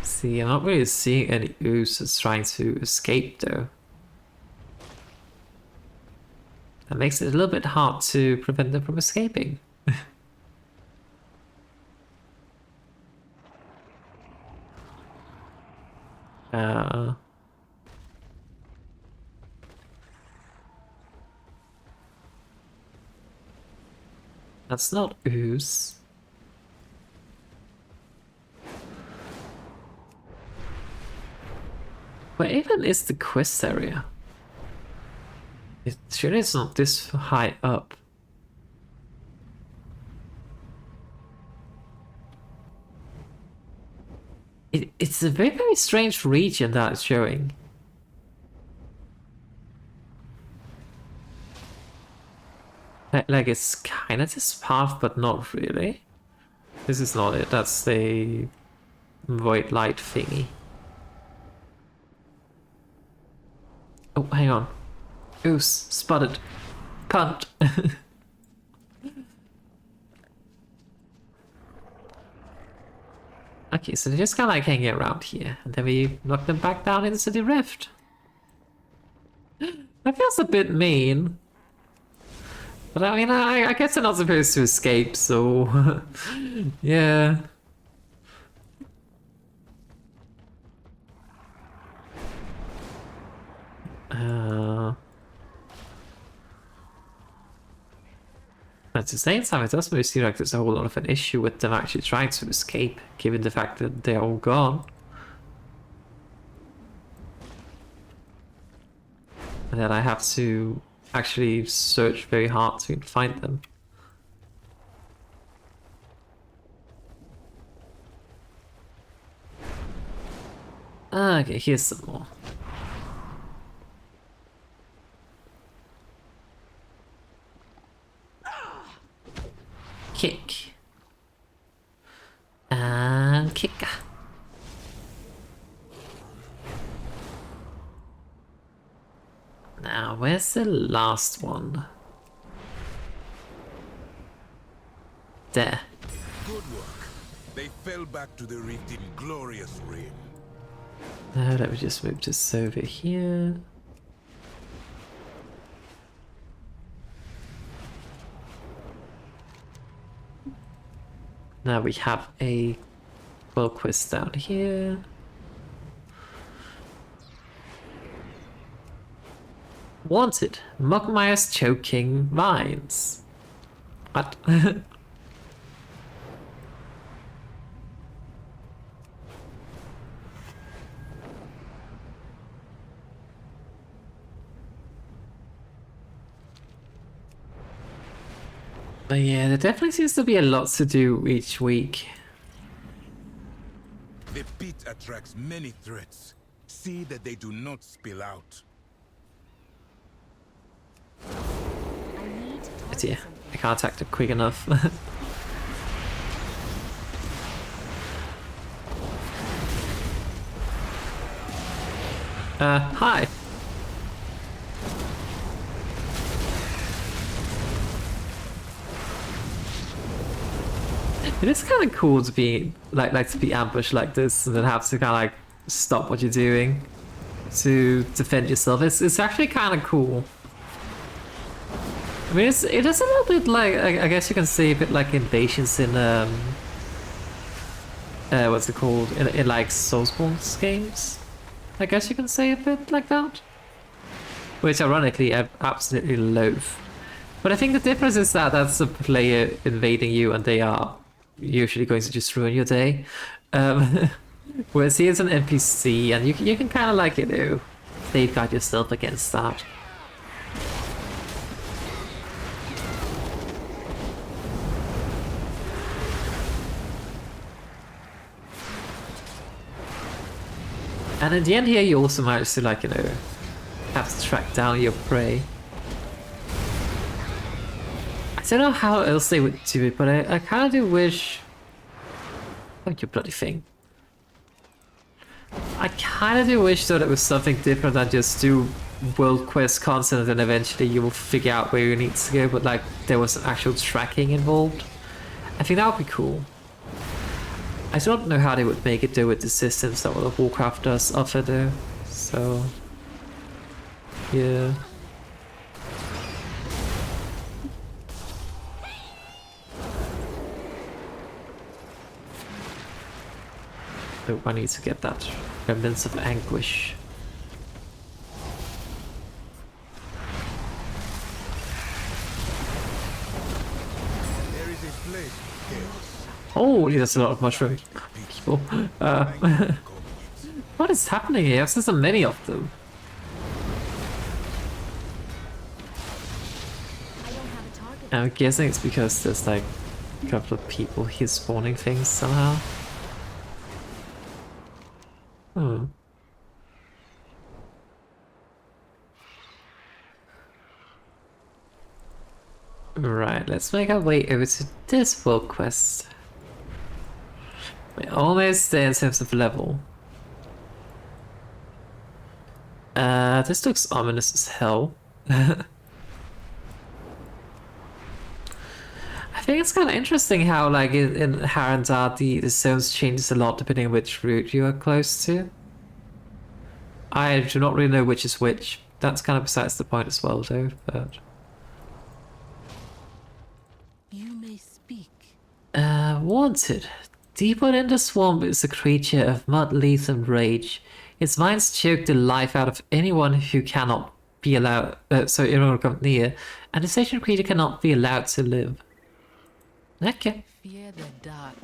Speaker 1: See, I'm not really seeing any oozes trying to escape though. That makes it a little bit hard to prevent them from escaping. That's not ooze. Where even is the quest area? Surely it's not this high up. It's a very, very strange region that it's showing. Like it's kind of this path, but not really. This is not it. That's the void light thingy. Oh, hang on. Goose spotted. Punt. Okay, so they're just kind of like hanging around here, and then we knock them back down into the rift. That feels a bit mean. But I mean, I guess they're not supposed to escape, so... yeah. At the same time, it doesn't really seem like there's a whole lot of an issue with them actually trying to escape, given the fact that they're all gone. And then I have to actually search very hard to find them. Okay, here's some more. Kick. And kick. Where's the last one? There.
Speaker 15: Good work. They fell back to the rift in glorious reign.
Speaker 1: Now let me just move this over here. Now we have a world quest down here. Wanted, Mugmire's choking vines. What? But yeah, there definitely seems to be a lot to do each week.
Speaker 15: The pit attracts many threats. See that they do not spill out.
Speaker 1: Oh dear, I can't attack them quick enough. Hi. It is kind of cool to be like to be ambushed like this and then have to kind of like stop what you're doing to defend yourself. It's actually kind of cool. I mean, it is a little bit like I guess you can say a bit like invasions in what's it called in like Soulsborne games. I guess you can say a bit like that. Which ironically I absolutely loathe. But I think the difference is that that's a player invading you and they are usually going to just ruin your day. Whereas here's an NPC and you can kind of like, you know, safeguard yourself against that. And in the end here you also manage to, like, you know, have to track down your prey. I don't know how else they would do it, but I kind of do wish... Oh, you bloody thing. I kind of do wish that it was something different than just do world quest content and then eventually you will figure out where you need to go, but like there was some actual tracking involved. I think that would be cool. I don't know how they would make it though with the systems that World of Warcraft does offer though, so... yeah. Oh, I need to get that Remnants of Anguish.
Speaker 15: There is a place here.
Speaker 1: Holy, that's a lot of mushroom people. What is happening here? I've seen so many of them. I'm guessing it's because there's like a couple of people here spawning things somehow. Hmm. Right, let's make our way over to this world quest. We're almost there in terms of level. This looks ominous as hell. I think it's kind of interesting how, like, in Harandar, the zones changes a lot depending on which route you are close to. I do not really know which is which. That's kind of besides the point as well, though, but...
Speaker 2: You may speak.
Speaker 1: Wanted. Deep within the swamp is a creature of mud, leaves, and rage. Its vines choke the life out of anyone who cannot be allowed... so anyone come near, and the sentient creature cannot be allowed to live. Okay.
Speaker 2: Fear the dark.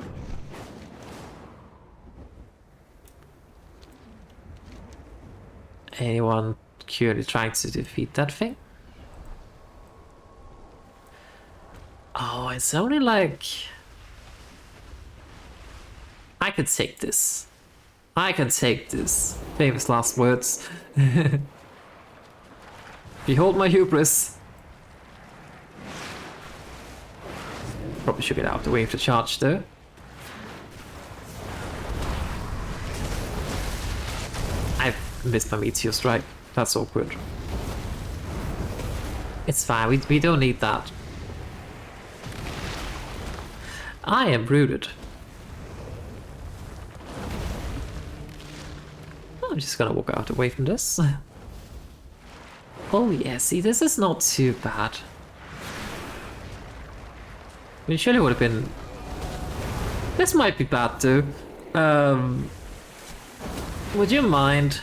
Speaker 1: Anyone currently trying to defeat that thing? Oh, it's only like... I could take this. I can take this. Famous last words. Behold my hubris. Probably should get out of the way of the charge though. I've missed my meteor strike. That's awkward. It's fine, we don't need that. I am rooted. I'm just gonna walk out away from this. Oh yeah, see, this is not too bad. I mean, surely would have been... This might be bad too. Would you mind?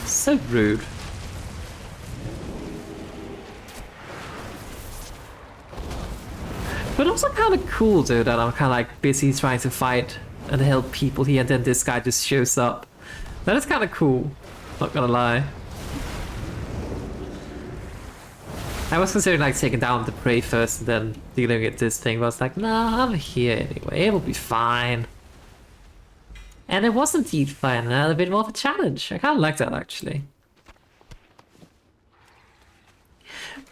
Speaker 1: So rude. But also kind of cool, dude, that I'm kind of like busy trying to fight and help people here, and then this guy just shows up. That is kind of cool, not gonna lie. I was considering like taking down the prey first and then dealing with this thing, but I was like, nah, I'm here anyway, it will be fine. And it was indeed fun, and a bit more of a challenge. I kind of like that actually.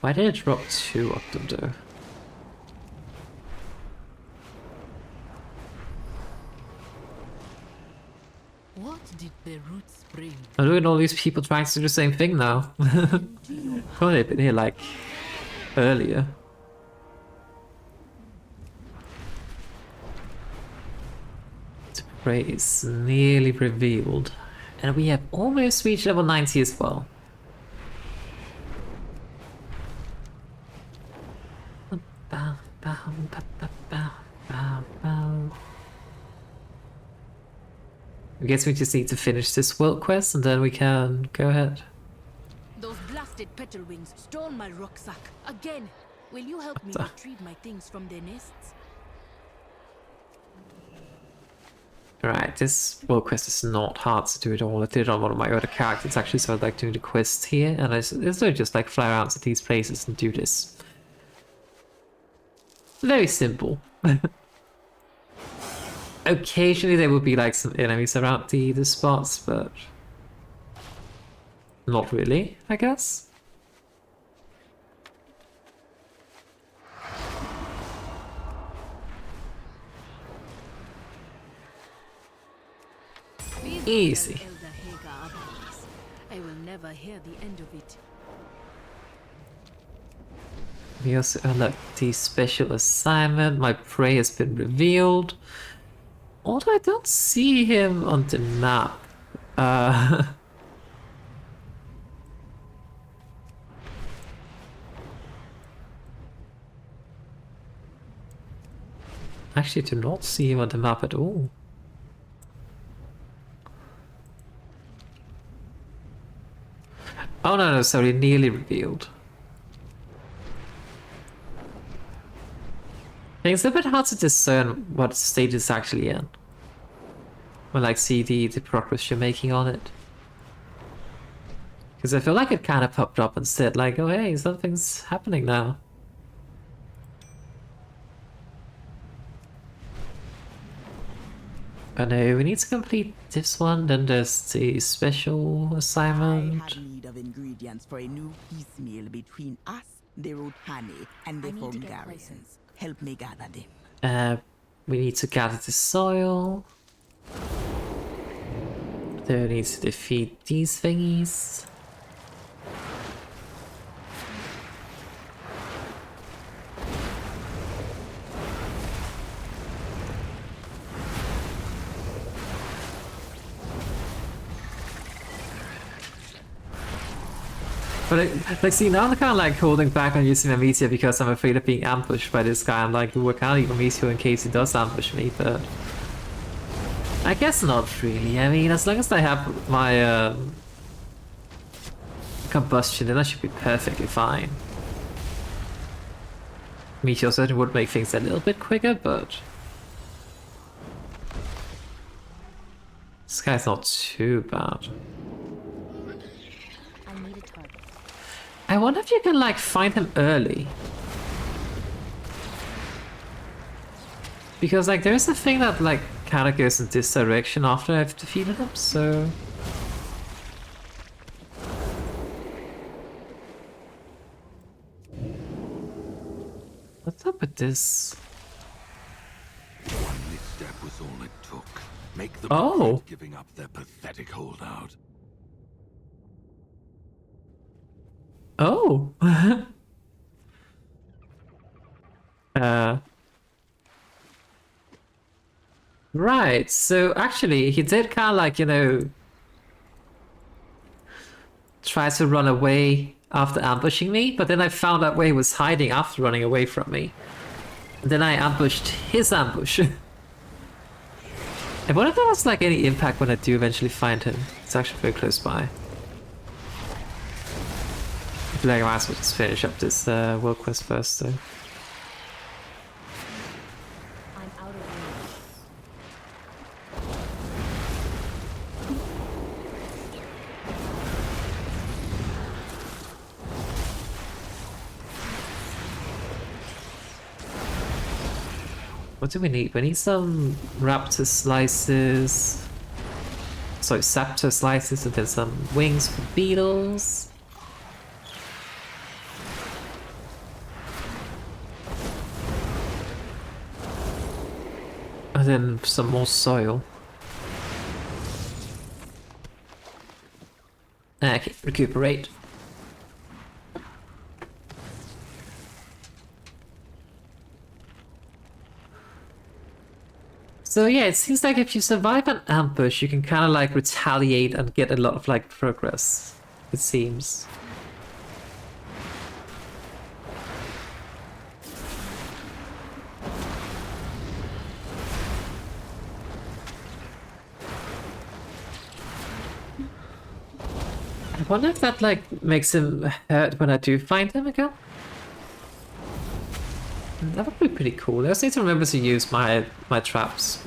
Speaker 1: Why did it drop 2 of them though?
Speaker 11: What did the roots bring?
Speaker 1: I'm doing all these people trying to do the same thing now. Probably been here like earlier. The prey is nearly revealed, and we have almost reached level 90 as well. I guess we just need to finish this world quest and then we can go ahead.
Speaker 2: Those blasted petal wings stole my rucksack. Again, will you help me retrieve my things from their nests?
Speaker 1: Alright, this world quest is not hard to do at all. I did it on one of my other characters actually, so I like doing the quests here, and it's not just like fly around to these places and do this. Very simple. Occasionally there will be like some enemies around the spots, but not really, I guess. Easy.
Speaker 2: I will never hear the end of it.
Speaker 1: We also unlocked the special assignment. My prey has been revealed. Although I don't see him on the map. Actually, do not see him on the map at all. Oh no, sorry, nearly revealed. It's a bit hard to discern what state it's actually in. When like see the progress you're making on it. Because I feel like it kind of popped up and said like, oh hey, something's happening now. But no, we need to complete this one, then there's the special assignment.
Speaker 16: I had need of ingredients for a new piecemeal between us, the Rotani, and the Hungarians. Help me gather them.
Speaker 1: We need to gather the soil. There needs to defeat these thingies. But like, see, now I'm kind of like holding back on using my meteor because I'm afraid of being ambushed by this guy. I'm like, ooh, I can't leave a meteor in case he does ambush me, but I guess not really. I mean, as long as I have my combustion, then I should be perfectly fine. Meteor certainly would make things a little bit quicker, but this guy's not too bad. I wonder if you can like find him early. Because like there is a thing that like kind of goes in this direction after I've defeated him, so... What's up with this?
Speaker 9: One misstep was all it took. Make them
Speaker 1: regret
Speaker 9: giving up their pathetic holdout.
Speaker 1: Oh. uh. Right. So actually, he did kind of like, you know, try to run away after ambushing me, but then I found out where he was hiding after running away from me. And then I ambushed his ambush. I wonder if there was like any impact when I do eventually find him. It's actually very close by. I feel like I might as well just finish up this world quest first though. What do we need? We need some raptor slices. Sorry, scepter slices, and then some wings for beetles. And then some more soil. Okay, recuperate. So yeah, it seems like if you survive an ambush, you can kind of like retaliate and get a lot of like progress, it seems. I wonder if that like makes him hurt when I do find him again. That would be pretty cool. I just need to remember to use my traps.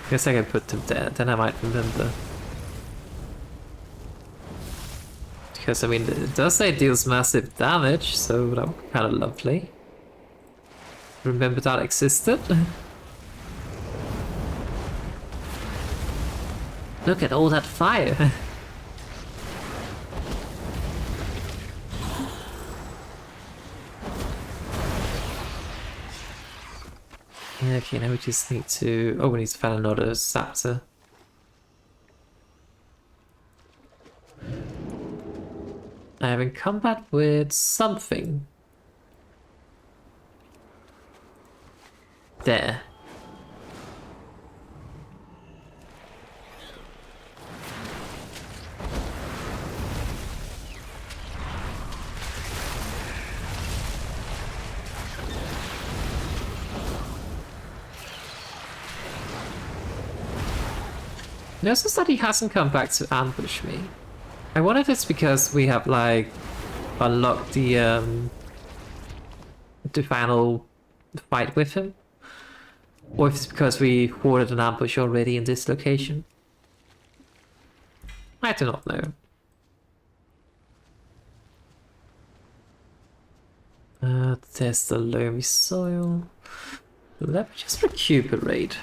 Speaker 1: Guess I can put them there, then I might remember. Because I mean, it does say it deals massive damage, so that would be kind of lovely. Remember that existed. Look at all that fire. Okay, now we just need to... Oh, we need to find another scepter. I am in combat with something. There. Notice that he hasn't come back to ambush me. I wonder if it's because we have like unlocked the final fight with him, or if it's because we hoarded an ambush already in this location. I do not know. There's the loamy soil. Let me just recuperate.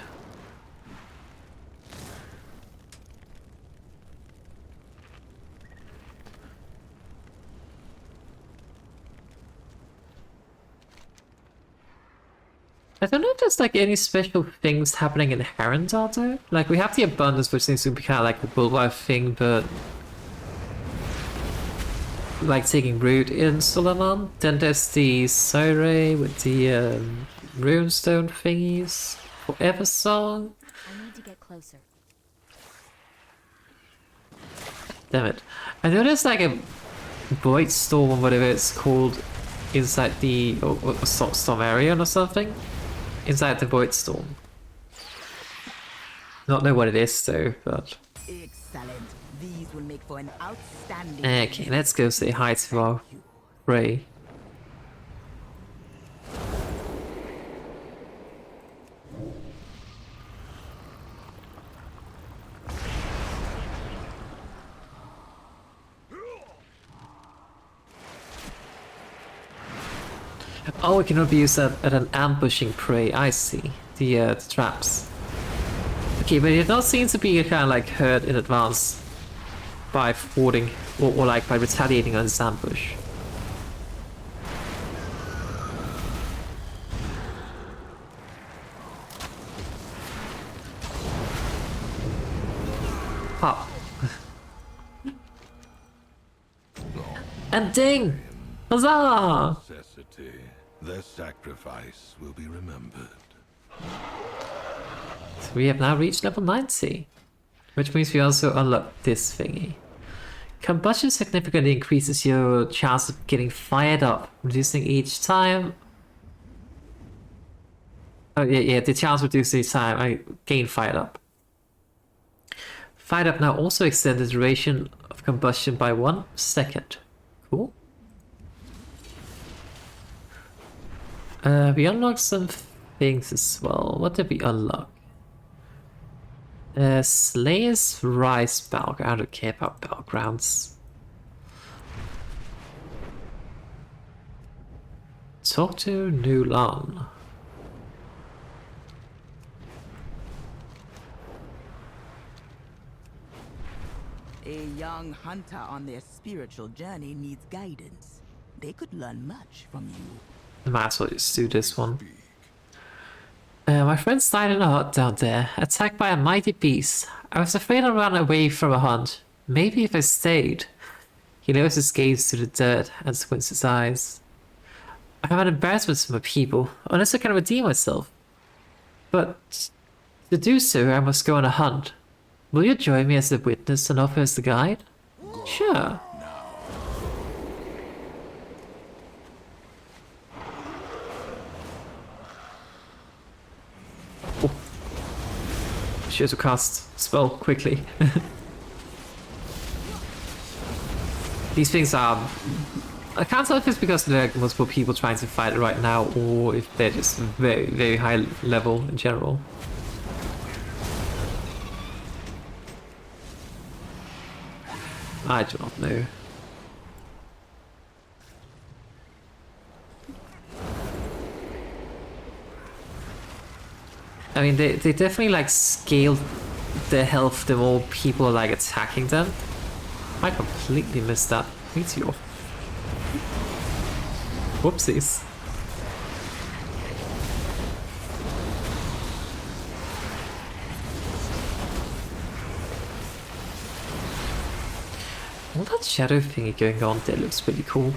Speaker 1: I don't know if there's like any special things happening in Herondar though. Like we have the abundance, which seems to be kind of like a worldwide thing, but like taking root in Solomon. Then there's the soiree with the runestone thingies. Forever song.
Speaker 17: I need to get closer.
Speaker 1: Damn it! I know there's like a void storm or whatever it's called inside the storm area or something. Inside the void storm. Not know what it is though, but
Speaker 16: excellent. These will make for an outstanding.
Speaker 1: Okay, let's go say hi to our prey. Oh, it can only be used at an ambushing prey. I see. The traps. Okay, but it does seem to be kind of like hurt in advance by thwarting or like by retaliating on this ambush. Pop. Ending! Huzzah!
Speaker 9: Necessity. Their sacrifice will be remembered.
Speaker 1: So we have now reached level 90, which means we also unlock this thingy. Combustion significantly increases your chance of getting fired up, reducing each time. Oh yeah, the chance reduces each time I gain fired up. Fired up now also extends the duration of combustion by 1 second. Cool. We unlocked some things as well. What did we unlock? Slayer's Rise Battleground. I don't care about battlegrounds. Talk to Nulan.
Speaker 16: A young hunter on their spiritual journey needs guidance. They could learn much from you.
Speaker 1: Might as well just do this one. My friends died in a hut down there, attacked by a mighty beast. I was afraid I'd run away from a hunt. Maybe if I stayed. He lowers his gaze to the dirt and squints his eyes. I have an embarrassment to my people, unless I can redeem myself. But to do so, I must go on a hunt. Will you join me as the witness and offer as the guide? Sure. Oh. She has to cast spell quickly. These things are... I can't tell if it's because there are multiple people trying to fight it right now, or if they're just very, very high level in general. I do not know. I mean, they definitely like scale their health the more people are like attacking them. I completely missed that. Meteor. Whoopsies. All that shadow thingy going on there looks pretty cool.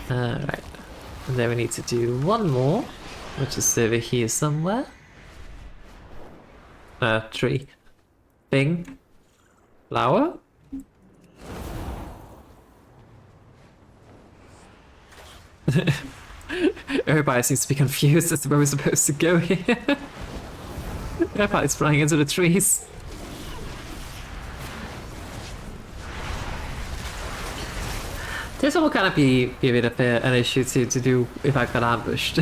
Speaker 1: Alright. And then we need to do one more, which is over here somewhere. Tree. Thing. Flower? Everybody seems to be confused as to where we're supposed to go here. Everybody's flying into the trees. This will kind of be a bit of an issue to do if I got ambushed.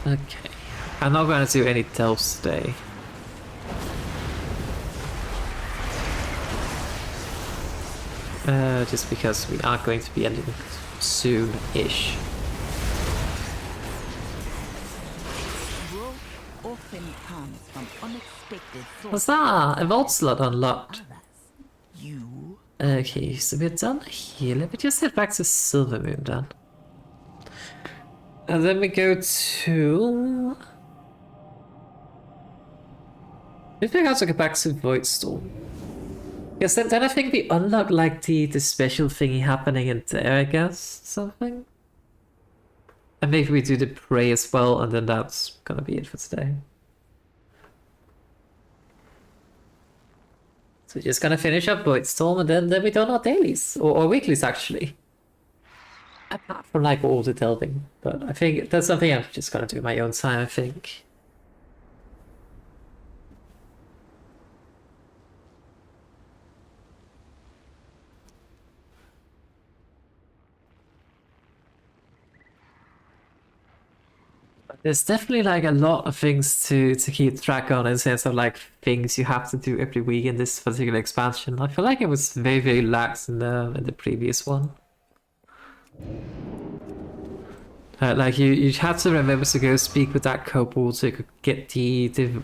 Speaker 1: Okay, I'm not going to do any delves today. Just because we are going to be ending soon-ish.
Speaker 16: Growth often comes from unexpected sources.
Speaker 1: What's that? A vault slot unlocked.
Speaker 16: You.
Speaker 1: Okay, so we're done here. Let me just head back to Silvermoon then. And then we go to... I think I have to go back to Voidstorm. Yes, then I think we unlock like the special thingy happening in there, I guess, something. And maybe we do the prey as well, and then that's gonna be it for today. So we're just gonna finish up Voidstorm, and then we done our dailies, or weeklies actually. Apart from like all the delving, but I think that's something I'm just gonna do in my own time, I think. There's definitely like a lot of things to keep track on in sense of like things you have to do every week in this particular expansion. I feel like it was very lax in the previous one. Like you had to remember to go speak with that kobold so you could get the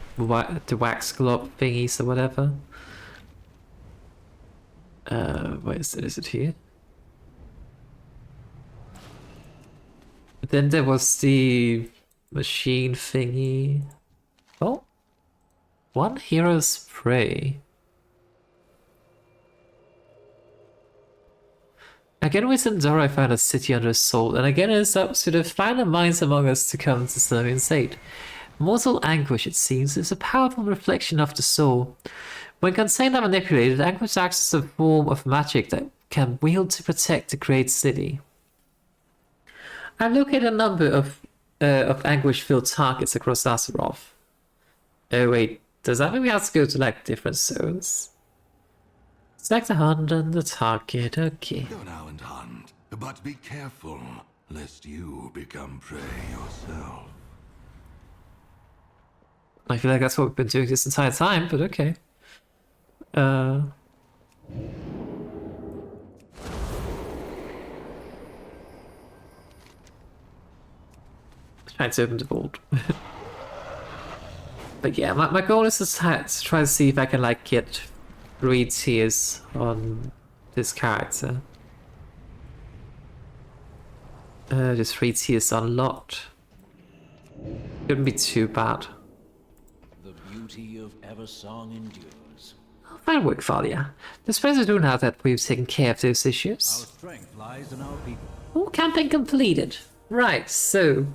Speaker 1: wax glove thingies or whatever. Where is it? Is it here? But then there was the machine thingy. Oh, one hero's prey. Again with Zendora I found a city under assault, and again it's up to the finer minds among us to come to Servian's aid. Mortal anguish, it seems, is a powerful reflection of the soul. When contained and manipulated, anguish acts as a form of magic that can wield to protect the great city. I've located a number of anguish-filled targets across Azeroth. Oh wait, does that mean we have to go to like different zones? Select the hunt and the target, okay.
Speaker 9: Go now and hunt, but be careful, lest you become prey yourself.
Speaker 1: I feel like that's what we've been doing this entire time, but okay. Trying to open the vault. But yeah, my goal is to try to see if I can like get 3 tiers on this character. Just 3 tiers unlocked. Couldn't be too bad.
Speaker 17: The beauty of Eversong endures.
Speaker 1: Fine work, Thalia. Despite doing now that we've taken care of those issues.
Speaker 17: Our strength lies in our people.
Speaker 1: All campaign completed. Right, so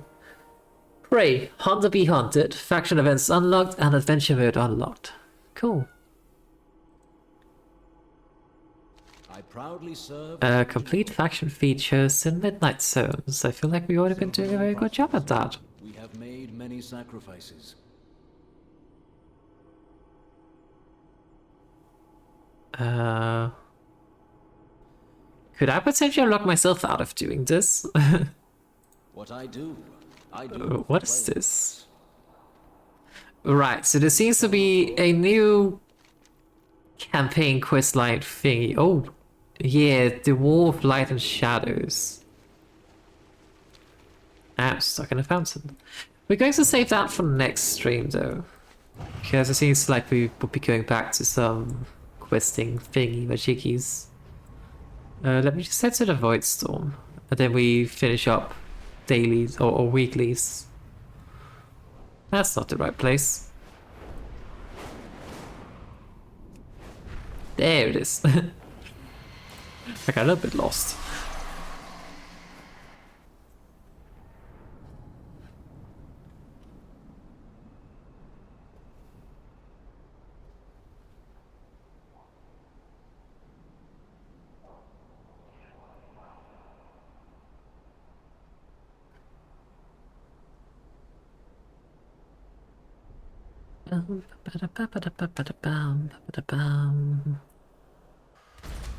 Speaker 1: Prey, Hunter be hunted, faction events unlocked, and adventure mode unlocked. Cool.
Speaker 17: I proudly serve.
Speaker 1: Complete faction features in Midnight Zones. I feel like we've already been doing a very good job at that.
Speaker 17: We have made many sacrifices.
Speaker 1: Could I potentially unlock myself out of doing this?
Speaker 17: What I do for
Speaker 1: what is this? Right, so there seems to be a new campaign questline thingy. Oh, yeah, the War of Light and Shadows. I'm stuck in a fountain. We're going to save that for next stream though, because it seems like we will be going back to some questing thingy majiggies. Let me just head to the Void Storm, and then we finish up dailies or weeklies. That's not the right place. There it is. I got a little bit lost.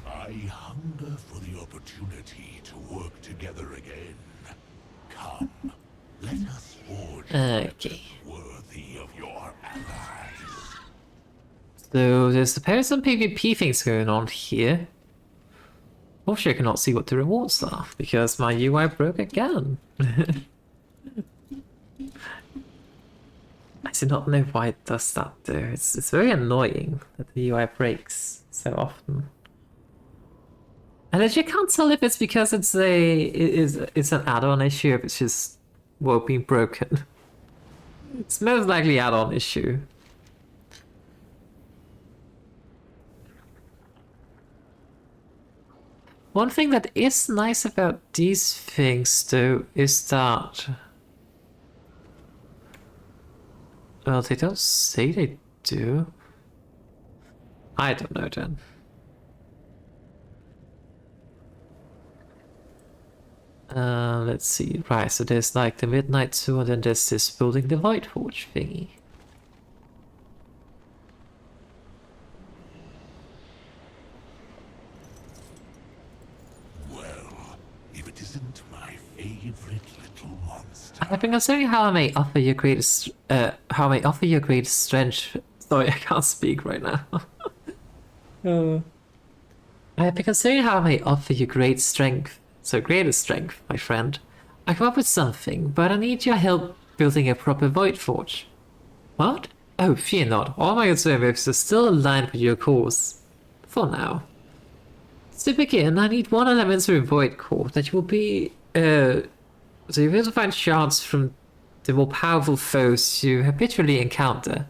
Speaker 7: I hunger for the opportunity to work together again. Come, let us forge
Speaker 1: Okay.
Speaker 7: worthy of your allies.
Speaker 1: So there's apparently some PvP things going on here. Unfortunately, I cannot see what the rewards are because my UI broke again. I do not know why it does that though. It's very annoying that the UI breaks so often. And as you can't tell if it's because it's an add-on issue, if it's just being broken. It's most likely add-on issue. One thing that is nice about these things though is that, well, they don't say they do. I don't know then. Let's see. Right, so there's like the Midnight Zoo, and then there's this building the Void Forge thingy.
Speaker 7: Well, if it is
Speaker 9: isn't my favorite little monster.
Speaker 1: I've been considering how I may offer your greatest strength. Sorry, I can't speak right now. I've been considering how I may offer you greatest strength, my friend. I come up with something, but I need your help building a proper void forge. What? Oh, fear not. All my observers are still aligned with your course. For now. To begin, I need one elementary void core that will be, so you'll be able to find shards from the more powerful foes you habitually encounter.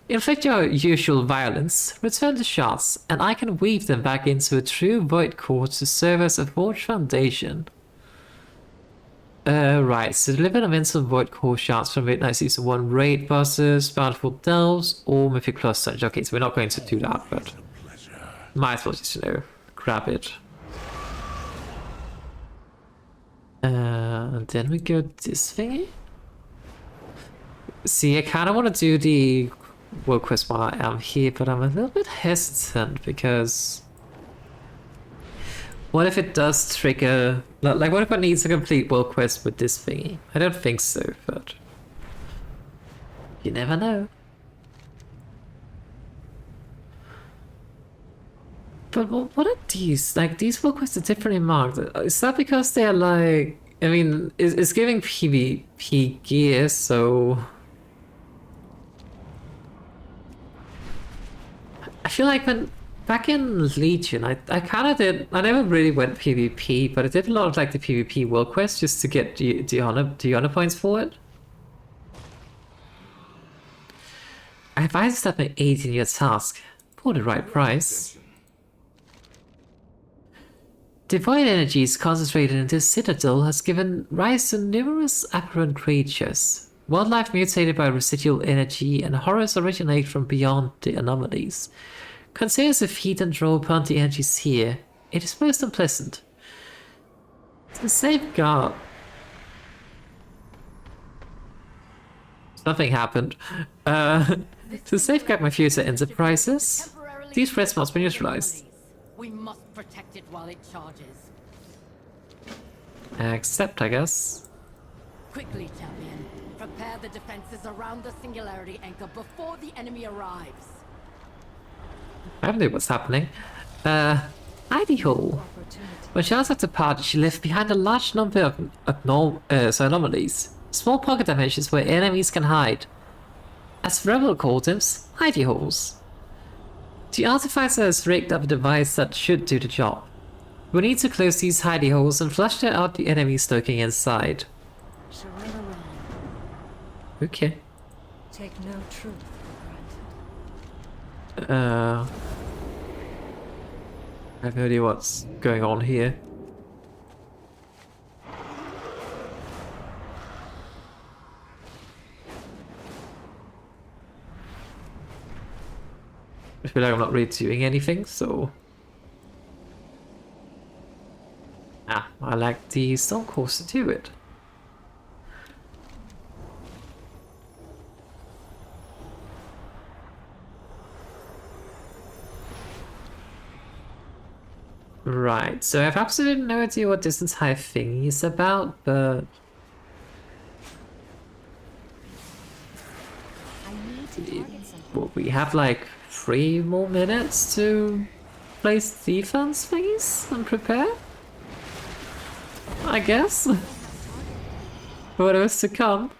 Speaker 1: Inflict your usual violence, return the shards, and I can weave them back into a true void core to serve as a forge foundation. Right, so deliver elemental void core shards from Midnight Season 1 raid bosses, Bountiful Delves, or Mythic Plus Dungeon. Okay, so we're not going to do that, but might as well just, you know, grab it. And then we go this thingy. See, I kind of want to do the world quest while I am here, but I'm a little bit hesitant because what if it does trigger, like what if I need to complete world quest with this thingy? I don't think so, but you never know. But what are these? Like, these world quests are differently marked. Is that because they're like, I mean, it's giving PvP gear, so I feel like when back in Legion, I kind of did. I never really went PvP, but I did a lot of like the PvP world quests just to get the honor points for it. I advise that my aid in your task for the right price. Divine energies concentrated in this citadel has given rise to numerous aberrant creatures. Wildlife mutated by residual energy and horrors originate from beyond the anomalies. Consider the feed and draw upon the energies here. It is most unpleasant. To safeguard. Something happened. To safeguard my future enterprises, these threats must be neutralized.
Speaker 11: We must protect it while it charges.
Speaker 1: Accept, I guess.
Speaker 11: Quickly, champion. Prepare the defenses around the singularity anchor before the enemy arrives.
Speaker 1: I don't know what's happening. Hidey hole. When Charles had departed, she left behind a large number of anomalies. Small pocket dimensions where enemies can hide. As Rebel called them, hidey holes. The artificer has rigged up a device that should do the job. We need to close these hidey holes and flush out the enemies lurking inside. Okay.
Speaker 18: Take no truth for granted.
Speaker 1: I have no idea what's going on here. I feel like I'm not really doing anything, so I like the stone course to do it. Right, so I have absolutely no idea what this entire thing is about, but well, we have like 3 more minutes to place defense thingies and prepare, I guess. What else to come?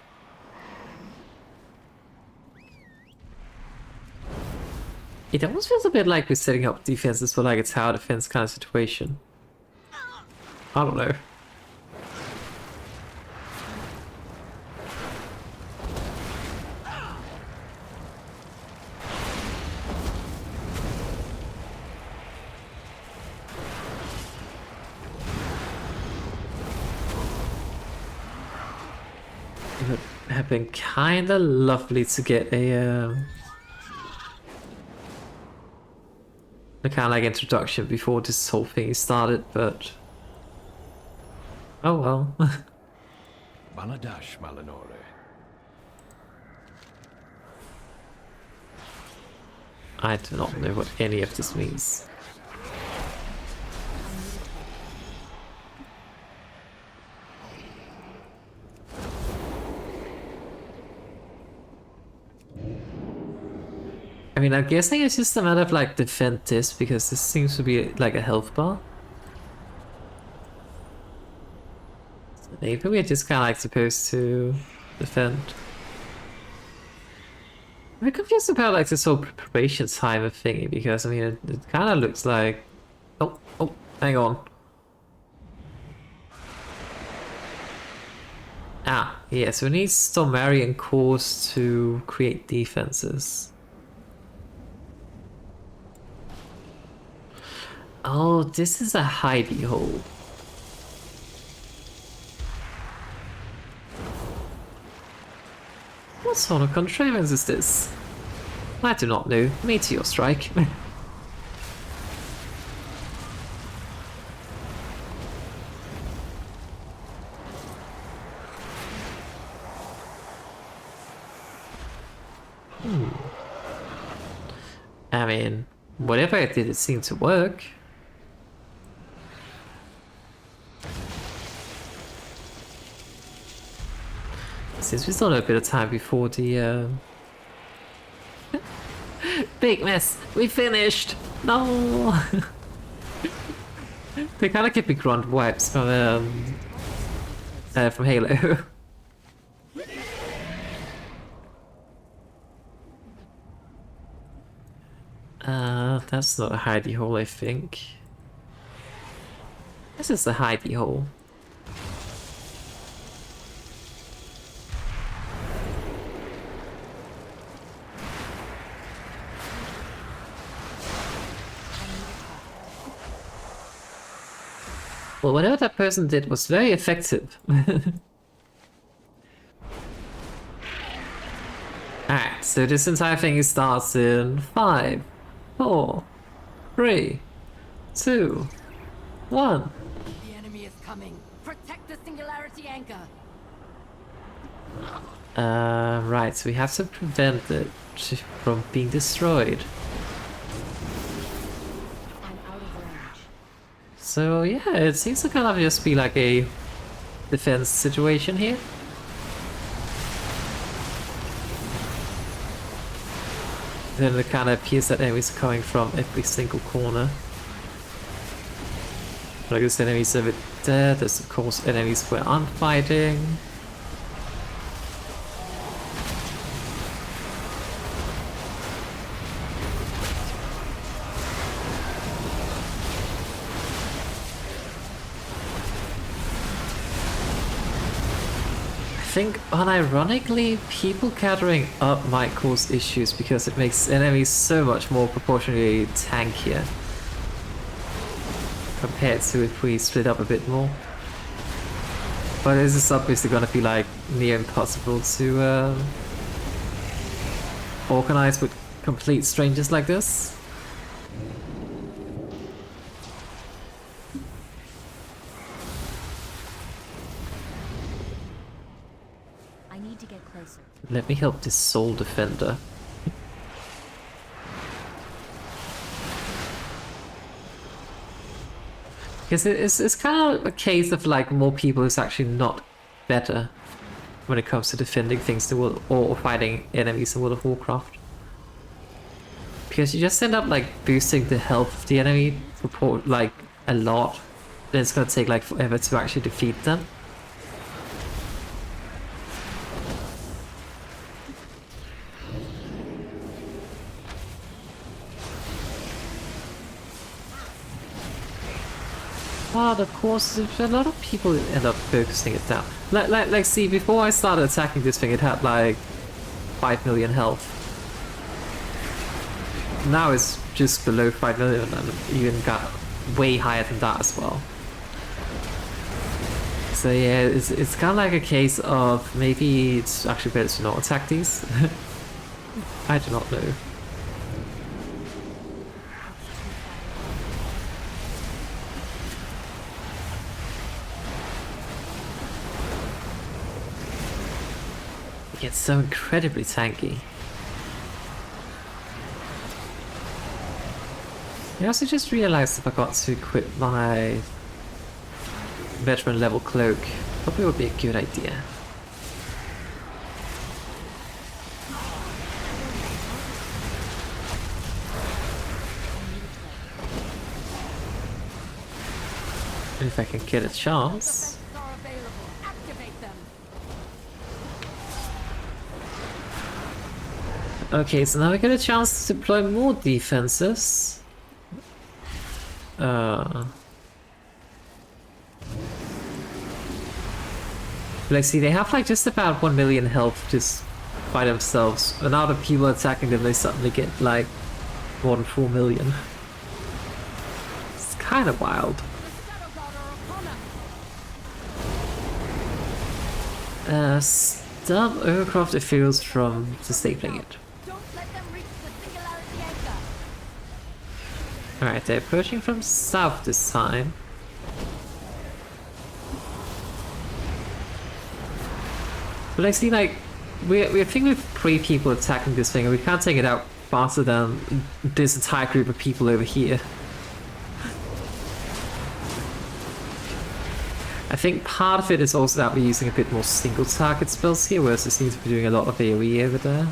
Speaker 1: It almost feels a bit like we're setting up defenses for like a tower defense kind of situation. I don't know. It would have been kinda lovely to get a kind of like introduction before this whole thing started, but oh well.
Speaker 6: Baladash, Malinore.
Speaker 1: I do not know what any of this means. I mean, I'm guessing it's just a matter of like defend this because this seems to be like a health bar. So maybe we're just kind of like supposed to defend. I'm confused about like this whole preparation timer thingy because I mean it kind of looks like. Oh, hang on. Ah, yeah, so we need Stormarian cores to create defenses. Oh, this is a hidey hole. What sort of contrivance is this? I do not know. Meteor strike. I mean, whatever I did, it seemed to work. Since we still have a bit of time before the big mess, we finished. No. They kind of give me grunt wipes from Halo. That's not a hidey hole, I think. This is a hidey hole. Well, whatever that person did was very effective. Alright, so this entire thing starts in 5, 4, 3, 2, 1.
Speaker 11: The enemy is coming. Protect the singularity anchor.
Speaker 1: Right, so we have to prevent it from being destroyed. So yeah, it seems to kind of just be like a defense situation here. Then it kind of appears that enemies are coming from every single corner. Like there's enemies over there, there's of course enemies where I'm fighting. I think unironically, people gathering up might cause issues because it makes enemies so much more proportionally tankier compared to if we split up a bit more. But this is obviously going to be like near impossible to organize with complete strangers like this. Let me help this soul defender. Because it's kind of a case of like more people is actually not better when it comes to defending things or fighting enemies in World of Warcraft. Because you just end up like boosting the health of the enemy like a lot. Then it's gonna take like forever to actually defeat them. But of course, a lot of people end up focusing it down. Like, see, before I started attacking this thing, it had like 5 million health. Now it's just below 5 million and even got way higher than that as well. So yeah, it's kind of like a case of maybe it's actually better to not attack these. I do not know. It gets so incredibly tanky. I also just realized if I got to equip my veteran level cloak, probably would be a good idea. if I can get a chance. Okay, so now we get a chance to deploy more defenses. Like, see, they have like just about 1 million health just by themselves, and now the people attacking them, they suddenly get like more than 4 million. It's kind of wild. Stop Warcraft Ethereals from disabling it. Alright, they're approaching from south this time. But I see, like, we think with 3 people attacking this thing, and we can't take it out faster than this entire group of people over here. I think part of it is also that we're using a bit more single target spells here, whereas it seems to be doing a lot of AoE over there.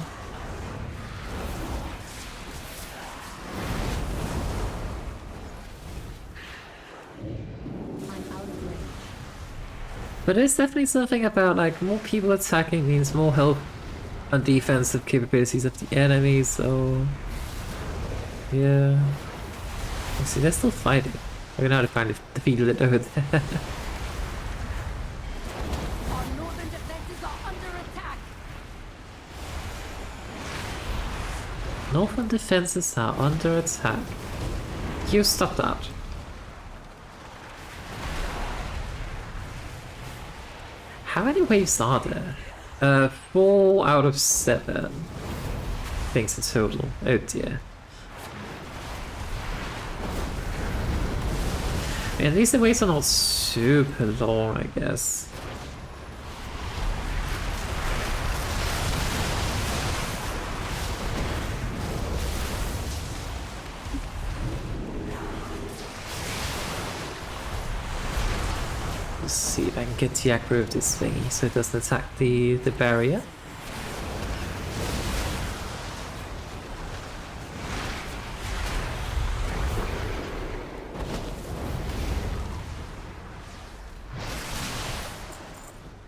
Speaker 1: But there's definitely something about, like, more people attacking means more health and defensive capabilities of the enemy, so... yeah... You see, they're still fighting. We're gonna have to kind of defeat it over there. Northern defenses are under attack. You stop that. How many waves are there? 4 out of 7 things in total. Oh dear. At least the waves are not super long, I guess. Let's see if I can get the aggro of this thingy so it doesn't attack the barrier.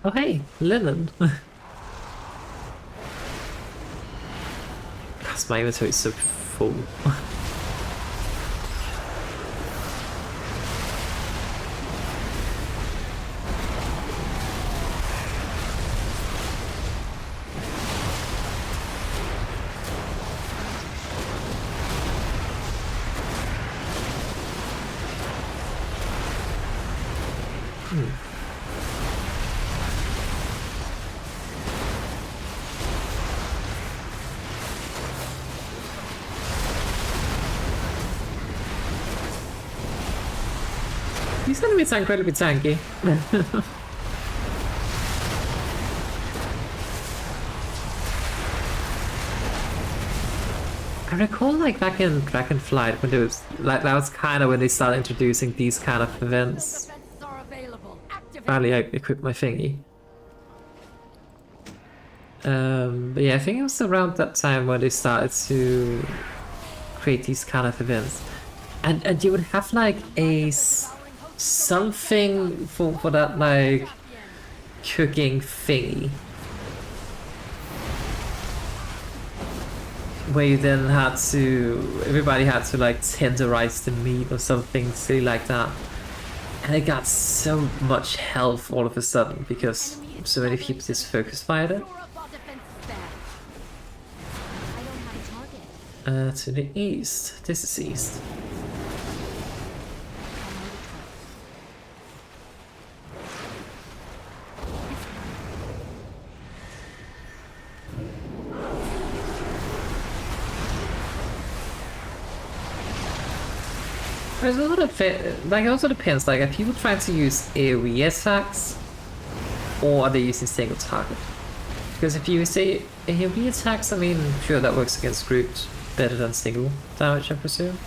Speaker 1: Oh hey, linen! Gosh, my inventory is so full. These enemies are incredibly tanky. I recall, like, back in Dragonflight when it was like, that was kind of when they started introducing these kind of events. Finally, I equipped my thingy. But yeah, I think it was around that time when they started to create these kind of events, and you would have like a something for that, like, cooking thingy, where you then had to, everybody had to like tenderize the meat or something silly like that, and it got so much health all of a sudden because so many people just focus fired it. To the east. This is east. There's a lot of like, it also depends, like, are people trying to use AoE attacks or are they using single target? Because if you say AoE attacks, I mean, sure, that works against groups better than single damage, I presume.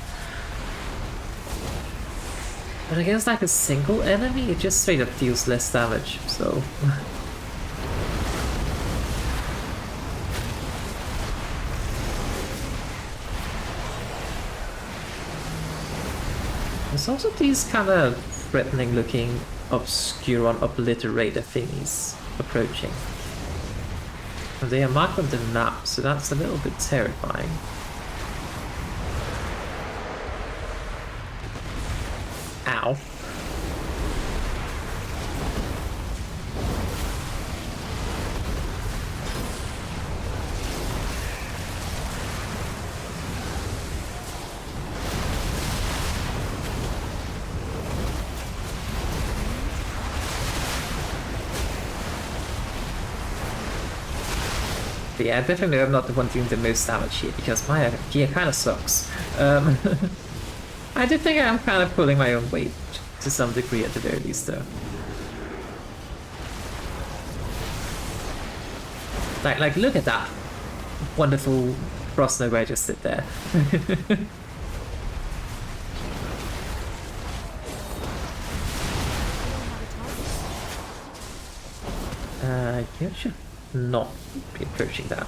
Speaker 1: But against like a single enemy, it just straight up deals less damage, so... There's also these kind of threatening looking obscure obliterator thingies approaching. And they are marked on the map, so that's a little bit terrifying. Ow. But yeah, definitely I'm not the one doing the most damage here because my gear kind of sucks. I do think I'm kind of pulling my own weight to some degree at the very least though. Like look at that wonderful frost nova I just did there. You should not be approaching that.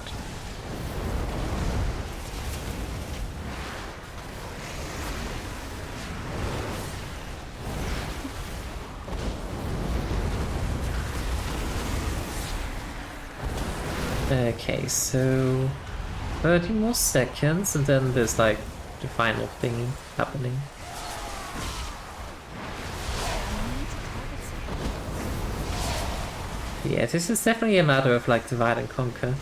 Speaker 1: Okay, so 30 more seconds and then there's like the final thing happening. Yeah, this is definitely a matter of like divide and conquer.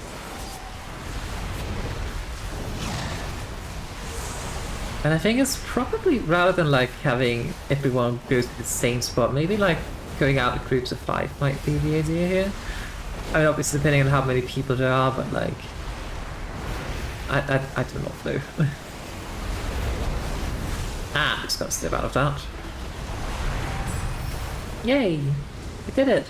Speaker 1: And I think it's probably, rather than like having everyone go to the same spot, maybe like going out in groups of 5 might be the idea here. I mean, obviously depending on how many people there are, but like, I do not know. I'm just gonna step out of that. Yay! We did it!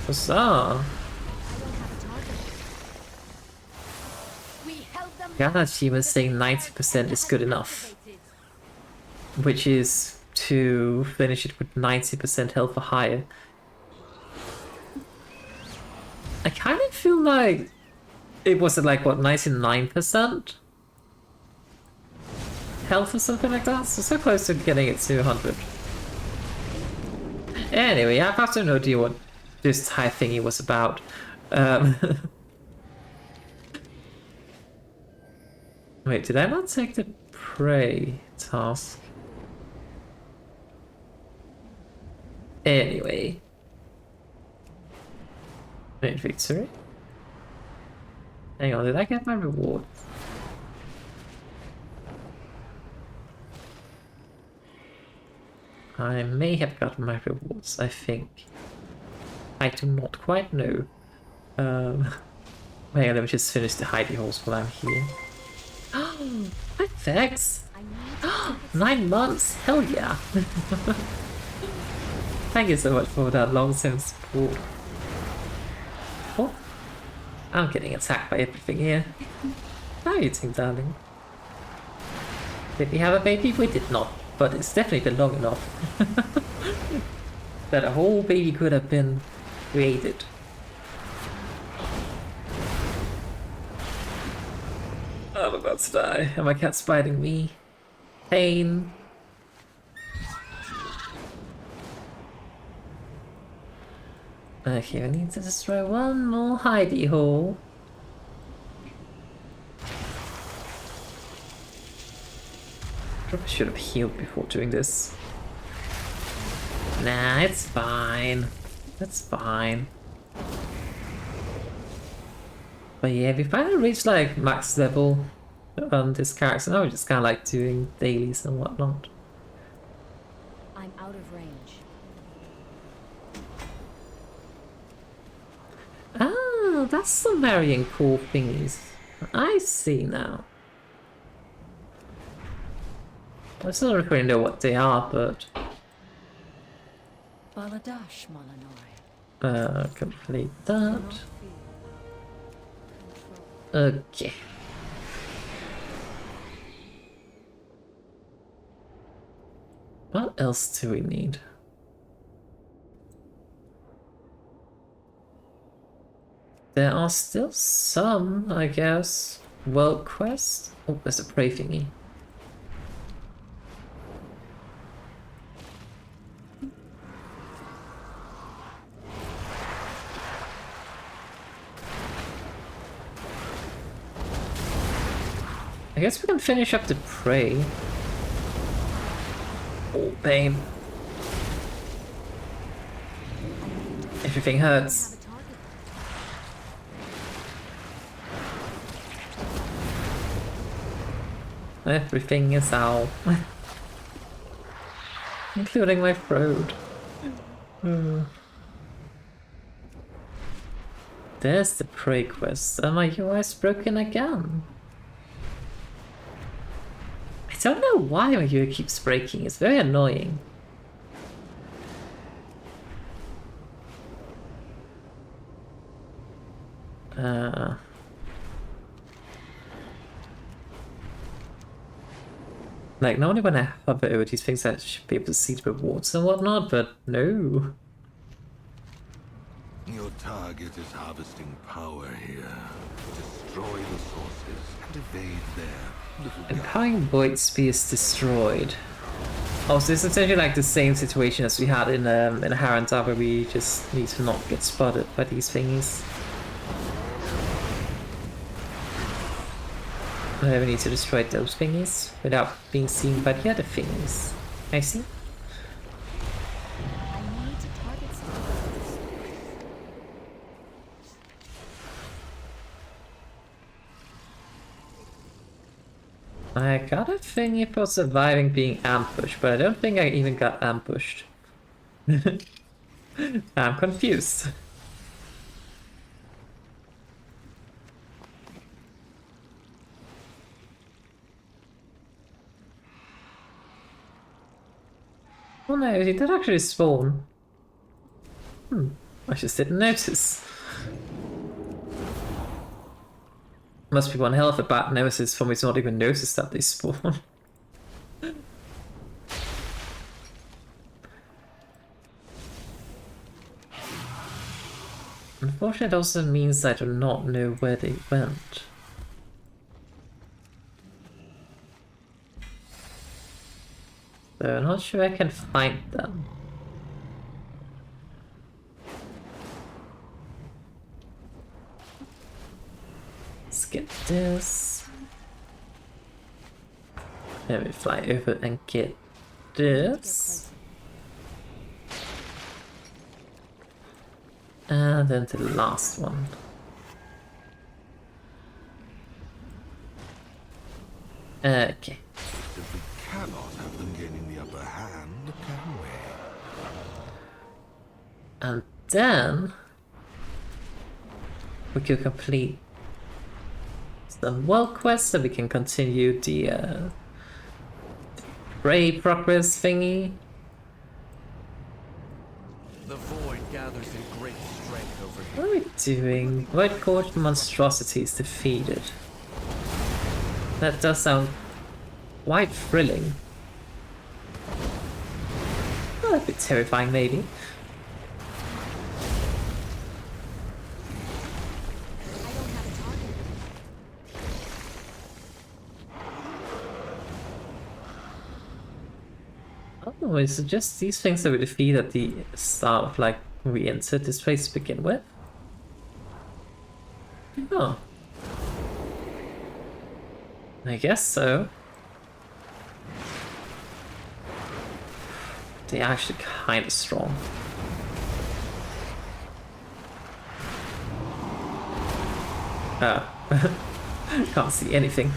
Speaker 1: Huzzah! Ghana team is saying 90% is good enough, which is to finish it with 90% health or higher. I kind of feel like it was at like what, 99% health or something like that, so close to getting it to 100. Anyway, I have to know what this high thingy was about. Wait, did I not take the prey task? Anyway. Wait, victory? Hang on, did I get my reward? I may have gotten my rewards, I think. I do not quite know. Hang on, let me just finish the hidey holes while I'm here. Oh, thanks! 9 months? Hell yeah! Thank you so much for that long-term support. Oh, I'm getting attacked by everything here. How are you doing, darling? Did we have a baby? We did not, but it's definitely been long enough that a whole baby could have been created. I'm about to die, and my cat's biting me. Pain. Okay, I need to destroy one more hidey hole. Probably should have healed before doing this. Nah, it's fine. That's fine. But yeah, we finally reached like max level on this character. Now we're just kind of like doing dailies and whatnot.
Speaker 11: I'm out of range.
Speaker 1: Ah, that's some varying cool thingies. I see now. I still don't really know what they are, but...
Speaker 11: Baladash, Malanore.
Speaker 1: Complete that. Okay. What else do we need? There are still some, I guess. World quest? Oh, there's a prey thingy. I guess we can finish up the prey. Oh, pain. Everything hurts. Everything is out. Including my throat. There's the prey quest. And my UI's broken again. I don't know why my UI keeps breaking. It's very annoying. Like, normally when I hover over these things I should be able to see the rewards and whatnot, but no.
Speaker 9: Your target is harvesting power here. Destroy the sources and evade their little
Speaker 1: Empowering Void Spears destroyed. Oh, so it's essentially like the same situation as we had in Haranta, where we just need to not get spotted by these thingies. We need to destroy those thingies without being seen by the other thingies. I see. I got a thingy for surviving being ambushed, but I don't think I even got ambushed. I'm confused. Oh no, he did actually spawn. I just didn't notice. Must be one hell of a bad nemesis for me to not even notice that they spawn. Unfortunately, it also means I do not know where they went. So I'm not sure I can find them. Let's get this. Let me fly over and get this. And then the last one. Okay.
Speaker 9: We cannot have them gaining the upper hand, can we?
Speaker 1: And then we could complete some world quests so we can continue the Ray progress thingy.
Speaker 19: The void gathers in great strength over here.
Speaker 1: What are we doing? Void Court monstrosity is defeated. That does sound quite thrilling. Well, a bit terrifying, maybe. Oh, is it just these things that we defeat at the start of, like, when we entered this place to begin with? Oh. I guess so. They're actually kind of strong. Can't see anything.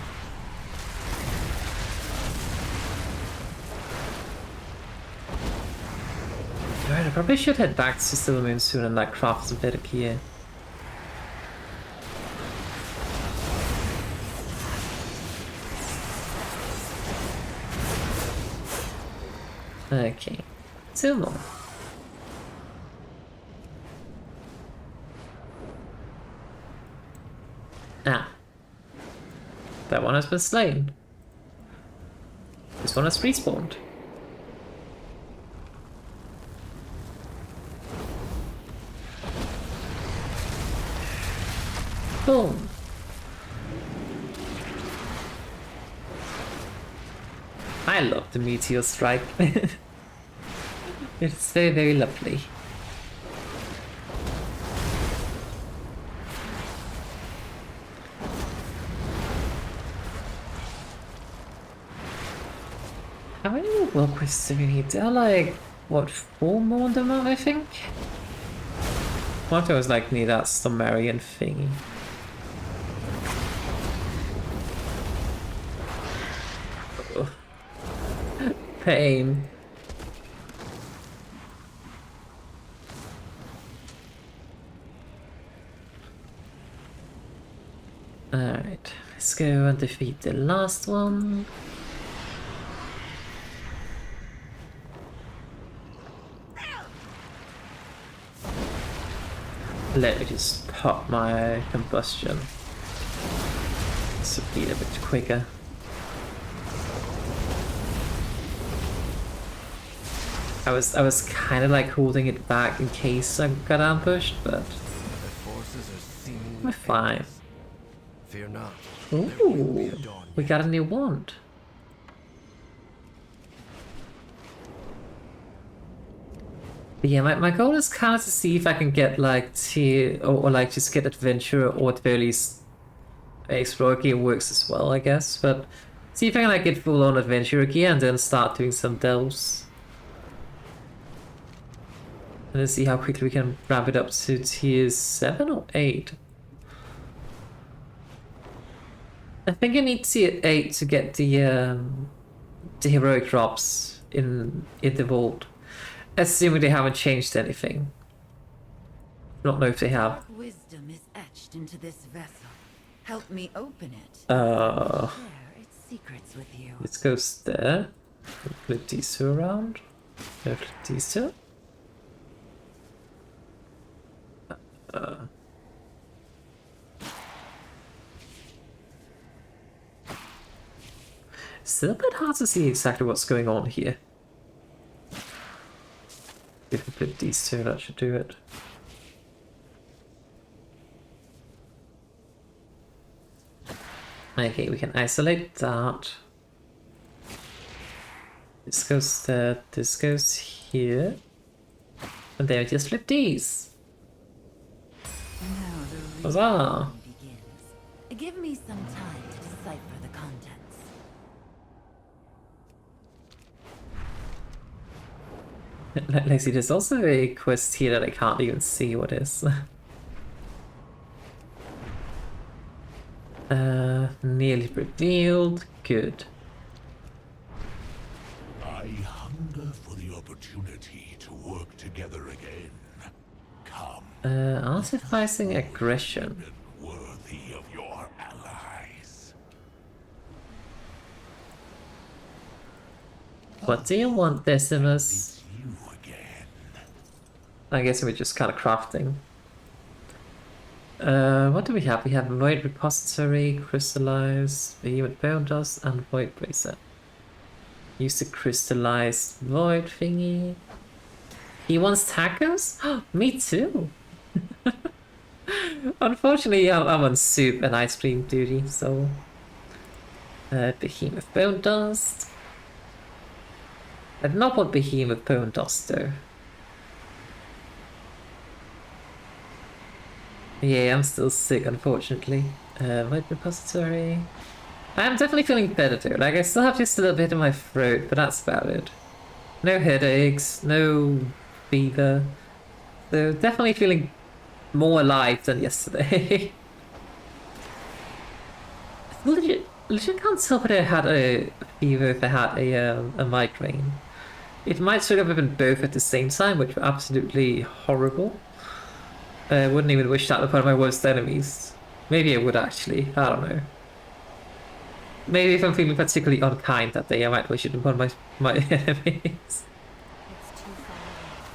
Speaker 1: Alright, I probably should head back to Silver Moon soon and like craft some better gear. Okay, 2 more. Ah. That one has been slain. This one has respawned. Boom. I love the meteor strike. It's very, very lovely. How many more world quests do we need? There are like, what, 4 more on the map, I think? One of them was like near that Sumerian thingy. Oh. Pain. Alright, let's go and defeat the last one. Let me just pop my combustion. This will be a bit quicker. I was kind of like holding it back in case I got ambushed, but we're fine.
Speaker 19: Fear not.
Speaker 1: Ooh, we got a new wand. But yeah, my goal is kind of to see if I can get like tier or like just get adventure, or at the very least explorer gear works as well, I guess. But see if I can like get full on adventure gear and then start doing some delves. And then see how quickly we can ramp it up to tier 7 or 8. I think I need tier 8 to get the heroic drops in the vault. Assuming they haven't changed anything. Don't know if they have.
Speaker 4: What wisdom is etched into this vessel? Help me open it.
Speaker 1: Share
Speaker 4: its secrets with you.
Speaker 1: Let's go there. Flip these two around. Flip these two. Still a bit hard to see exactly what's going on here. If we flip these two, that should do it. Okay, we can isolate that. This goes there, this goes here. And then we just flip these.
Speaker 4: Now the
Speaker 1: Huzzah!
Speaker 4: begins. Give me some time to decipher the contents.
Speaker 1: Like, see, there's also a quest here that I can't even see what is. Nearly revealed. Good.
Speaker 7: I hunger for the opportunity to work together again. Come.
Speaker 1: Artificing aggression.
Speaker 7: Worthy of your allies.
Speaker 1: What do you want, Decimus? I guess we're just kind of crafting. What do we have? We have Void Repository, Crystallize, Behemoth Bone Dust, and Void Bracer. Use the crystallized void thingy. He wants tacos? Me too! Unfortunately, I'm on soup and ice cream duty, so... Behemoth Bone Dust. I do not want Behemoth Bone Dust though. Yeah, I'm still sick, unfortunately. Void Repository. I'm definitely feeling better though. Like, I still have just a little bit in my throat, but that's about it. No headaches, no fever. So definitely feeling more alive than yesterday. legit can't tell whether I had a fever if I had a migraine. It might sort of have been both at the same time, which were absolutely horrible. I wouldn't even wish that upon my worst enemies. Maybe I would actually, I don't know. Maybe if I'm feeling particularly unkind that day, I might wish it upon my enemies.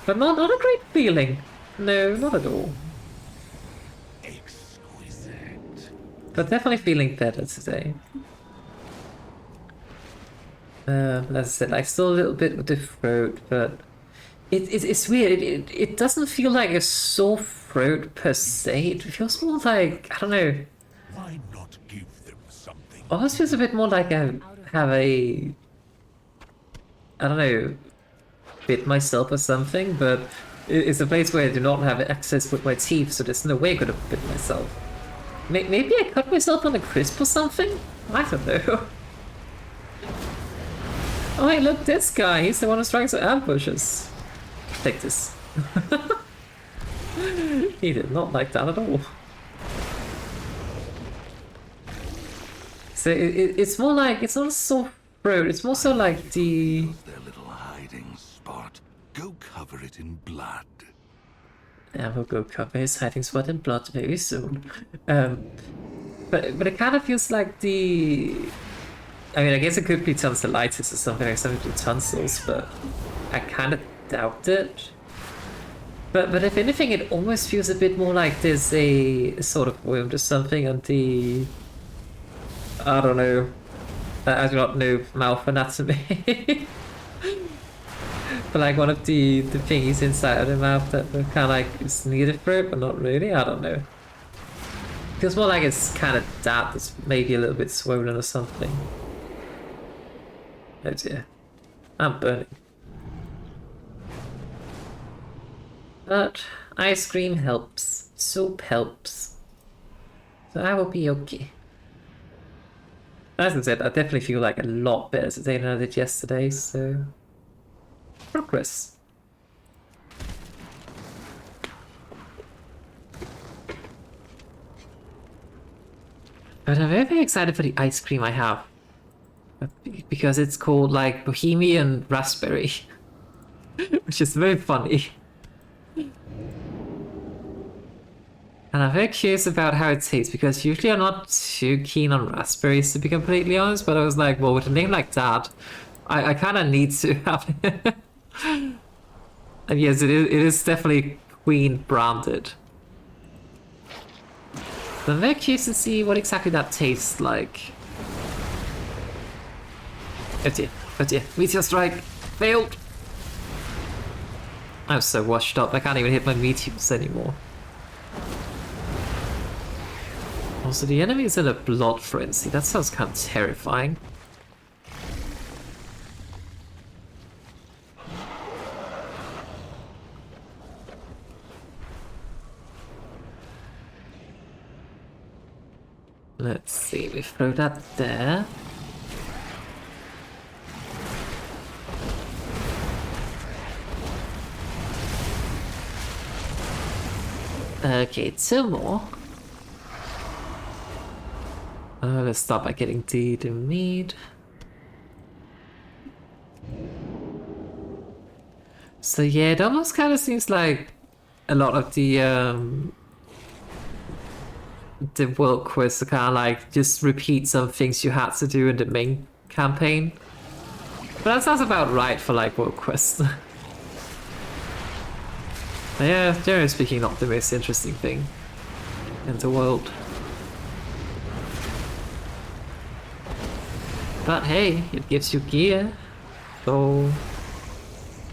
Speaker 1: But not a great feeling. No, not at all.
Speaker 7: Exquisite.
Speaker 1: But definitely feeling better today. As I said, like still a little bit with the throat, but it's weird. It doesn't feel like a sore fruit per se. It feels more like, I don't know.
Speaker 7: Why not give them something?
Speaker 1: Almost feels a bit more like I have a, I don't know, bit myself or something, but it's a place where I do not have access with my teeth, so there's no way I could have bit myself. Maybe I cut myself on a crisp or something? I don't know. Oh hey, look, this guy, he's the one who's trying to ambush us. Take this. He did not like that at all. So it's more like, it's not a sore throat, it's more so like the...
Speaker 9: Their little hiding spot. Go cover it in blood.
Speaker 1: Yeah, we'll go cover his hiding spot in blood very soon. But it kind of feels like the... I mean, I guess it could be tonsillitis or something, like something to tonsils, but I kind of doubt it. But if anything, it almost feels a bit more like there's a sort of wound or something on the... I don't know. I do not know mouth anatomy. But like one of the thingies inside of the mouth that kind of like is needed for it, but not really. I don't know. Feels more like it's kind of that. It's maybe a little bit swollen or something. Oh dear. I'm burning. But ice cream helps. Soup helps. So I will be okay. As I said, I definitely feel like a lot better today than I did yesterday, so... progress. But I'm very, very excited for the ice cream I have. Because it's called like Bohemian Raspberry. Which is very funny. And I'm very curious about how it tastes, because usually I'm not too keen on raspberries, to be completely honest, but I was like, well, with a name like that, I kind of need to have it. And yes, it is definitely Queen branded. But I'm very curious to see what exactly that tastes like. Oh dear, meteor strike! Failed! I'm so washed up, I can't even hit my meteors anymore. Also, the enemy is in a blood frenzy. That sounds kind of terrifying. Let's see, we throw that there. Okay, two more. Let's start by getting the meat. So yeah, it almost kind of seems like a lot of the world quests are kind of like just repeat some things you had to do in the main campaign. But that sounds about right for like world quests. But yeah, generally speaking, not the most interesting thing in the world. But hey, it gives you gear, so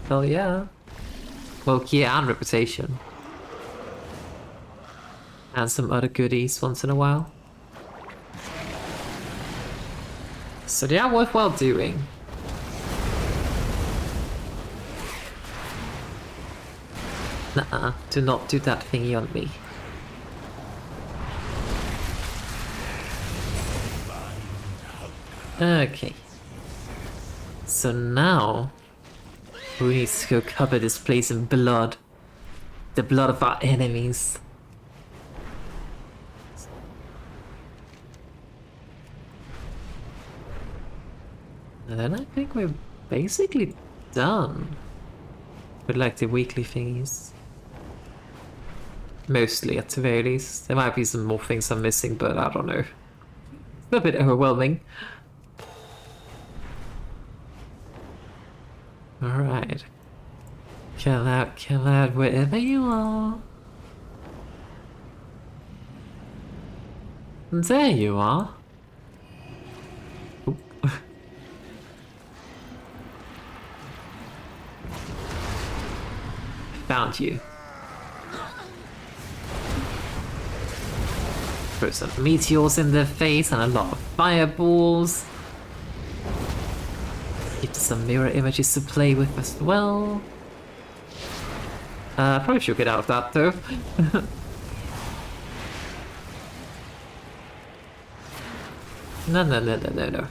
Speaker 1: hell yeah. Well, gear and reputation. And some other goodies once in a while. So they are worthwhile doing. Nuh-uh, do not do that thingy on me. Okay. So now, we need to go cover this place in blood. The blood of our enemies. And then I think we're basically done with like the weekly thingies. Mostly, at the very least. There might be some more things I'm missing, but I don't know. It's a bit overwhelming. Alright. Kill out wherever you are. There you are. Oop. Found you. throw some meteors in their face and a lot of fireballs. Give them some mirror images to play with as well. Probably should get out of that though. No.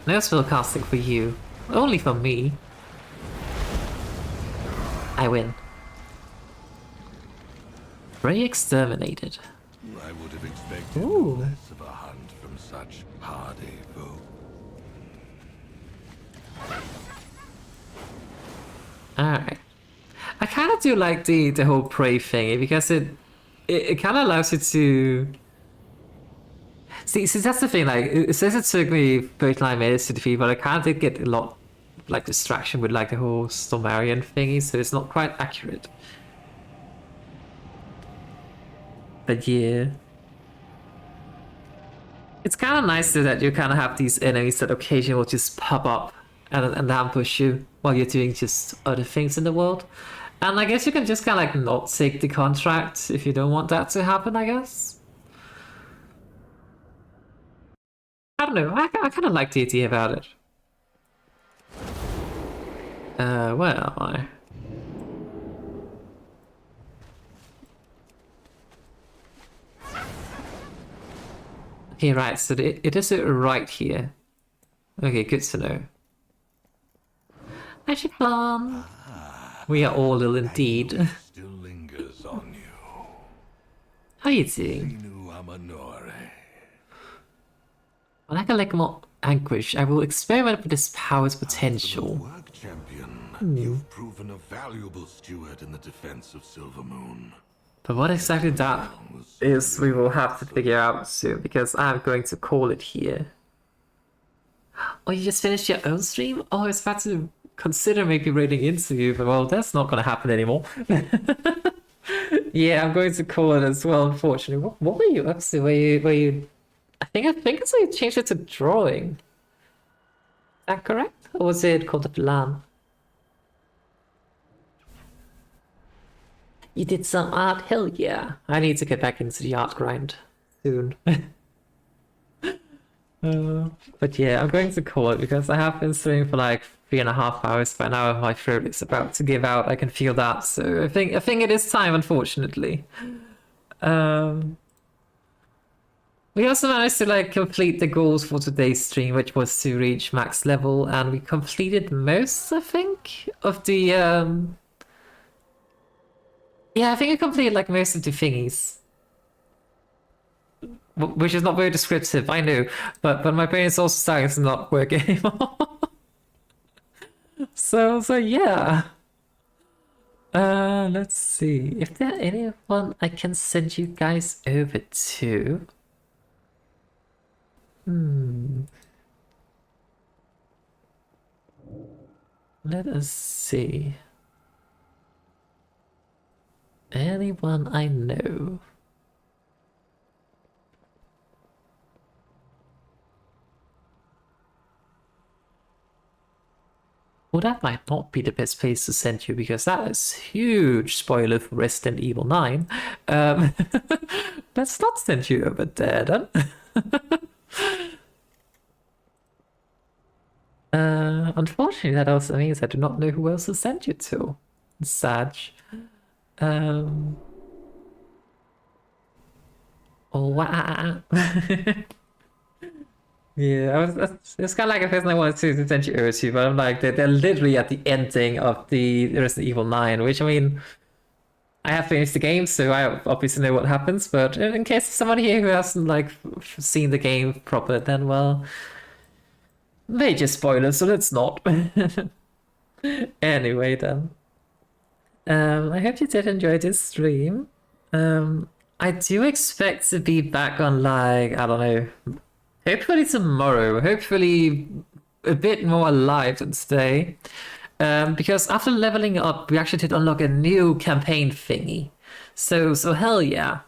Speaker 1: No spell casting for you. Only for me. I win. Prey exterminated.
Speaker 9: I would have expected
Speaker 1: Ooh.
Speaker 9: less of a hunt from such hardy folk.
Speaker 1: Alright. I kind of do like the whole prey thingy because it kind of allows you to... See, that's the thing, like, it says it took me 39 minutes to defeat, but I kind of did get a lot, like, distraction with, like, the whole Stormarian thingy, so it's not quite accurate. But yeah. It's kind of nice though that you kind of have these enemies that occasionally will just pop up and ambush you while you're doing just other things in the world. And I guess you can just kind of, like, not take the contract if you don't want that to happen, I guess. I don't know, I kind of like the idea about it. Where am I? Okay, right, so it is right here. Okay, good to know. Magic bomb! We are all ill indeed.
Speaker 9: Still lingers on you.
Speaker 1: How are you doing? When I collect more anguish, I will experiment with this power's potential.
Speaker 9: Work, champion. You've proven a valuable steward in the defense of Silvermoon.
Speaker 1: But what exactly that is, we will have to figure out soon, because I'm going to call it here. Oh, you just finished your own stream? Oh, I was about to consider maybe raiding into you, but well, that's not going to happen anymore. Yeah, I'm going to call it as well, unfortunately. What were you up to? Were you... I think it's like you changed it to drawing. Is that correct? Or was it called a plan? You did some art? Hell yeah. I need to get back into the art grind soon. But yeah, I'm going to call it because I have been streaming for like 3.5 hours by now. My throat is about to give out. I can feel that. So I think it is time, unfortunately. We also managed to like complete the goals for today's stream, which was to reach max level, and we completed most, I think, of the yeah, I think I completed like most of the thingies. Which is not very descriptive, I know, but my brain is also starting to not work anymore. So yeah. Let's see. If there anyone I can send you guys over to. Let us see. Anyone I know. Well, that might not be the best place to send you because that is huge spoiler for Resident Evil 9. Let's not send you over there then. Unfortunately, that also means I do not know who else to send you to. Sad. Oh, wow. Yeah, it's kind of like a person I wanted to send you over to, but I'm like, they're literally at the ending of the Resident Evil 9, which, I mean, I have finished the game, so I obviously know what happens, but in case there's somebody here who hasn't, like, seen the game proper, then, well, major spoilers, so let's not. Anyway, then. I hope you did enjoy this stream. I do expect to be back on, like, I don't know, hopefully tomorrow, hopefully a bit more alive than today. Because after leveling up, we actually did unlock a new campaign thingy. So hell yeah.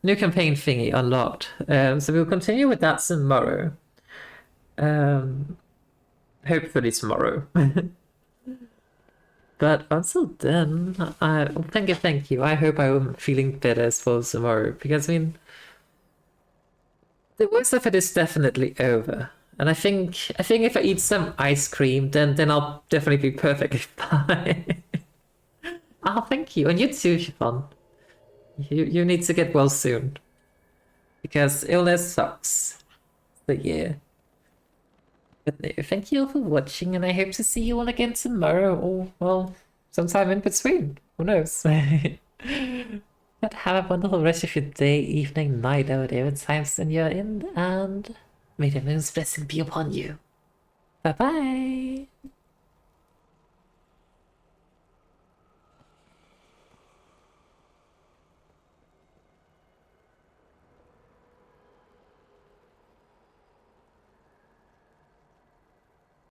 Speaker 1: New campaign thingy unlocked. So we'll continue with that tomorrow. Hopefully tomorrow. But until then, thank you. I hope I'm feeling better as well tomorrow. Because, I mean, The worst of it is definitely over. And I think if I eat some ice cream, then I'll definitely be perfectly fine. Oh, thank you. And you too, Siobhan. You need to get well soon. Because illness sucks. So yeah. But no, thank you all for watching, and I hope to see you all again tomorrow, or, well, sometime in between. Who knows? But have a wonderful rest of your day, evening, night, or whatever time zone you're in, and may the moon's blessing be upon you. Bye-bye!